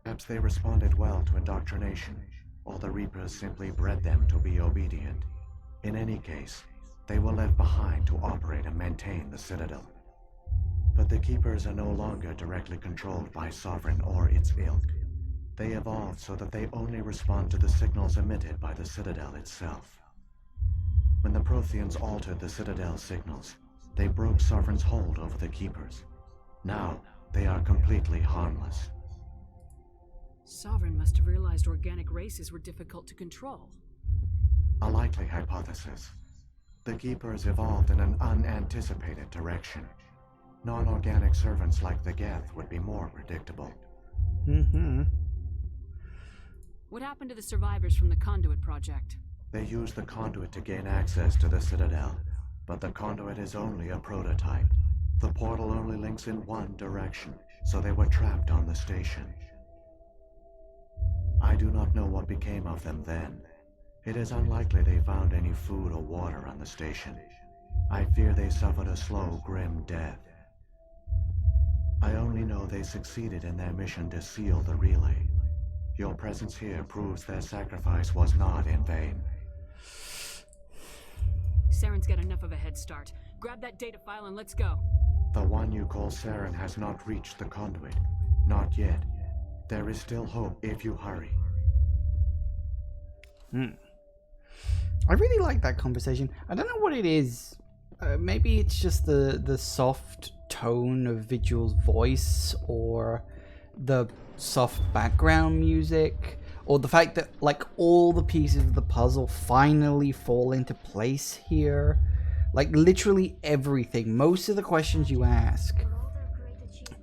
Perhaps they responded well to indoctrination, or the Reapers simply bred them to be obedient. In any case, they were left behind to operate and maintain the Citadel. But the Keepers are no longer directly controlled by Sovereign or its ilk. They evolved so that they only respond to the signals emitted by the Citadel itself. When the Protheans altered the Citadel's signals, they broke Sovereign's hold over the Keepers. Now, they are completely harmless. Sovereign must have realized organic races were difficult to control. A likely hypothesis. The Keepers evolved in an unanticipated direction. Non-organic servants like the Geth would be more predictable. What happened to the survivors from the Conduit Project? They used the Conduit to gain access to the Citadel, but the Conduit is only a prototype. The portal only links in one direction, so they were trapped on the station. I do not know what became of them then. It is unlikely they found any food or water on the station. I fear they suffered a slow, grim death. I only know they succeeded in their mission to seal the relay. Your presence here proves their sacrifice was not in vain. Saren's got enough of a head start. Grab that data file and let's go. The one you call Saren has not reached the Conduit. Not yet. There is still hope if you hurry. I really like that conversation. I don't know what it is. Maybe it's just the soft tone of Vigil's voice, or the soft background music, or the fact that like all the pieces of the puzzle finally fall into place here. Like literally everything. Most of the questions you ask,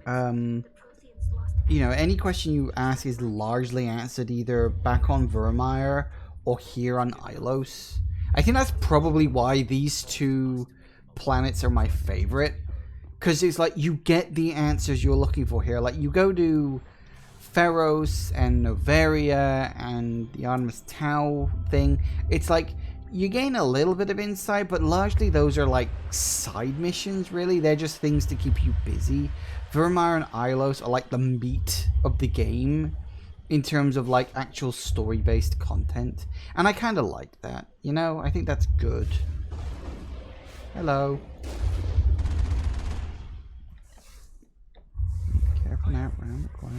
you know, any question you ask is largely answered either back on Vermeer or here on Ilos. I think that's probably why these two planets are my favorite, because it's like you get the answers you're looking for here. Like you go to Pharos and Novaria and the Artemis Tau thing, it's like you gain a little bit of insight, but largely those are like side missions, really. They're just things to keep you busy. Vermeer and Ilos are like the meat of the game in terms of like actual story-based content. And I kind of like that, you know? I think that's good. Hello. Careful now, round the corner.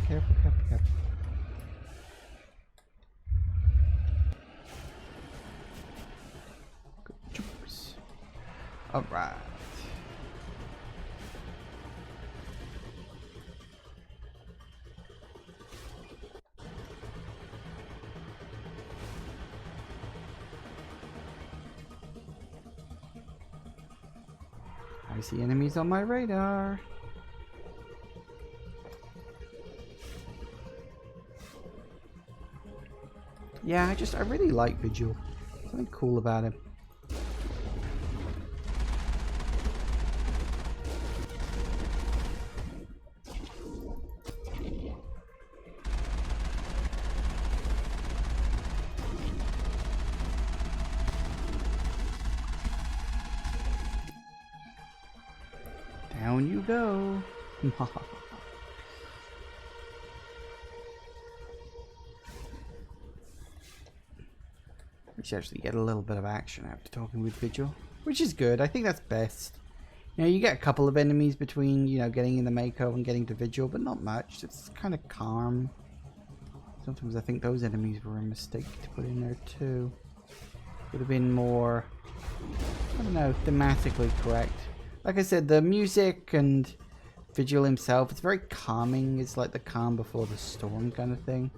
Careful, careful, careful. All right. I see enemies on my radar. Yeah, I really like Vigil. Something cool about him. Down you go. We should actually get a little bit of action after talking with Vigil, which is good. I think that's best. You know, you get a couple of enemies between, you know, getting in the Mako and getting to Vigil, but not much. It's kind of calm. Sometimes I think those enemies were a mistake to put in there too. Would have been more, I don't know, thematically correct. Like I said, the music and Vigil himself, it's very calming. It's like the calm before the storm kind of thing.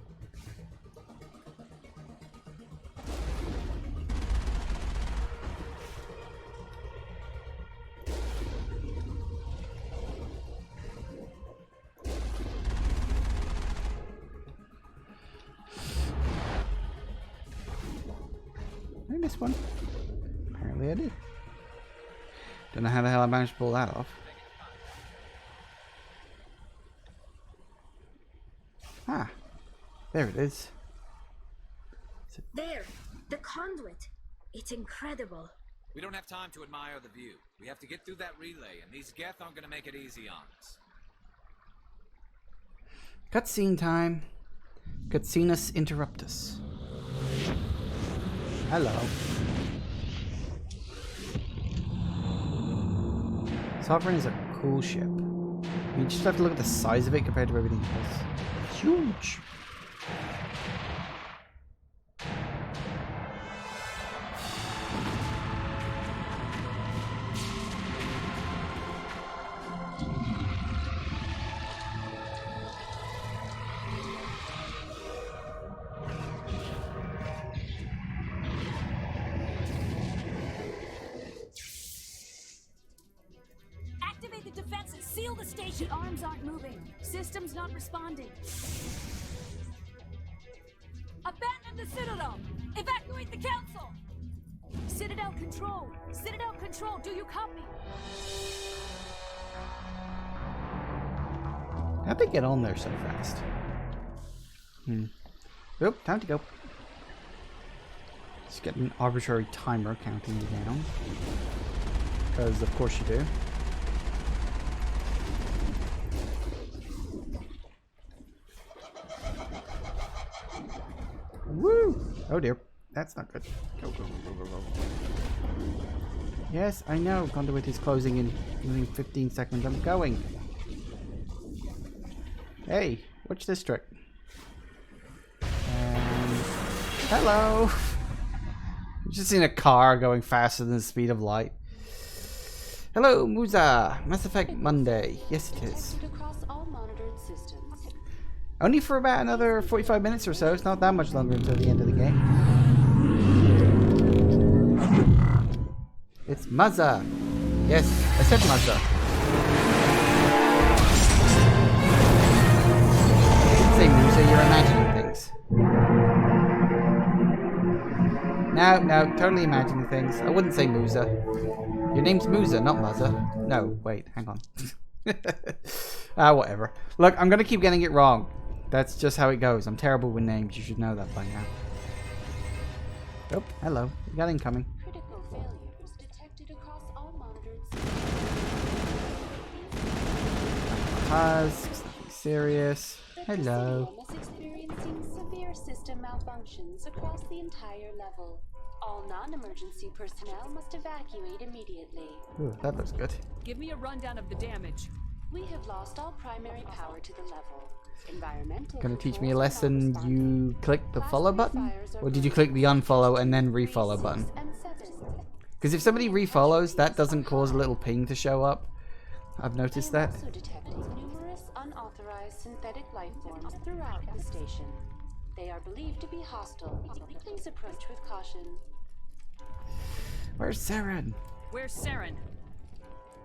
Did I miss one? Apparently I did. Don't know how the hell I managed to pull that off. Ah, there it is. There, the conduit. It's incredible. We don't have time to admire the view. We have to get through that relay, and these Geth aren't going to make it easy on us. Cutscene time. Cutscenus interruptus. Hello. Sovereign is a cool ship. You just have to look at the size of it compared to everything else. It's huge. Activate the defenses. Seal the station. The arms aren't moving. Systems not responding. Abandon the Citadel. Evacuate the Council. Citadel Control. Citadel Control. Do you copy? How'd they get on there so fast? Oop, time to go. Just get an arbitrary timer counting you down. Because of course you do. Woo! Oh dear. That's not good. Go, go, go, go, go, go. Yes, I know. Conduit is closing in 15 seconds. I'm going. Hey, watch this trick. Hello! I've just seen a car going faster than the speed of light. Hello, Musa! Mass Effect Monday. Yes, it is. Only for about another 45 minutes or so. It's not that much longer until the end of the game. It's Maza. Yes, I said Maza. Say Musa, you're imagining things. No, totally imagining things. I wouldn't say Musa. Your name's Musa, not Maza. No, wait, hang on. Whatever. Look, I'm gonna keep getting it wrong. That's just how it goes. I'm terrible with names. You should know that by now. Oh, hello. We got incoming. Critical failures detected across all monitored Husks, nothing serious. Hello. Presidium is experiencing severe system malfunctions across the entire level. All non-emergency personnel must evacuate immediately. Ooh, that looks good. Give me a rundown of the damage. We have lost all primary power to the level. Environmental Gonna teach me a controls are lesson. not You click the follow button? fires are Or did you click the unfollow and then refollow button? Because if somebody refollows, that doesn't cause a little ping to show up. I've noticed that. also detecting numerous unauthorized synthetic life forms throughout the station. They are believed to be hostile. Please approach with caution. Where's Saren? Where's Saren?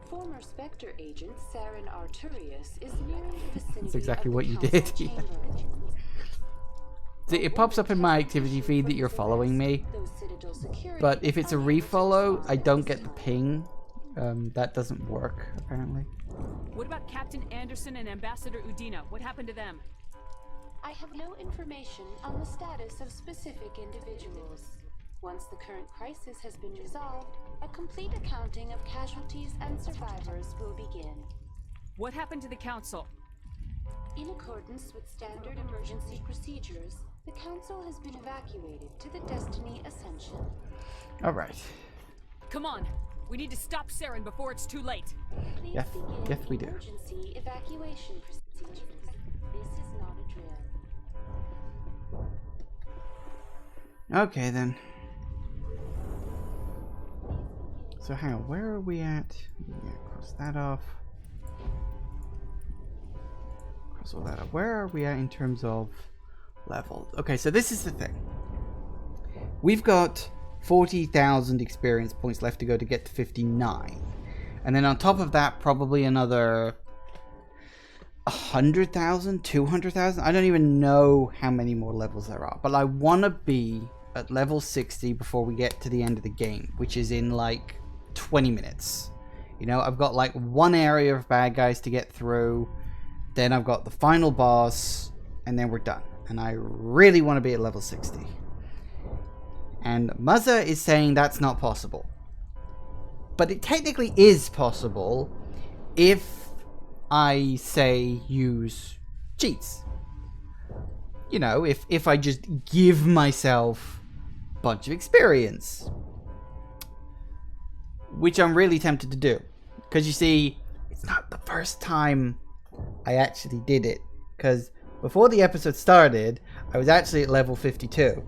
Former Spectre agent Saren Arturius is nearing the vicinity. That's exactly of what the you council did. chamber. See, it pops up in my activity feed that you're following me. But if it's a refollow, I don't get the ping. That doesn't work, apparently. What about Captain Anderson and Ambassador Udina? What happened to them? I have no information on the status of specific individuals. Once the current crisis has been resolved, a complete accounting of casualties and survivors will begin. What happened to the Council? In accordance with standard emergency procedures, the Council has been evacuated to the Destiny Ascension. Alright. Come on! We need to stop Saren before it's too late! Yes, yes we do. Emergency evacuation procedures. This is not a drill. Okay, then. So hang on, where are we at? Yeah, cross that off. Cross all that off. Where are we at in terms of level? Okay, so this is the thing. We've got 40,000 experience points left to go to get to 59. And then on top of that, probably another 100,000, 200,000. I don't even know how many more levels there are. But I want to be at level 60 before we get to the end of the game, which is in like 20 minutes. You know, I've got like one area of bad guys to get through. Then I've got the final boss. And then we're done. And I really want to be at level 60. And Muzza is saying that's not possible. But it technically is possible if I say use cheats. You know, if I just give myself a bunch of experience. Which I'm really tempted to do. Because you see, it's not the first time I actually did it. Because before the episode started, I was actually at level 52.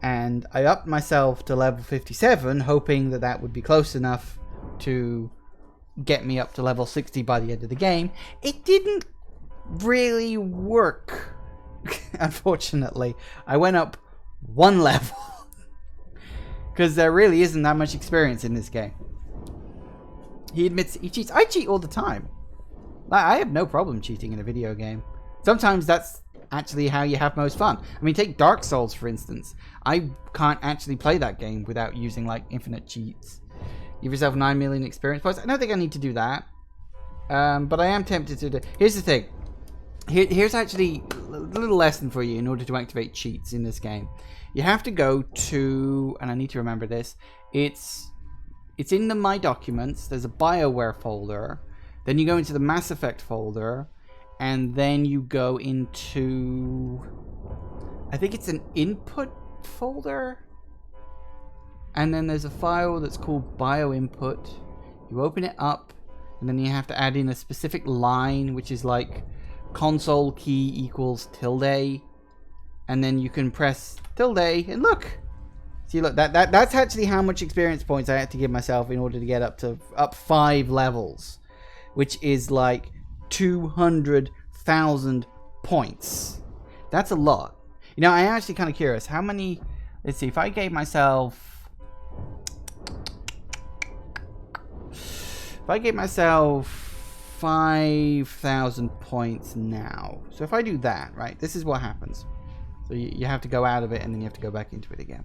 And I upped myself to level 57, hoping that that would be close enough to get me up to level 60 by the end of the game. It didn't really work, unfortunately. I went up one level. Because there really isn't that much experience in this game. He admits he cheats. I cheat all the time. I have no problem cheating in a video game. Sometimes that's actually how you have most fun. I mean, take Dark Souls, for instance. I can't actually play that game without using, like, infinite cheats. Give yourself 9 million experience points. I don't think I need to do that. But I am tempted to do... Here's the thing. Here's actually a little lesson for you in order to activate cheats in this game. You have to go to... And I need to remember this. It's in the My Documents. There's a BioWare folder. Then you go into the Mass Effect folder. And then you go into... I think it's an input folder. And then there's a file that's called BioInput. You open it up. And then you have to add in a specific line, which is like console key equals tilde. And then you can press tilde and look. See, look, that's actually how much experience points I had to give myself in order to get up 5 levels. Which is like 200,000 points. That's a lot. You know, I'm actually kind of curious. How many... Let's see, if I gave myself... If I gave myself 5,000 points now. So if I do that, right, this is what happens. So you have to go out of it and then you have to go back into it again.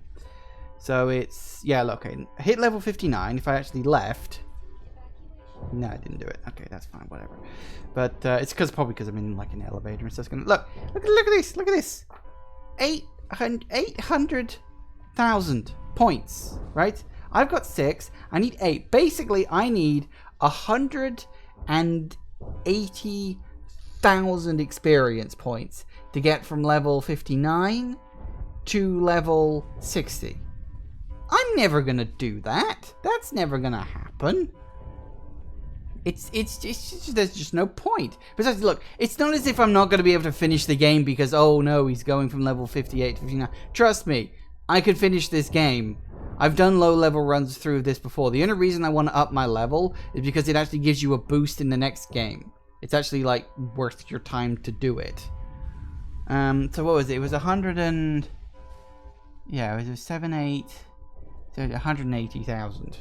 So it's, yeah, look, okay, hit level 59. If I actually left, no, I didn't do it. Okay, that's fine, whatever. But it's probably because I'm in like an elevator and stuff. Look at this, look at this. 800,000 100,000 points, right? I've got 6. I need 8. Basically, I need 180,000 experience points to get from level 59 to level 60. I'm never gonna do that. That's never gonna happen. It's just, there's just no point. Besides, look, it's not as if I'm not going to be able to finish the game because, oh no, he's going from level 58 to 59. Trust me, I could finish this game. I've done low level runs through this before. The only reason I want to up my level is because it actually gives you a boost in the next game. It's actually, like, worth your time to do it. So what was it? It was 100 and... Yeah, it was 7, 8... So 180,000.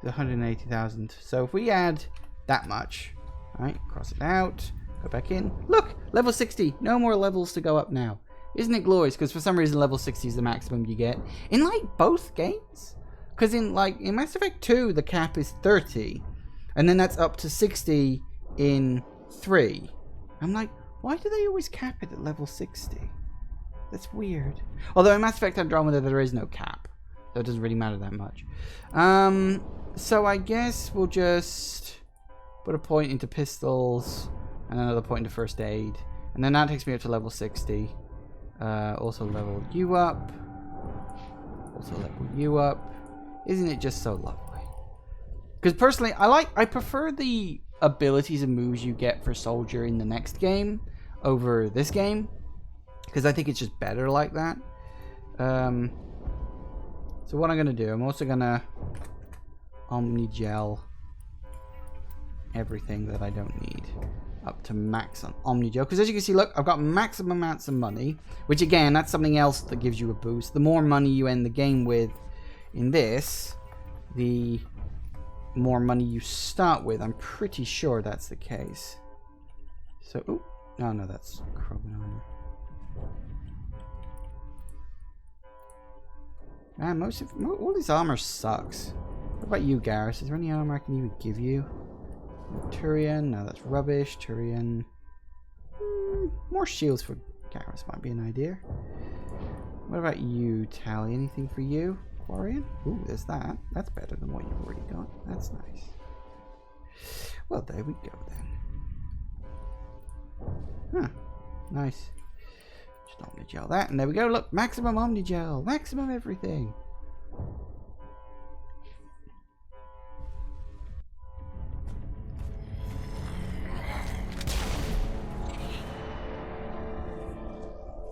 180,000. So if we add that much, right, cross it out, go back in. Look, level 60. No more levels to go up now. Isn't it glorious? Because for some reason level 60 is the maximum you get in like both games. Because in Mass Effect 2 the cap is 30, and then that's up to 60 in 3. I'm like, why do they always cap it at level 60? That's weird. Although in Mass Effect Andromeda there is no cap, so it doesn't really matter that much. So I guess we'll just put a point into pistols and another point into first aid. And then that takes me up to level 60. Also level you up. Also level you up. Isn't it just so lovely? Because personally, I prefer the abilities and moves you get for Soldier in the next game over this game. Because I think it's just better like that. So what I'm going to do, I'm also going to Omni-gel everything that I don't need up to max on Omni-gel. Because as you can see, look, I've got maximum amounts of money. Which again, that's something else that gives you a boost. The more money you end the game with in this, the more money you start with. I'm pretty sure that's the case. So, oh, no, that's Krogan armor. Man, all this armor sucks. What about you, Garrus? Is there any armor I can even give you? Turian? No, that's rubbish. Turian. More shields for Garrus might be an idea. What about you, Tally? Anything for you? Quarian? Ooh, there's that. That's better than what you've already got. That's nice. Well, there we go then. Huh. Nice. Just Omni-gel that, and there we go. Look, maximum Omni-gel. Maximum everything.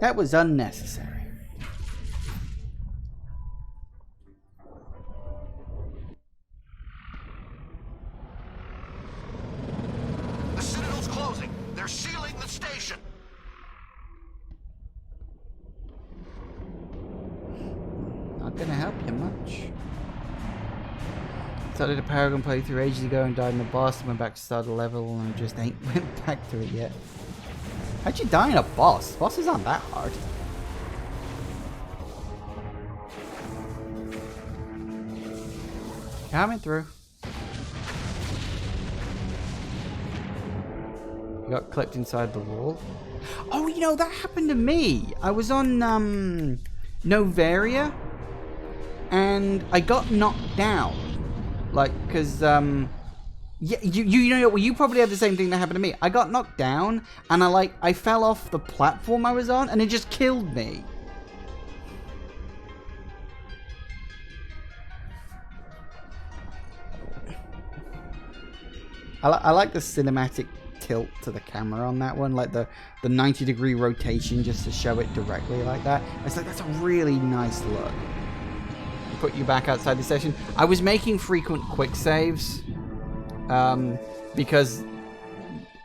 That was unnecessary. The Citadel's closing. They're sealing the station. Not gonna help you much. Started a Paragon playthrough ages ago and died in the boss and went back to start the level and just ain't went back to it yet. How'd you die in a boss? Bosses aren't that hard. Coming through. You got clipped inside the wall. Oh, you know, that happened to me. I was on Novaria and I got knocked down. Like, because yeah, you know, you probably had the same thing that happened to me. I got knocked down, and I fell off the platform I was on, and it just killed me. I like the cinematic tilt to the camera on that one, like the 90-degree rotation just to show it directly like that. It's like, that's a really nice look. Put you back outside the session. I was making frequent quick saves. Because,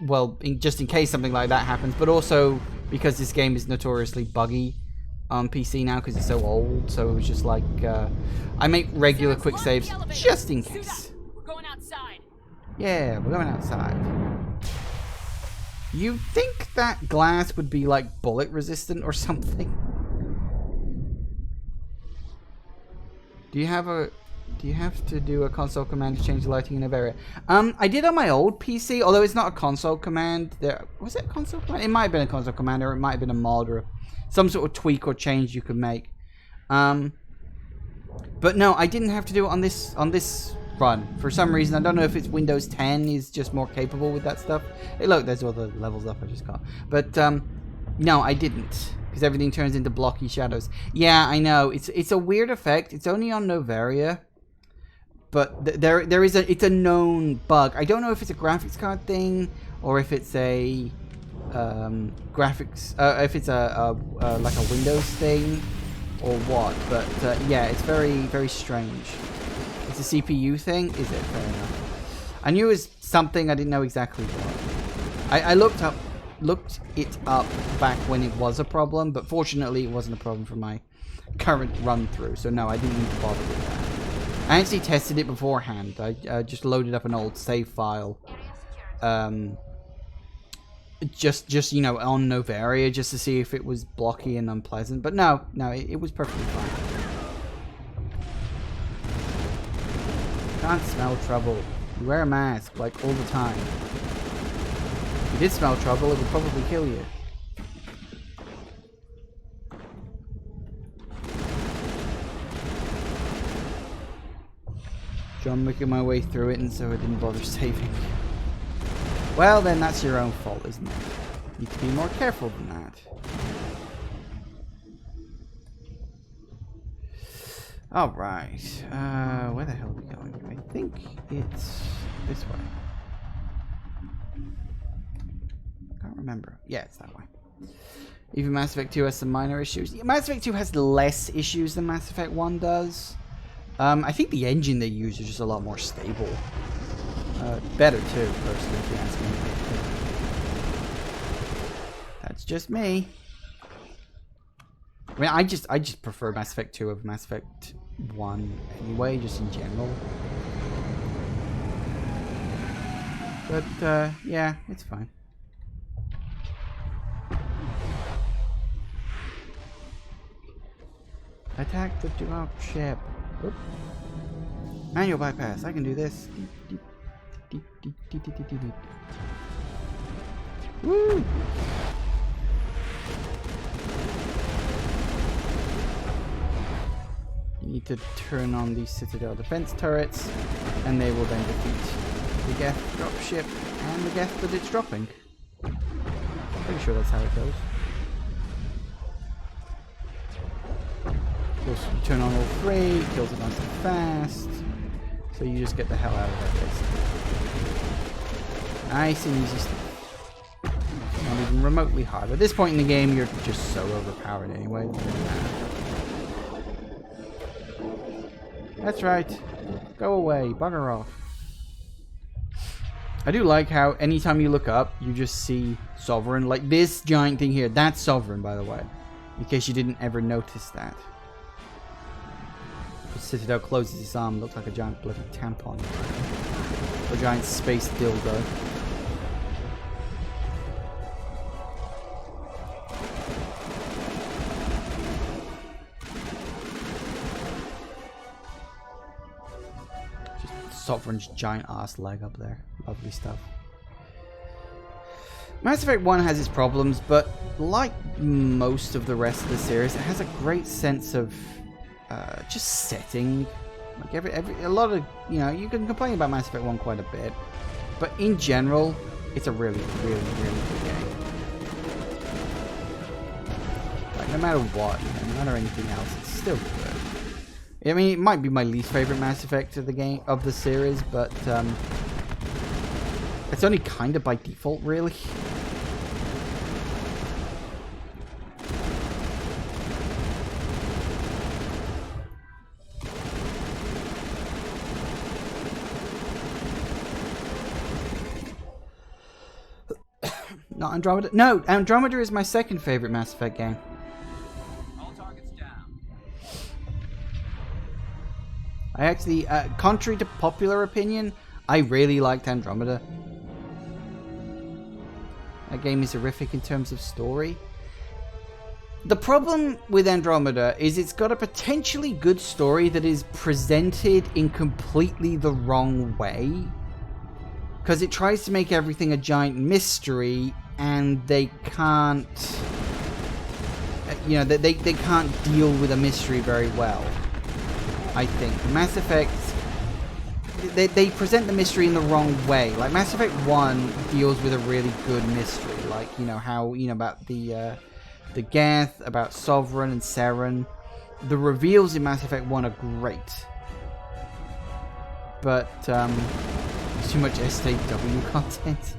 well, just in case something like that happens, but also because this game is notoriously buggy on PC now because it's so old, so it was just like, I make regular quick saves just in case. We're going outside. Yeah, we're going outside. You'd think that glass would be like bullet resistant or something. Do you have to do a console command to change the lighting in a area? I did on my old PC, although it's not a console command. Was it a console command? It might have been a console command, or it might have been a mod, or some sort of tweak or change you could make. But no, I didn't have to do it on this run. For some reason, I don't know if it's Windows 10 is just more capable with that stuff. Hey, look, there's all the levels up I just got. But no, I didn't, because everything turns into blocky shadows. Yeah, I know. It's a weird effect. It's only on Novaria, but it's a known bug. I don't know if it's a graphics card thing or if it's a if it's a like a Windows thing or what. But yeah, it's very, very strange. It's a CPU thing, is it? Fair enough. I knew it was something. I didn't know exactly what. I looked it up back when it was a problem, but fortunately it wasn't a problem for my current run through. So no, I didn't need to bother with that. I actually tested it beforehand. I just loaded up an old save file, just you know, on Novaria, just to see if it was blocky and unpleasant. But no, it was perfectly fine. Can't smell trouble. You wear a mask like all the time. If you did smell trouble, it would probably kill you. So I'm making my way through it, and so I didn't bother saving. Well, then that's your own fault, isn't it? You need to be more careful than that. Alright. Where the hell are we going? I think it's this way. I can't remember. Yeah, it's that way. Even Mass Effect 2 has some minor issues. Yeah, Mass Effect 2 has less issues than Mass Effect 1 does. I think the engine they use is just a lot more stable. Better too, personally, if you ask me. That's just me. I mean, I just prefer Mass Effect 2 over Mass Effect 1 anyway, just in general. But, yeah, it's fine. Attack the dropship. Oop. Manual bypass. I can do this. Woo! You need to turn on the Citadel defense turrets, and they will then defeat the Geth dropship and the Geth that it's dropping. Pretty sure that's how it goes. Of course, you turn on all three, kills it nice and fast, so you just get the hell out of that place. Nice and easy stuff. Not even remotely hard. At this point in the game, you're just so overpowered anyway. That's right. Go away. Bugger off. I do like how anytime you look up, you just see Sovereign. Like this giant thing here. That's Sovereign, by the way. In case you didn't ever notice that. The Citadel closes its arm. Looks like a giant bloody tampon. Or a giant space dildo. Sovereign's giant ass leg up there. Lovely stuff. Mass Effect 1 has its problems, but like most of the rest of the series, it has a great sense of just setting. Like a lot of, you know, you can complain about Mass Effect 1 quite a bit, but in general, it's a really, really, really good game. Like, no matter what, you know, no matter anything else, it's still good. I mean, it might be my least favorite Mass Effect of the series, but it's only kind of by default, really. Not Andromeda. No, Andromeda is my second favorite Mass Effect game. I actually, contrary to popular opinion, I really liked Andromeda. That game is horrific in terms of story. The problem with Andromeda is it's got a potentially good story that is presented in completely the wrong way. Because it tries to make everything a giant mystery, and they can't... you know, they can't deal with a mystery very well. I think Mass Effect, they present the mystery in the wrong way. Like Mass Effect 1 deals with a really good mystery, like, you know, how, you know, about the Geth, about Sovereign and Saren. The reveals in Mass Effect 1 are great. But too much SJW content.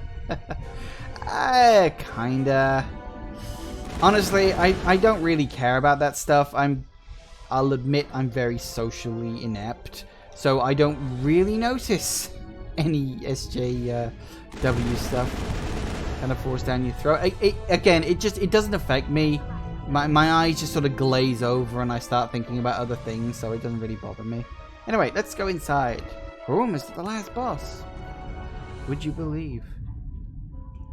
Kinda. Honestly, I don't really care about that stuff. I'll admit I'm very socially inept, so I don't really notice any SJW stuff kind of forced down your throat. Again, it doesn't affect me. My eyes just sort of glaze over and I start thinking about other things, so it doesn't really bother me. Anyway, let's go inside. We're almost at the last boss. Would you believe?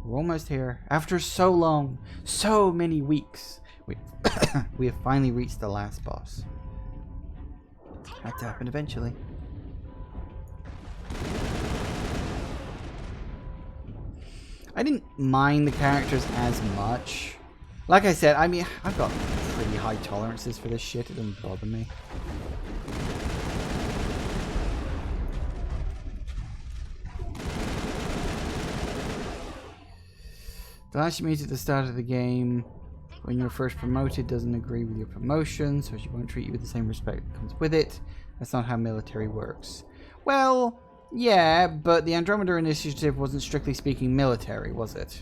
We're almost here. After so long, so many weeks, we have finally reached the last boss. Had to happen eventually. I didn't mind the characters as much. Like I said, I mean, I've got pretty high tolerances for this shit. It doesn't bother me. The last you meet at the start of the game, when you're first promoted, doesn't agree with your promotion, so she won't treat you with the same respect that comes with it. That's not how military works. Well, yeah, but the Andromeda Initiative wasn't strictly speaking military, was it?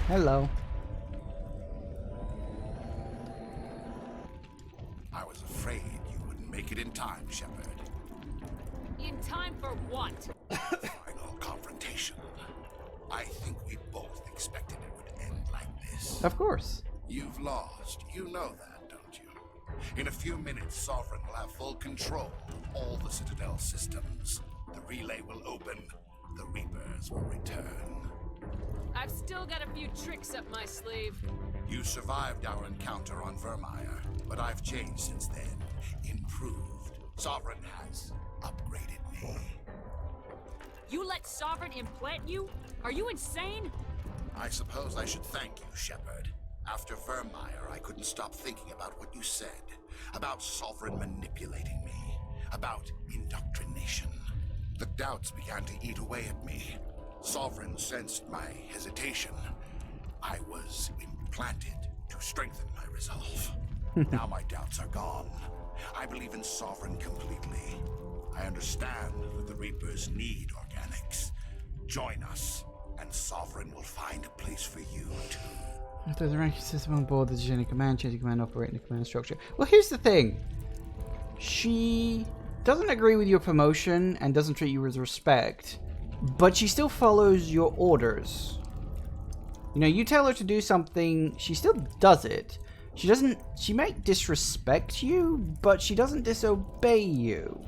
Hello. I was afraid you wouldn't make it in time, Shepard. In time for what? Final confrontation. I think we both expected it would end like this. Of course. You've lost. You know that, don't you? In a few minutes, Sovereign will have full control of all the Citadel systems. The relay will open. The Reapers will return. I've still got a few tricks up my sleeve. You survived our encounter on Vermeer, but I've changed since then. Improved. Sovereign has upgraded me. You let Sovereign implant you? Are you insane? I suppose I should thank you, Shepard. After Vermeer, I couldn't stop thinking about what you said. About Sovereign manipulating me. About indoctrination. The doubts began to eat away at me. Sovereign sensed my hesitation. I was implanted to strengthen my resolve. Now my doubts are gone. I believe in Sovereign completely. I understand that the Reapers need organics. Join us, and Sovereign will find a place for you too. If there's a ranking system on board, there's a command, changing command, operating the command structure. Well, here's the thing. She doesn't agree with your promotion and doesn't treat you with respect, but she still follows your orders. You know, you tell her to do something, she still does it. She might disrespect you, but she doesn't disobey you.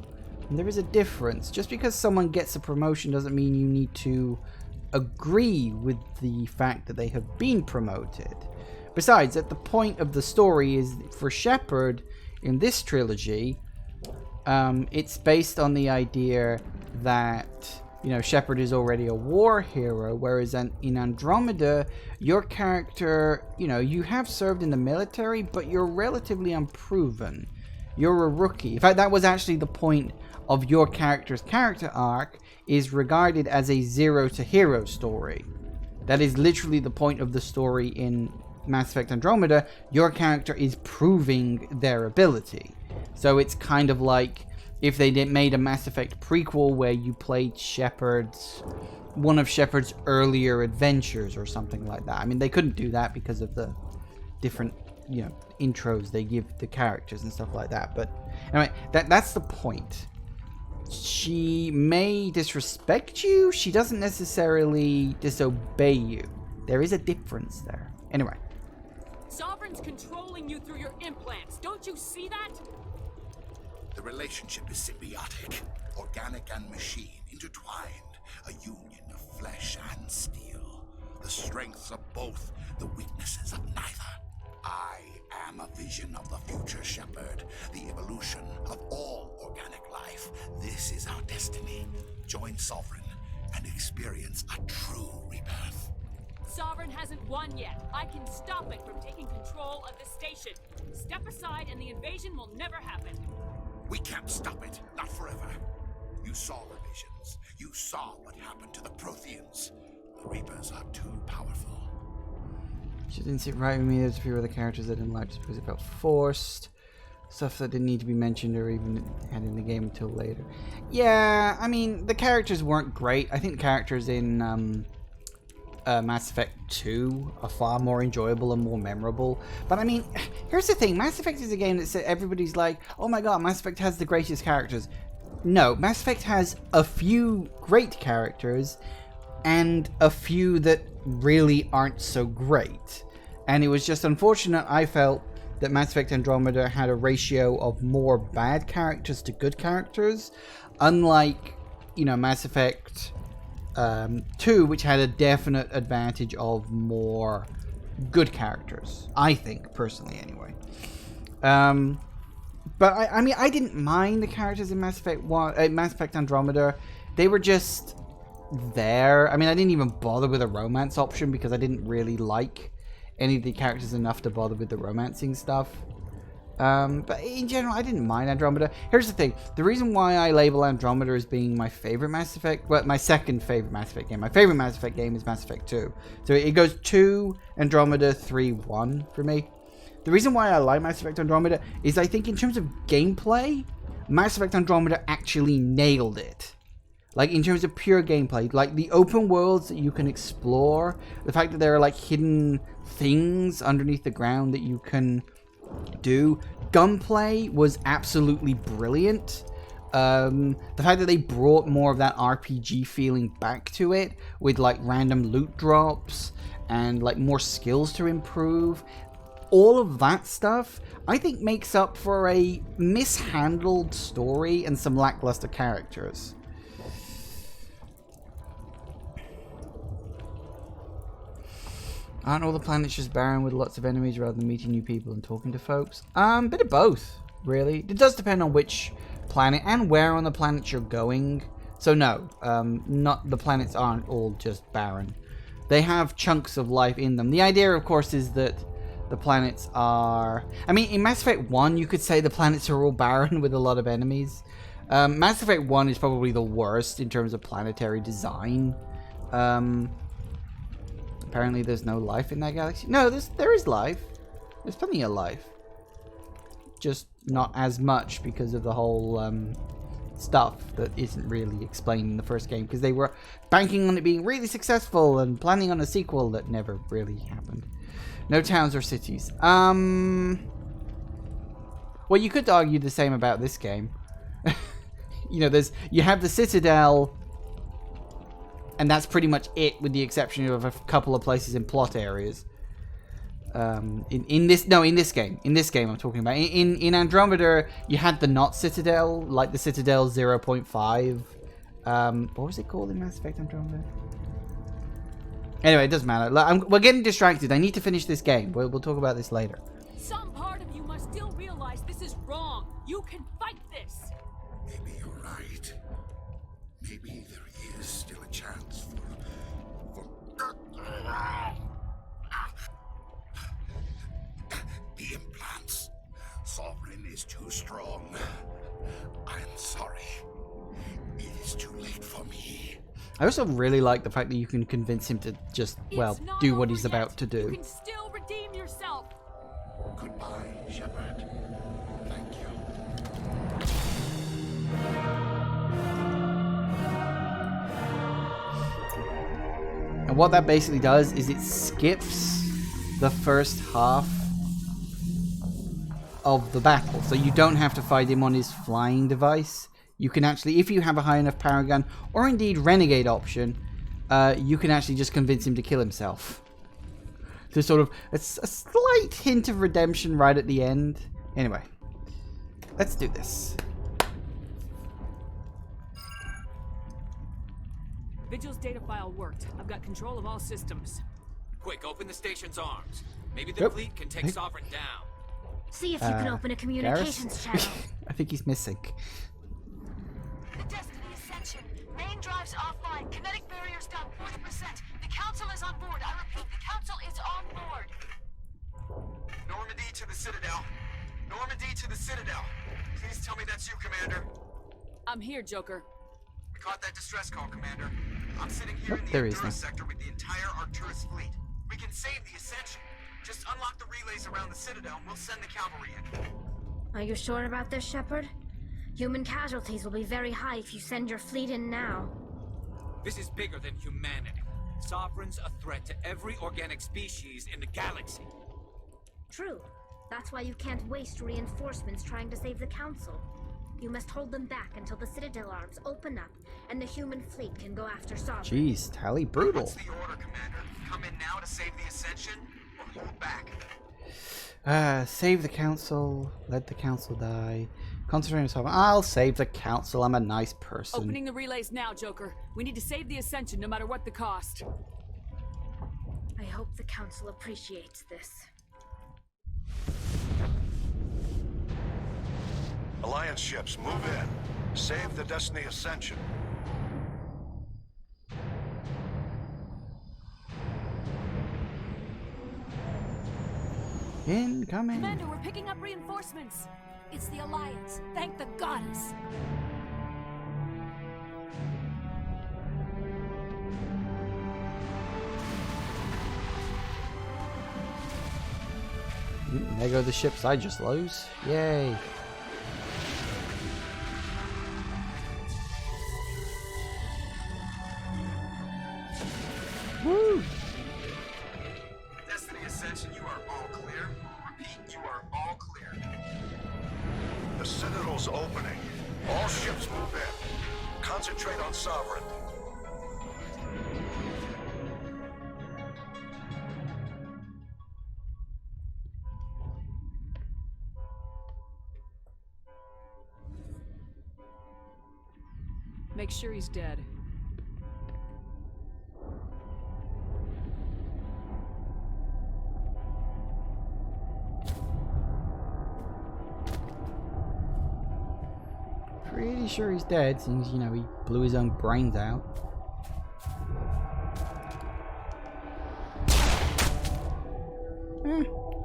And there is a difference. Just because someone gets a promotion doesn't mean you need to agree with the fact that they have been promoted. Besides, at the point of the story is for Shepard in this trilogy, it's based on the idea that, you know, Shepard is already a war hero, whereas in Andromeda, your character, you know, you have served in the military, but you're relatively unproven. You're a rookie. In fact, that was actually the point of your character's character arc, is regarded as a zero to hero story. That is literally the point of the story in Mass Effect Andromeda. Your character is proving their ability. So it's kind of like if they made a Mass Effect prequel where you played one of Shepard's earlier adventures or something like that. I mean, they couldn't do that because of the different, you know, intros they give the characters and stuff like that. But anyway, that's the point. She may disrespect you. She doesn't necessarily disobey you. There is a difference there. Anyway. Sovereign's controlling you through your implants. Don't you see that? The relationship is symbiotic, organic and machine, intertwined. a union of flesh and steel. The strengths of both, the weaknesses of neither. I am a vision of the future, Shepard. The evolution of all organic life. This is our destiny. Join Sovereign and experience a true rebirth. Sovereign hasn't won yet. I can stop it from taking control of the station. Step aside and the invasion will never happen. We can't stop it. Not forever. You saw the visions. You saw what happened to the Protheans. The Reapers are too powerful. She didn't sit right with me. There's a few other characters I didn't like just because it felt forced. Stuff that didn't need to be mentioned or even had in the game until later. Yeah, I mean, the characters weren't great. I think the characters in Mass Effect 2 are far more enjoyable and more memorable. But I mean, here's the thing. Mass Effect is a game that everybody's like, oh my god, Mass Effect has the greatest characters. No, Mass Effect has a few great characters and a few that really aren't so great. And it was just unfortunate, I felt, that Mass Effect Andromeda had a ratio of more bad characters to good characters, unlike, you know, Mass Effect 2, which had a definite advantage of more good characters, I think, personally, anyway. But I mean, I didn't mind the characters in Mass Effect Mass Effect Andromeda. They were just there. I mean, I didn't even bother with a romance option because I didn't really like any of the characters enough to bother with the romancing stuff. But in general, I didn't mind Andromeda. Here's the thing. The reason why I label Andromeda as being my favorite Mass Effect, well, my second favorite Mass Effect game. My favorite Mass Effect game is Mass Effect 2. So it goes 2, Andromeda, 3, 1 for me. The reason why I like Mass Effect Andromeda is I think in terms of gameplay, Mass Effect Andromeda actually nailed it. Like, in terms of pure gameplay, like the open worlds that you can explore, the fact that there are like hidden things underneath the ground that you can do. Gunplay was absolutely brilliant. The fact that they brought more of that RPG feeling back to it with like random loot drops and like more skills to improve. All of that stuff, I think, makes up for a mishandled story and some lackluster characters. Aren't all the planets just barren with lots of enemies rather than meeting new people and talking to folks? Bit of both, really. It does depend on which planet and where on the planet you're going. So no, not the planets aren't all just barren. They have chunks of life in them. The idea, of course, is that the planets are... I mean, in Mass Effect 1, you could say the planets are all barren with a lot of enemies. Mass Effect 1 is probably the worst in terms of planetary design. Apparently there's no life in that galaxy. No, there is life. There's plenty of life. Just not as much because of the whole stuff that isn't really explained in the first game. Because they were banking on it being really successful and planning on a sequel that never really happened. No towns or cities. Well, you could argue the same about this game. You know, you have the Citadel... And that's pretty much it, with the exception of a couple of places in plot areas. In this game I'm talking about. In Andromeda, you had the not Citadel, like the Citadel 0.5. What was it called in Mass Effect Andromeda? Anyway, it doesn't matter. We're getting distracted. I need to finish this game. We'll talk about this later. Some part of you must still realize this is wrong. You can fight this. Maybe you're right. Maybe there is still a chance for the implants. Sovereign is too strong. I'm sorry. It is too late for me. I also really like the fact that you can convince him to just, well, do what he's about to do. You can still redeem yourself. Goodbye, Shepard. Thank you. And what that basically does is it skips the first half of the battle. So you don't have to fight him on his flying device. You can actually, if you have a high enough power gun, or indeed renegade option, you can actually just convince him to kill himself. There's sort of a slight hint of redemption right at the end. Anyway, let's do this. Vigil's data file worked. I've got control of all systems. Quick, open the station's arms. Maybe the fleet can take Sovereign down. See if you can open a communications channel. I think he's missing. The Destiny Ascension. Main drives offline. Kinetic barriers down 40%. The Council is on board. I repeat, the Council is on board. Normandy to the Citadel. Normandy to the Citadel. Please tell me that's you, Commander. I'm here, Joker. We caught that distress call, Commander. I'm sitting here in the there is Arcturus no. sector with the entire Arcturus fleet. We can save the Ascension. Just unlock the relays around the Citadel and we'll send the cavalry in. Are you sure about this, Shepard? Human casualties will be very high if you send your fleet in now. This is bigger than humanity. Sovereign's a threat to every organic species in the galaxy. True. That's why you can't waste reinforcements trying to save the Council. You must hold them back until the Citadel arms open up and the human fleet can go after Sovereign. Jeez, Tally, brutal. What's the order, Commander? Come in now to save the Ascension or hold back? Save the Council. Let the Council die. Concentrate on yourself. I'll save the Council. I'm a nice person. Opening the relays now, Joker. We need to save the Ascension no matter what the cost. I hope the Council appreciates this. Alliance ships, move in. Save the Destiny Ascension. Incoming. Commander, we're picking up reinforcements. It's the Alliance. Thank the goddess. There go the ships I just lose. Yay. Woo! Destiny Ascension, you are all clear. Repeat, you are all clear. The Citadel's opening. All ships move in. Concentrate on Sovereign. Make sure he's dead. Pretty sure he's dead since, you know, he blew his own brains out.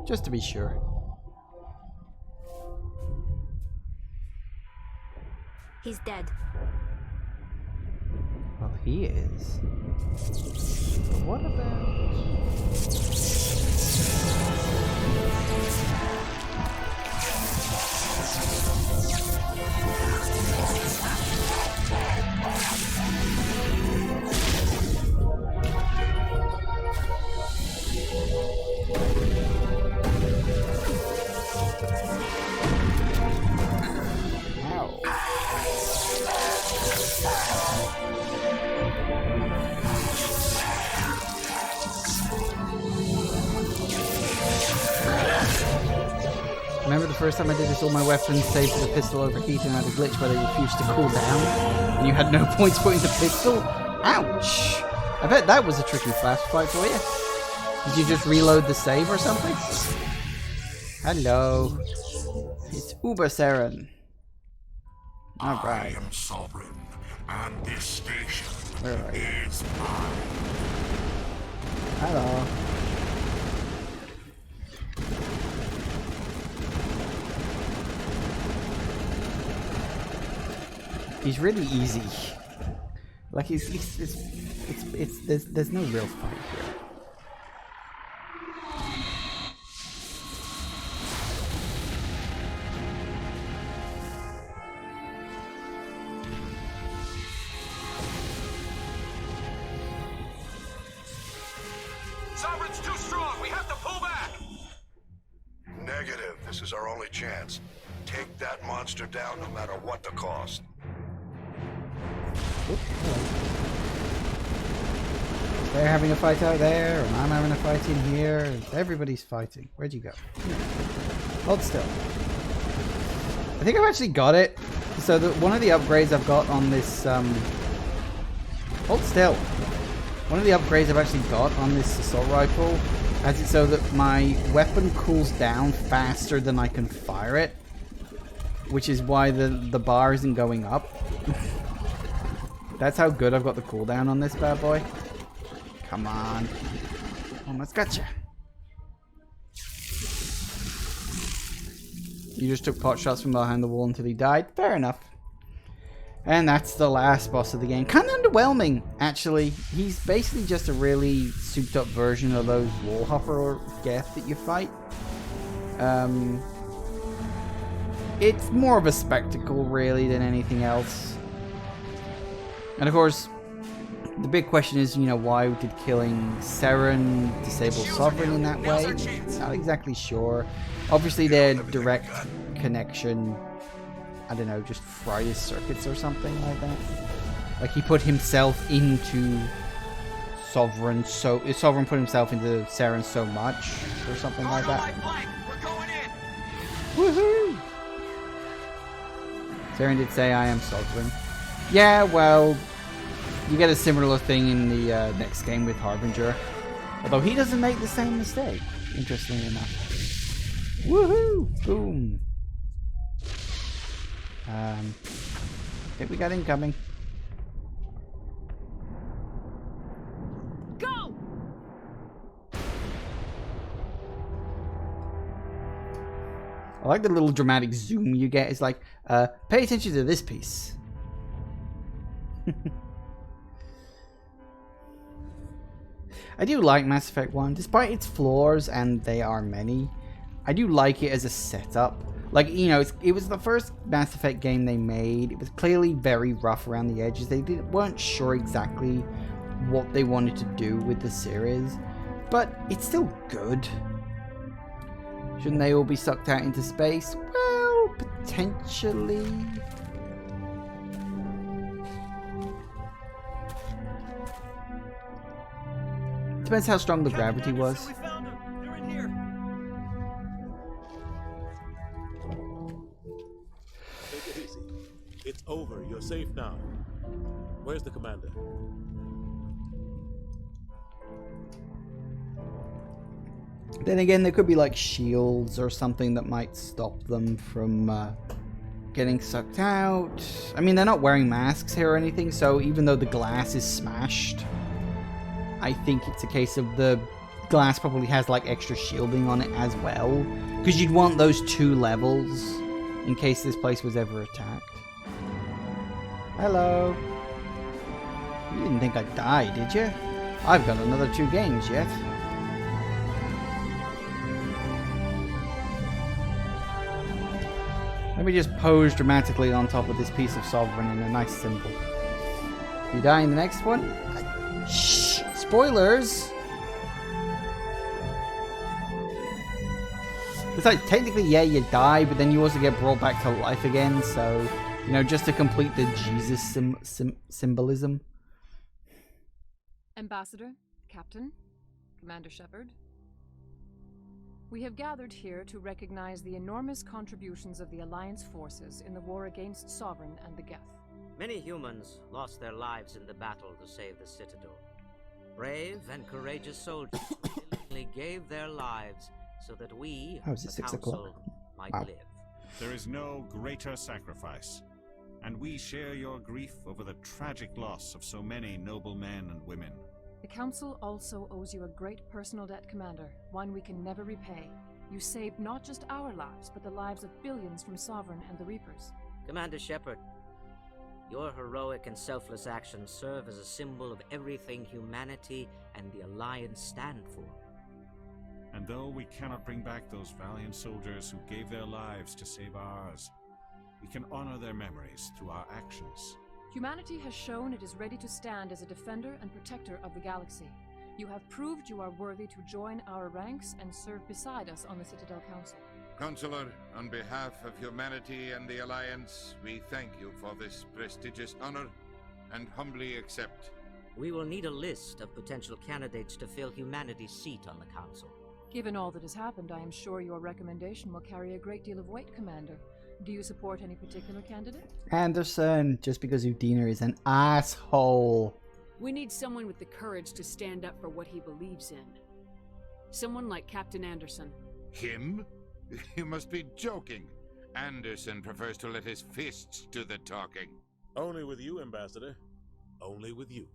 Just to be sure. He's dead. Well, he is. But what Remember the first time I did this, all my weapons save for the pistol overheat and I had a glitch where they refused to cool down and you had no points putting the pistol? Ouch! I bet that was a tricky flash fight for you. Did you just reload the save or something? Hello. It's Uber Saren. Alright. I am Sovereign, and this station Where are you? is mine. Hello. He's really easy. Like there's no real fight here. Sovereign's too strong. We have to pull back. Negative. This is our only chance. Take that monster down no matter what the cost. They're having a fight out there, and I'm having a fight in here, and everybody's fighting. Where'd you go? Hold still. I think I've actually got it. So one of the upgrades I've got on this Hold still. One of the upgrades I've actually got on this assault rifle has it so that my weapon cools down faster than I can fire it, which is why the bar isn't going up. That's how good I've got the cooldown on this bad boy. Come on. Almost gotcha. You just took pot shots from behind the wall until he died. Fair enough. And that's the last boss of the game. Kind of underwhelming, actually. He's basically just a really souped up version of those wall hopper or Geth that you fight. It's more of a spectacle, really, than anything else. And of course, the big question is, you know, why did killing Seren disable Sovereign in that way? Not exactly sure. Obviously, their direct connection, I don't know, just fry his circuits or something like that. Like he put himself into Sovereign, so Sovereign put himself into Seren so much, or something like that. Woohoo! Seren did say, "I am Sovereign." Yeah, well, you get a similar thing in the next game with Harbinger, although he doesn't make the same mistake. Interestingly enough. Woohoo! Boom. I think we got incoming. Go! I like the little dramatic zoom you get. It's like, pay attention to this piece. I do like Mass Effect 1, despite its flaws, and they are many. I do like it as a setup. Like, you know, it was the first Mass Effect game they made. It was clearly very rough around the edges. They weren't sure exactly what they wanted to do with the series, but it's still good. Shouldn't they all be sucked out into space? Well, potentially. Depends how strong the gravity was. Take it easy. It's over. You're safe now. Where's the commander? Then again, there could be like shields or something that might stop them from getting sucked out. I mean, they're not wearing masks here or anything, so even though the glass is smashed, I think it's a case of the glass probably has like extra shielding on it as well, because you'd want those 2 levels in case this place was ever attacked. Hello. You didn't think I'd die, did you? I've got another 2 games yet. Let me just pose dramatically on top of this piece of Sovereign in a nice symbol. You die in the next one? Shh! Spoilers! Besides, technically, yeah, you die, but then you also get brought back to life again, so, you know, just to complete the Jesus symbolism. Ambassador, Captain, Commander Shepard. We have gathered here to recognize the enormous contributions of the Alliance forces in the war against Sovereign and the Geth. Many humans lost their lives in the battle to save the Citadel. Brave and courageous soldiers willingly gave their lives so that we, the Council, might live. There is no greater sacrifice, and we share your grief over the tragic loss of so many noble men and women. The Council also owes you a great personal debt, Commander, one we can never repay. You saved not just our lives, but the lives of billions from Sovereign and the Reapers. Commander Shepard, your heroic and selfless actions serve as a symbol of everything humanity and the Alliance stand for. And though we cannot bring back those valiant soldiers who gave their lives to save ours, we can honor their memories through our actions. Humanity has shown it is ready to stand as a defender and protector of the galaxy. You have proved you are worthy to join our ranks and serve beside us on the Citadel Council. Counselor, on behalf of humanity and the Alliance, we thank you for this prestigious honor and humbly accept. We will need a list of potential candidates to fill humanity's seat on the Council. Given all that has happened, I am sure your recommendation will carry a great deal of weight, Commander. Do you support any particular candidate? Anderson, just because Udina is an asshole. We need someone with the courage to stand up for what he believes in. Someone like Captain Anderson. Him? You must be joking. Anderson prefers to let his fists do the talking. Only with you, Ambassador. Only with you.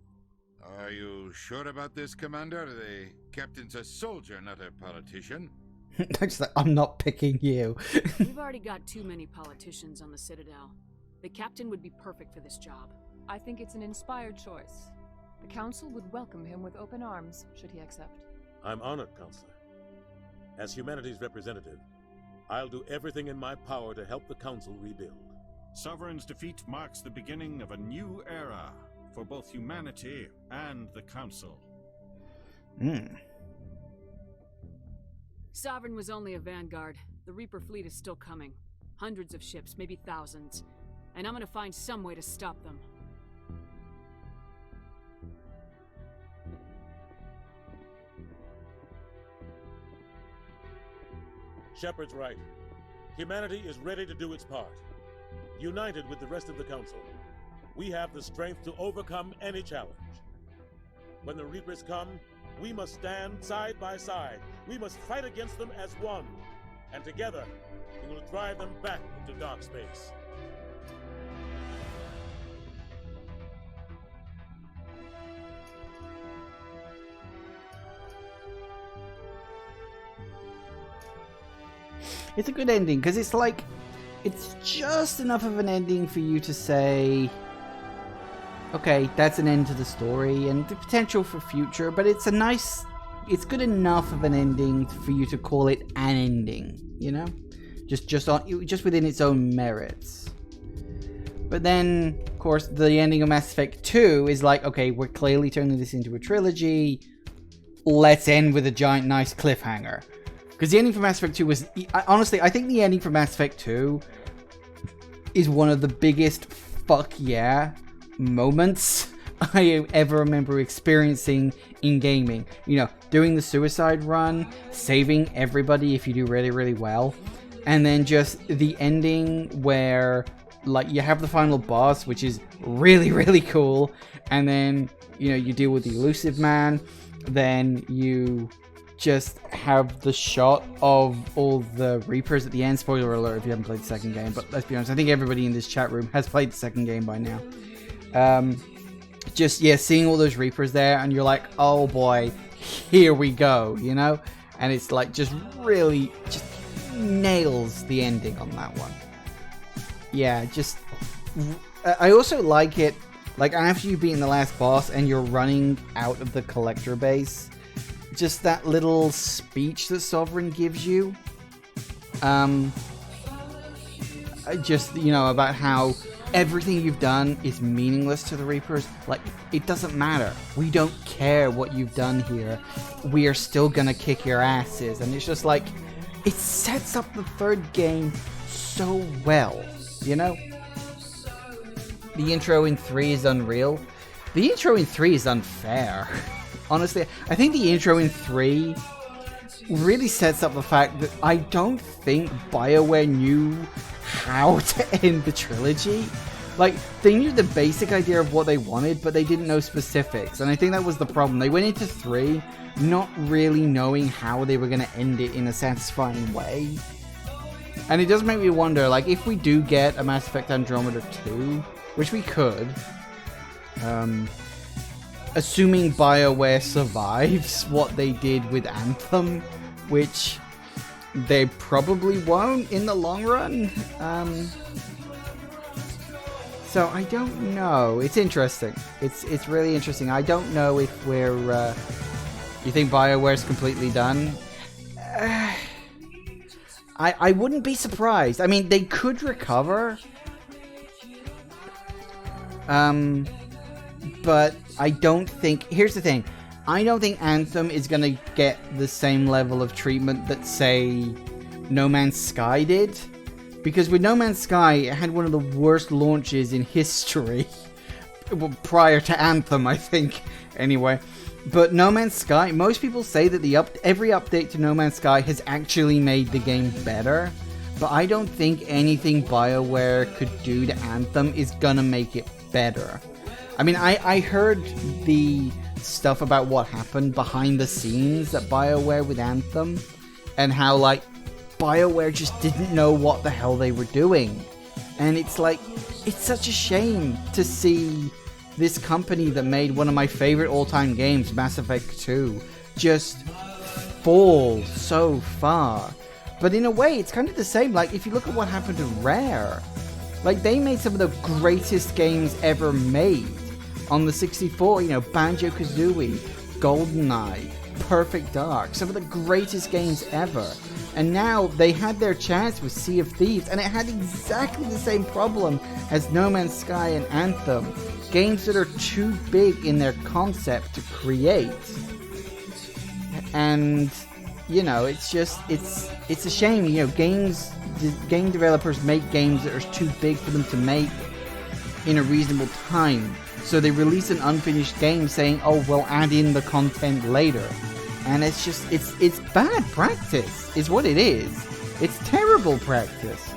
Are you sure about this, Commander? The captain's a soldier, not a politician. It's like, I'm not picking you. We've already got too many politicians on the Citadel. The captain would be perfect for this job. I think it's an inspired choice. The Council would welcome him with open arms, should he accept. I'm honored, Counselor. As humanity's representative, I'll do everything in my power to help the Council rebuild. Sovereign's defeat marks the beginning of a new era for both humanity and the Council. Sovereign was only a vanguard. The Reaper fleet is still coming. Hundreds of ships, maybe thousands. And I'm gonna find some way to stop them. Shepard's right. Humanity is ready to do its part. United with the rest of the Council, we have the strength to overcome any challenge. When the Reapers come, we must stand side by side. We must fight against them as one. And together, we will drive them back into dark space. It's a good ending, because it's like, it's just enough of an ending for you to say, okay, that's an end to the story, and the potential for future, but it's a nice, it's good enough of an ending for you to call it an ending, you know? Just within its own merits. But then, of course, the ending of Mass Effect 2 is like, okay, we're clearly turning this into a trilogy, let's end with a giant nice cliffhanger. Because the ending for Mass Effect 2 was... Honestly, I think the ending for Mass Effect 2 is one of the biggest fuck yeah moments I ever remember experiencing in gaming. You know, doing the suicide run, saving everybody if you do really, really well. And then just the ending where, like, you have the final boss, which is really, really cool. And then, you know, you deal with the elusive man. Then you... just have the shot of all the Reapers at the end. Spoiler alert if you haven't played the second game, but let's be honest, I think everybody in this chat room has played the second game by now. Just, yeah, seeing all those Reapers there, and you're like, oh boy, here we go, you know? And it's like, just really, just nails the ending on that one. Yeah, just, I also like it, like, after you've beaten the last boss and you're running out of the collector base, just that little speech that Sovereign gives you. Just, you know, about how everything you've done is meaningless to the Reapers. Like, it doesn't matter. We don't care what you've done here. We are still gonna kick your asses. And it's just like, it sets up the third game so well, you know? The intro in 3 is unreal. The intro in 3 is unfair. Honestly, I think the intro in 3 really sets up the fact that I don't think BioWare knew how to end the trilogy. Like, they knew the basic idea of what they wanted, but they didn't know specifics. And I think that was the problem. They went into 3 not really knowing how they were going to end it in a satisfying way. And it does make me wonder, like, if we do get a Mass Effect Andromeda 2, which we could, assuming BioWare survives what they did with Anthem, which they probably won't in the long run. So I don't know. It's interesting. It's really interesting. I don't know if we're... you think BioWare's completely done? I wouldn't be surprised. I mean, they could recover. But I don't think... Here's the thing. I don't think Anthem is going to get the same level of treatment that, say, No Man's Sky did. Because with No Man's Sky, it had one of the worst launches in history. Well, prior to Anthem, I think. Anyway. But No Man's Sky, most people say that every update to No Man's Sky has actually made the game better. But I don't think anything BioWare could do to Anthem is going to make it better. I mean, I heard the stuff about what happened behind the scenes at BioWare with Anthem, and how, like, BioWare just didn't know what the hell they were doing. And it's like, it's such a shame to see this company that made one of my favorite all-time games, Mass Effect 2, just fall so far. But in a way, it's kind of the same. Like, if you look at what happened to Rare, like, they made some of the greatest games ever made on the 64, you know, Banjo-Kazooie, GoldenEye, Perfect Dark, some of the greatest games ever. And now they had their chance with Sea of Thieves, and it had exactly the same problem as No Man's Sky and Anthem. Games that are too big in their concept to create. And, you know, it's just, it's a shame, you know, game developers make games that are too big for them to make in a reasonable time. So they release an unfinished game saying, oh, we'll add in the content later. And it's just, it's bad practice, is what it is. It's terrible practice.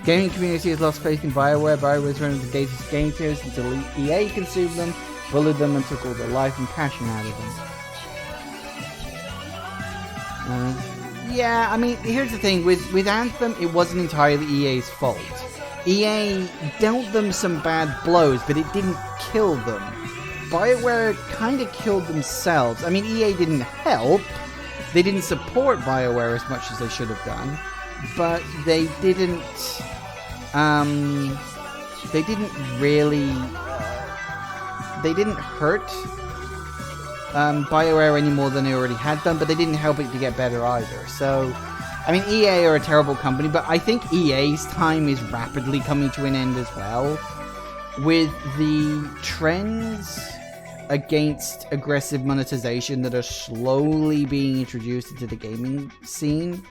Gaming community has lost faith in BioWare. BioWare was one of the greatest game creators until EA consumed them, bullied them, and took all their life and passion out of them. Yeah, I mean, here's the thing. With Anthem, it wasn't entirely EA's fault. EA dealt them some bad blows, but it didn't kill them. BioWare kind of killed themselves. I mean, EA didn't help. They didn't support BioWare as much as they should have done. But they didn't really... they didn't hurt BioWare any more than they already had done, but they didn't help it to get better either. So, I mean, EA are a terrible company, but I think EA's time is rapidly coming to an end as well. With the trends against aggressive monetization that are slowly being introduced into the gaming scene,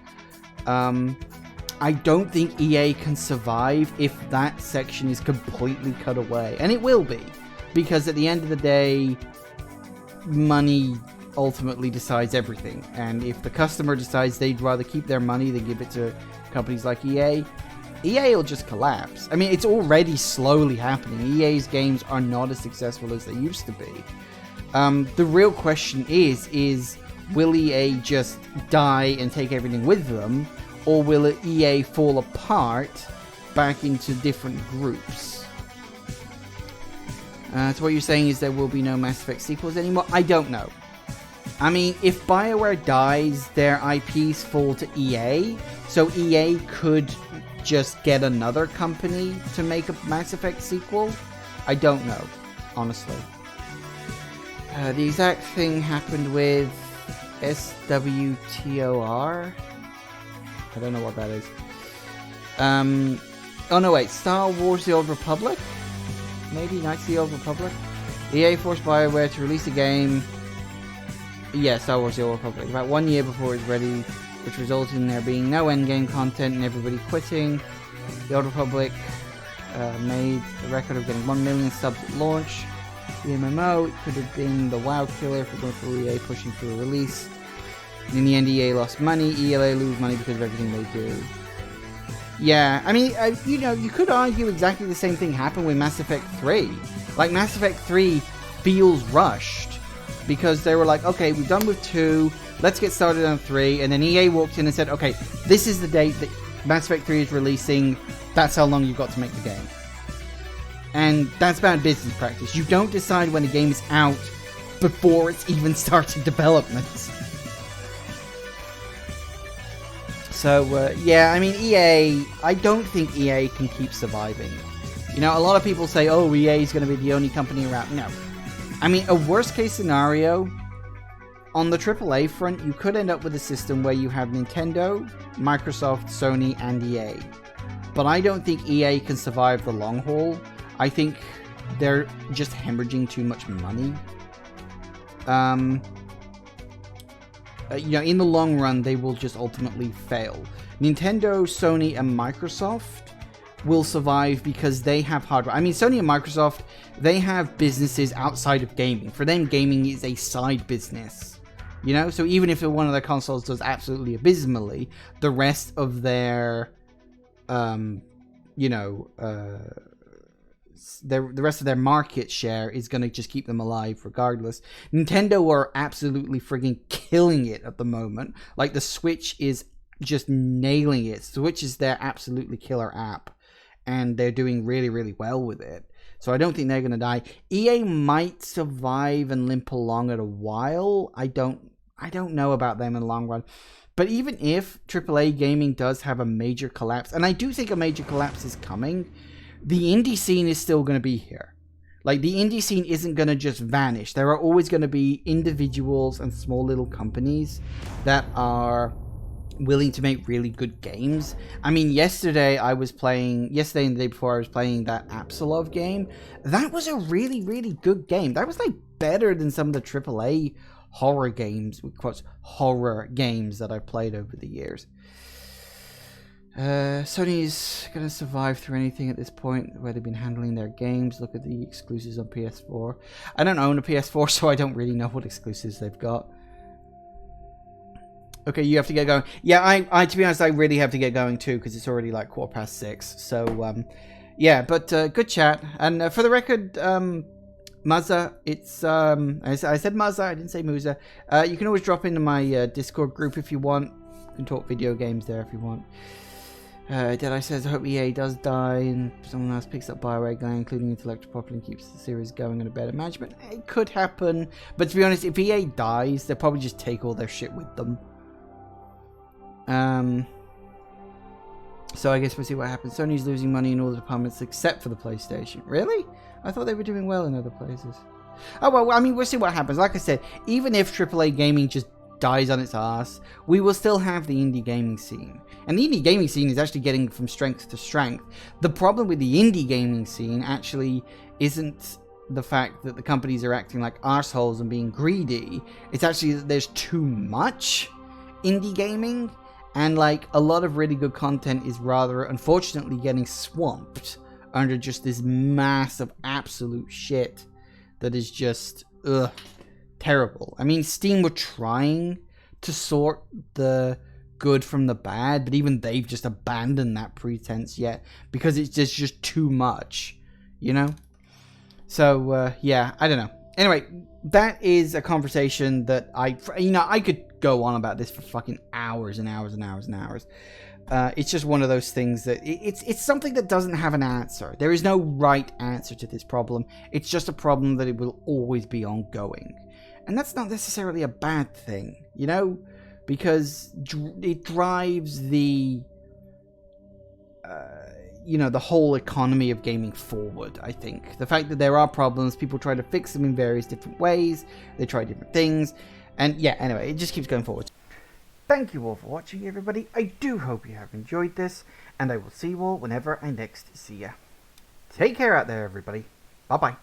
I don't think EA can survive if that section is completely cut away. And it will be, because at the end of the day, money ultimately decides everything. And if the customer decides they'd rather keep their money than give it to companies like EA will just collapse. I mean, it's already slowly happening. EA's games are not as successful as they used to be. The real question is will EA just die and take everything with them, or will EA fall apart back into different groups? So what you're saying is there will be no Mass Effect sequels anymore? I don't know. I mean, if BioWare dies, their IPs fall to EA, so EA could just get another company to make a Mass Effect sequel? I don't know, honestly. The exact thing happened with SWTOR. I don't know what that is. Oh no, wait. Star Wars The Old Republic? Maybe Knights of the Old Republic? EA forced BioWare to release a game. Yeah, Star Wars The Old Republic. About 1 year before it was ready, which resulted in there being no endgame content and everybody quitting. The Old Republic made a record of getting 1 million subs at launch. The MMO, it could have been the WoW killer for going for EA pushing through a release. And in the end, EA lost money. ELA lose money because of everything they do. Yeah, I mean, you know, you could argue exactly the same thing happened with Mass Effect 3. Like, Mass Effect 3 feels rushed. Because they were like, okay, we're done with 2, let's get started on 3, and then EA walked in and said, okay, this is the date that Mass Effect 3 is releasing, that's how long you've got to make the game. And that's bad business practice. You don't decide when a game is out before it's even started development. So, yeah, I mean, EA, I don't think EA can keep surviving. You know, a lot of people say, oh, EA is going to be the only company around. No. I mean, a worst-case scenario, on the AAA front, you could end up with a system where you have Nintendo, Microsoft, Sony, and EA. But I don't think EA can survive the long haul. I think they're just hemorrhaging too much money. You know, in the long run, they will just ultimately fail. Nintendo, Sony, and Microsoft will survive because they have hardware. I mean, Sony and Microsoft, they have businesses outside of gaming. For them, gaming is a side business. You know, so even if one of their consoles does absolutely abysmally, the rest of their, you know, the rest of their market share is going to just keep them alive regardless. Nintendo are absolutely frigging killing it at the moment. Like, the Switch is just nailing it. Switch is their absolutely killer app, and they're doing really, really well with it. So I don't think they're going to die. EA might survive and limp along at a while. I don't know about them in the long run. But even if AAA gaming does have a major collapse, and I do think a major collapse is coming, the indie scene is still going to be here. Like, the indie scene isn't going to just vanish. There are always going to be individuals and small little companies that are willing to make really good games. I mean, yesterday and the day before I was playing that Absolov game. That was a really, really good game. That was, like, better than some of the AAA horror games, with quotes, horror games that I've played over the years. Sony's gonna survive through anything at this point, where they've been handling their games. Look at the exclusives on PS4. I don't own a PS4, so I don't really know what exclusives they've got. Okay, you have to get going. Yeah, I to be honest, I really have to get going too, because it's already like 6:15. So, yeah, but good chat. And for the record, Muzza, it's, I said Muzza, I didn't say Muza. You can always drop into my Discord group if you want. You can talk video games there if you want. Deadeye says, I hope EA does die and someone else picks up BioWare again, including intellectual property, and keeps the series going under better management. It could happen, but to be honest, if EA dies, they'll probably just take all their shit with them. So I guess we'll see what happens. Sony's losing money in all the departments except for the PlayStation. Really? I thought they were doing well in other places. Oh, well, I mean, we'll see what happens. Like I said, even if AAA gaming just dies on its ass, we will still have the indie gaming scene. And the indie gaming scene is actually getting from strength to strength. The problem with the indie gaming scene actually isn't the fact that the companies are acting like arseholes and being greedy. It's actually that there's too much indie gaming, and like a lot of really good content is rather unfortunately getting swamped under just this mass of absolute shit that is just terrible. I mean, Steam were trying to sort the good from the bad, but even they've just abandoned that pretense yet because it's just too much, you know? So, yeah, I don't know. Anyway, that is a conversation that I could go on about this for fucking hours and hours and hours and hours. It's just one of those things that it's something that doesn't have an answer. There is no right answer to this problem. It's just a problem that it will always be ongoing. And that's not necessarily a bad thing, you know, because it drives the, the whole economy of gaming forward, I think. The fact that there are problems, people try to fix them in various different ways, they try different things, and yeah, anyway, it just keeps going forward. Thank you all for watching, everybody. I do hope you have enjoyed this, and I will see you all whenever I next see you. Take care out there, everybody. Bye-bye.